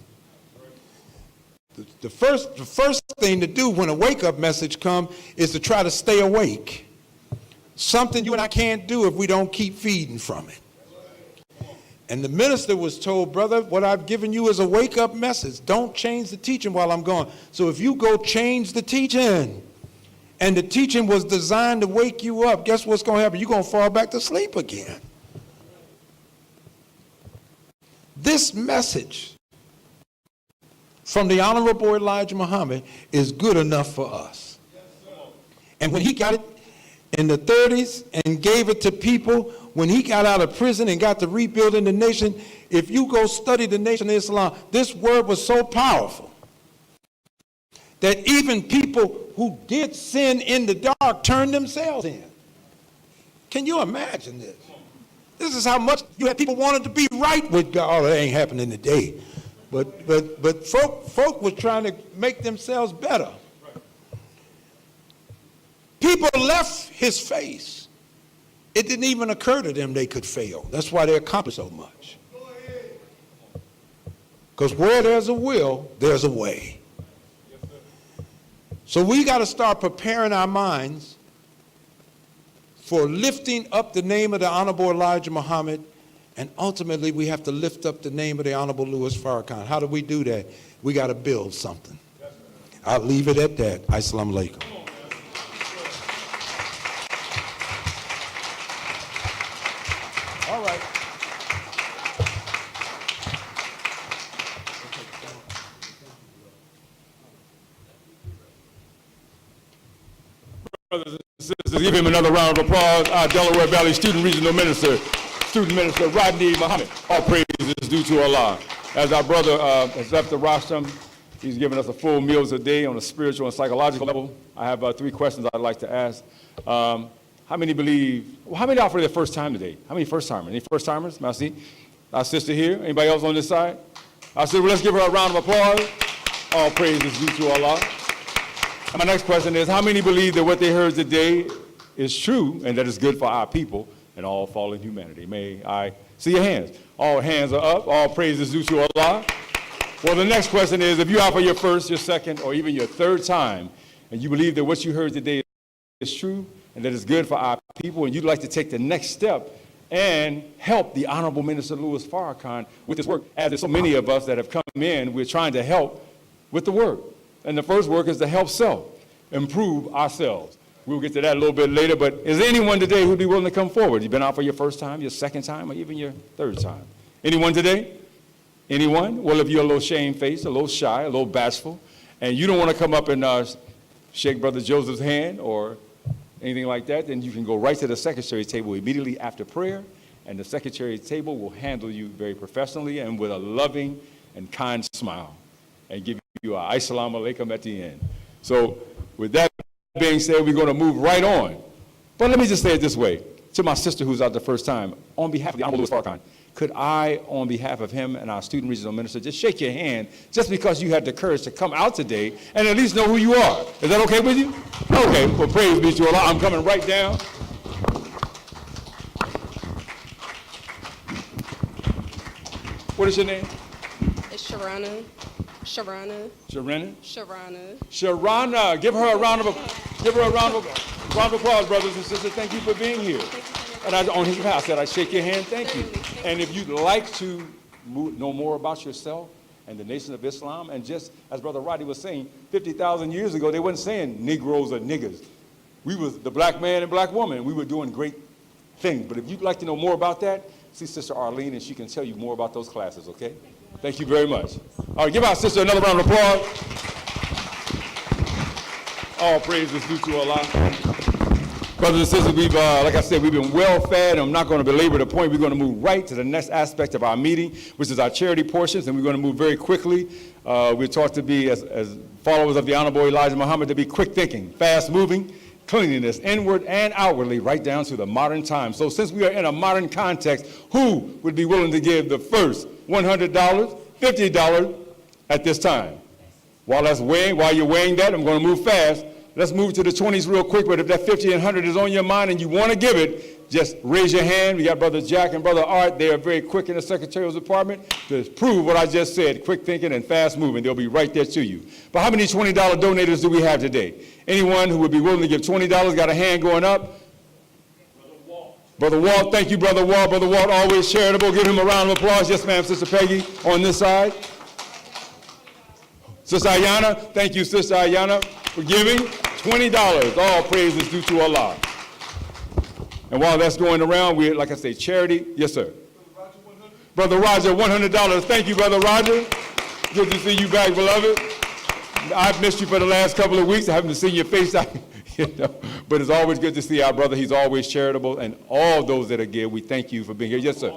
The first thing to do when a wake-up message comes is to try to stay awake. Something you and I can't do if we don't keep feeding from it. And the minister was told, brother, what I've given you is a wake-up message. Don't change the teaching while I'm gone. So if you go change the teaching, and the teaching was designed to wake you up, guess what's going to happen? You're going to fall back to sleep again. This message from the Honorable Elijah Muhammad is good enough for us. And when he got it in the 30s and gave it to people, when he got out of prison and got to rebuilding the nation, if you go study the Nation of Islam, this word was so powerful that even people who did sin in the dark turned themselves in. Can you imagine this? This is how much you had people wanted to be right with God. Oh, that ain't happening today. But folk were trying to make themselves better. People left his face. It didn't even occur to them they could fail. That's why they accomplished so much. Because where there's a will, there's a way. So we got to start preparing our minds for lifting up the name of the Honorable Elijah Muhammad, and ultimately we have to lift up the name of the Honorable Louis Farrakhan. How do we do that? We got to build something. I'll leave it at that. Assalamu alaikum. All right. Brothers and sisters, give him another round of applause. Our Delaware Valley Student Regional Minister, Student Minister Rodney Muhammad. All praise is due to Allah. As our brother has left the rostrum, he's given us a full meals a day on a spiritual and psychological level. I have 3 questions I'd like to ask. How many are for their first time today? How many first-timers? Any first-timers? Merci. Our sister here. Anybody else on this side? Our sister, let's give her a round of applause. All praise is due to Allah. And my next question is, how many believe that what they heard today is true and that it's good for our people and all fallen humanity? May I see your hands? All hands are up. All praise is due to Allah. Well, the next question is, if you are for your first, your second, or even your third time, and you believe that what you heard today is true and that it's good for our people, and you'd like to take the next step and help the Honorable Minister Louis Farrakhan with this work, as there's so many of us that have come in, we're trying to help with the work. And the first work is to help self, improve ourselves. We'll get to that a little bit later, but is there anyone today who'd be willing to come forward? You've been out for your first time, your second time, or even your third time? Anyone today? Anyone? Well, if you're a little shamefaced, a little shy, a little bashful, and you don't want to come up and shake Brother Joseph's hand or anything like that, then you can go right to the secretary table immediately after prayer, and the secretary table will handle you very professionally and with a loving and kind smile and give you a Assalamu alaikum at the end. So with that being said, we're going to move right on. But let me just say it this way. To my sister who's out the first time, on behalf of the Honorable Louis Farrakhan, could I, on behalf of him and our student regional minister, just shake your hand just because you had the courage to come out today and at least know who you are? Is that okay with you? Okay, well, praise be to Allah. I'm coming right down. What is your name? It's Sharana. Sharana. Sharana? Sharana. Sharana. Give her a round of applause, brothers and sisters. Thank you for being here. And on his behalf, I said I shake your hand. Thank you. And if you'd like to know more about yourself and the Nation of Islam, and just as Brother Rodney was saying, 50,000 years ago, they weren't saying Negroes or niggers. We was the black man and black woman. We were doing great things. But if you'd like to know more about that, see Sister Arlene, and she can tell you more about those classes, okay? Thank you very much. All right, give our sister another round of applause. All praise is due to Allah. Brothers and sisters, we've, like I said, we've been well fed. I'm not going to belabor the point. We're going to move right to the next aspect of our meeting, which is our charity portions, and we're going to move very quickly. We're taught to be, as followers of the Honorable Elijah Muhammad, to be quick thinking, fast moving, cleanliness, inward and outwardly, right down to the modern time. So since we are in a modern context, who would be willing to give the first $100, $50 at this time? While you're weighing that, I'm going to move fast. Let's move to the 20s real quick, but if that 50 and 100 is on your mind and you want to give it, just raise your hand. We got Brother Jack and Brother Art. They are very quick in the Secretarial's department to prove what I just said, quick thinking and fast moving. They'll be right there to you. But how many $20 donators do we have today? Anyone who would be willing to give $20, got a hand going up? Brother Walt, thank you, Brother Walt. Brother Walt, always charitable. Give him a round of applause. Yes, ma'am, Sister Peggy, on this side. Sister Ayana, thank you, Sister Ayana, for giving $20. All praise is due to Allah. And while that's going around, we, like I say, charity. Yes, sir. Brother Roger, $100. Thank you, Brother Roger. Good to see you back, beloved. I've missed you for the last couple of weeks. I haven't seen your face. But it's always good to see our brother. He's always charitable. And all those that are give, we thank you for being here. Yes, sir.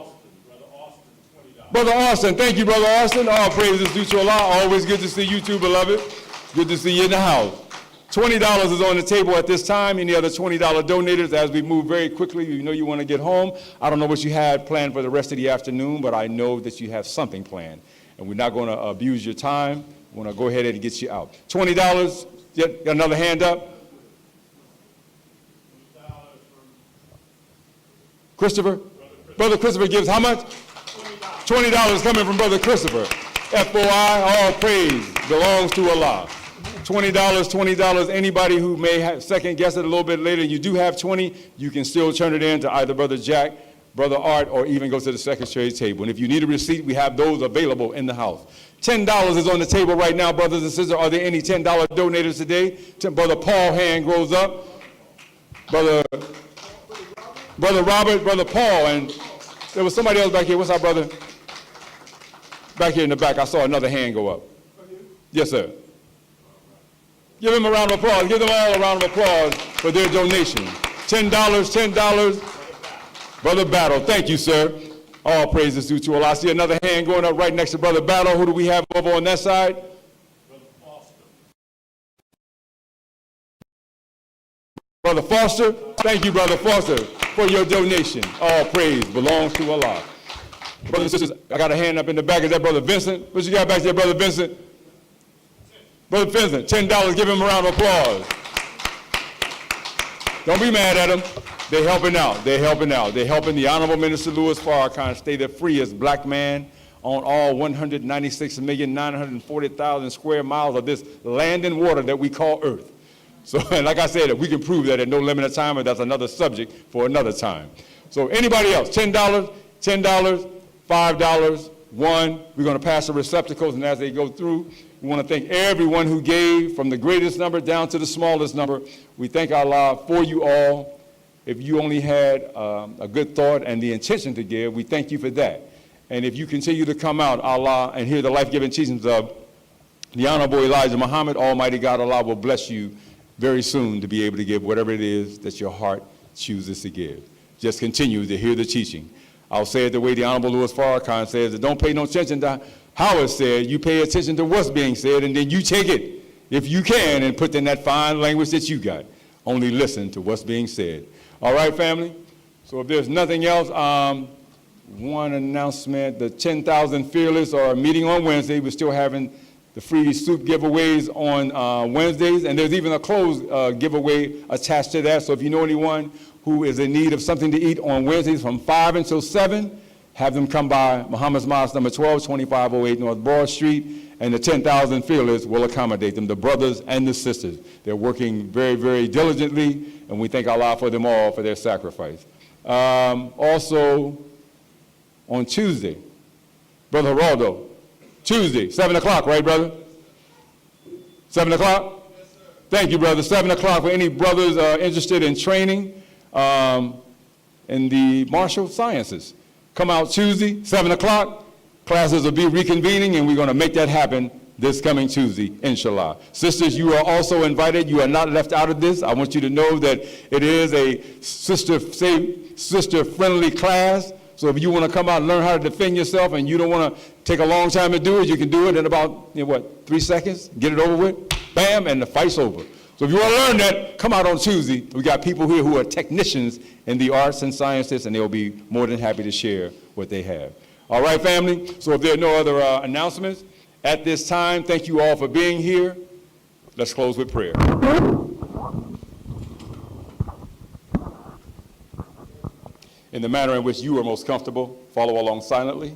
Brother Austin, thank you, Brother Austin. All praise is due to Allah. Always good to see you too, beloved. Good to see you in the house. $20 is on the table at this time. Any other $20 donators as we move very quickly? You know you want to get home. I don't know what you had planned for the rest of the afternoon, but I know that you have something planned. And we're not going to abuse your time. We want to go ahead and get you out. $20. Yep, got another hand up. Christopher? Brother Christopher gives how much? $20 coming from Brother Christopher. FOI, all praise belongs to Allah. $20. Anybody who may have second guess it a little bit later, you do have 20, you can still turn it in to either Brother Jack, Brother Art, or even go to the secretary table. And if you need a receipt, we have those available in the house. $10 is on the table right now, brothers and sisters. Are there any $10 donators today? Brother Paul hand grows up. Brother Robert, Brother Paul, and there was somebody else back here. What's our brother? Back here in the back, I saw another hand go up. Yes, sir. Give them a round of applause. Give them all a round of applause for their donation. $10. Brother Battle, thank you, sir. All praise is due to Allah. I see another hand going up right next to Brother Battle. Who do we have over on that side? Brother Foster, thank you, Brother Foster, for your donation. All praise belongs to Allah. Brothers and sisters, I got a hand up in the back. Is that Brother Vincent? What you got back there, Brother Vincent? Brother Vincent, $10. Give him a round of applause. Don't be mad at them. They're helping out. They're helping out. They're helping the Honorable Minister Louis Farrakhan stay the freest black man on all 196,940,000 square miles of this land and water that we call Earth. So, and like I said, we can prove that at no limit of time, and that's another subject for another time. So anybody else, $10, $5, $1. We're going to pass the receptacles, and as they go through, we want to thank everyone who gave from the greatest number down to the smallest number. We thank Allah for you all. If you only had a good thought and the intention to give, we thank you for that. And if you continue to come out, Allah, and hear the life-giving teachings of the Honorable Elijah Muhammad, Almighty God, Allah will bless you very soon to be able to give whatever it is that your heart chooses to give. Just continue to hear the teaching. I'll say it the way the Honorable Louis Farrakhan says, that don't pay no attention to how it's said, you pay attention to what's being said, and then you take it, if you can, and put in that fine language that you got. Only listen to what's being said. All right, family? So if there's nothing else, one announcement, the 10,000 Fearless are meeting on Wednesday. We're still having the free soup giveaways on Wednesdays, and there's even a clothes giveaway attached to that. So if you know anyone who is in need of something to eat on Wednesdays from 5 until 7, have them come by Muhammad's Mosque, number 12, 2508 North Broad Street, and the 10,000 Fearless will accommodate them, the brothers and the sisters. They're working very, very diligently, and we thank Allah for them all for their sacrifice. Also, on Tuesday, Brother Geraldo, Tuesday, 7 o'clock, right, brother? 7 o'clock? Yes, sir. Thank you, brother. 7 o'clock for any brothers interested in training in the martial sciences. Come out Tuesday, 7 o'clock. Classes will be reconvening, and we're going to make that happen this coming Tuesday, inshallah. Sisters, you are also invited. You are not left out of this. I want you to know that it is a sister-friendly class. So if you want to come out and learn how to defend yourself and you don't want to take a long time to do it, you can do it in about, 3 seconds, get it over with, bam, and the fight's over. So if you want to learn that, come out on Tuesday. We got people here who are technicians in the arts and sciences, and they'll be more than happy to share what they have. All right, family? So if there are no other announcements, at this time, thank you all for being here. Let's close with prayer. In the manner in which you are most comfortable, follow along silently.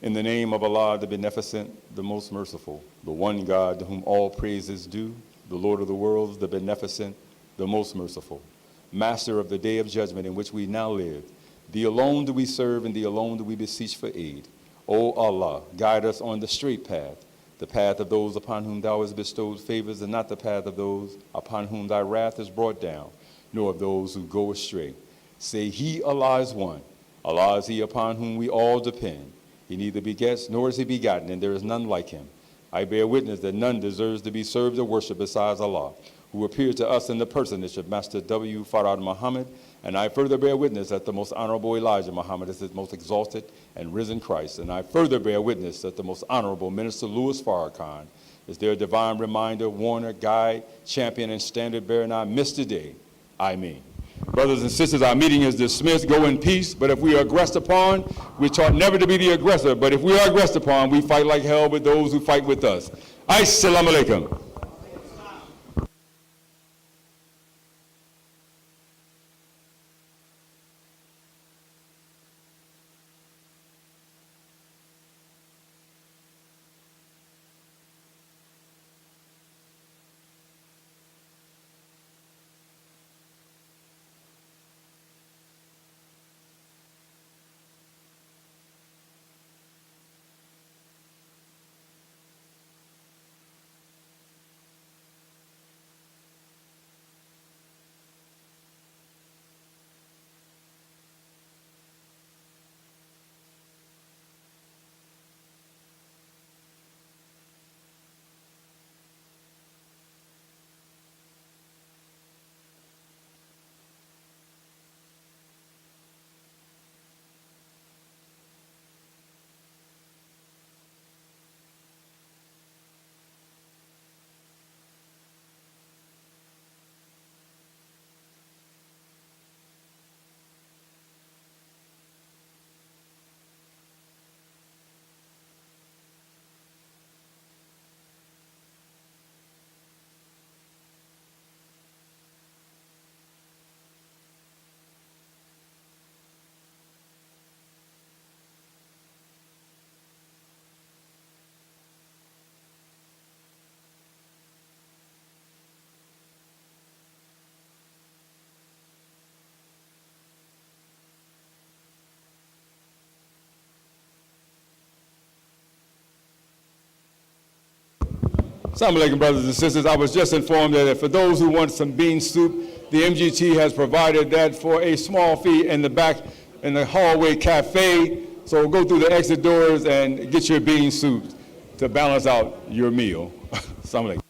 In the name of Allah, the Beneficent, the Most Merciful, the one God to whom all praise is due, the Lord of the worlds, the Beneficent, the Most Merciful, Master of the day of judgment in which we now live. Thee alone do we serve, and Thee alone do we beseech for aid. O Allah, guide us on the straight path, the path of those upon whom Thou hast bestowed favors, and not the path of those upon whom Thy wrath is brought down, nor of those who go astray. Say, He, Allah, is one. Allah is He upon whom we all depend. He neither begets nor is He begotten, and there is none like Him. I bear witness that none deserves to be served or worshipped besides Allah, who appeared to us in the personage of Master W. Farad Muhammad, and I further bear witness that the most honorable Elijah Muhammad is His most exalted and risen Christ, and I further bear witness that the most honorable Minister Louis Farrakhan is their divine reminder, warner, guide, champion, and standard bearer, and I miss today. I mean. Brothers and sisters, our meeting is dismissed. Go in peace. But if we are aggressed upon, we're taught never to be the aggressor. But if we are aggressed upon, we fight like hell with those who fight with us. Assalamu alaikum. Assalamu alaikum, brothers and sisters. I was just informed that for those who want some bean soup, the MGT has provided that for a small fee in the back in the hallway cafe. So go through the exit doors and get your bean soup to balance out your meal. Assalamu alaikum.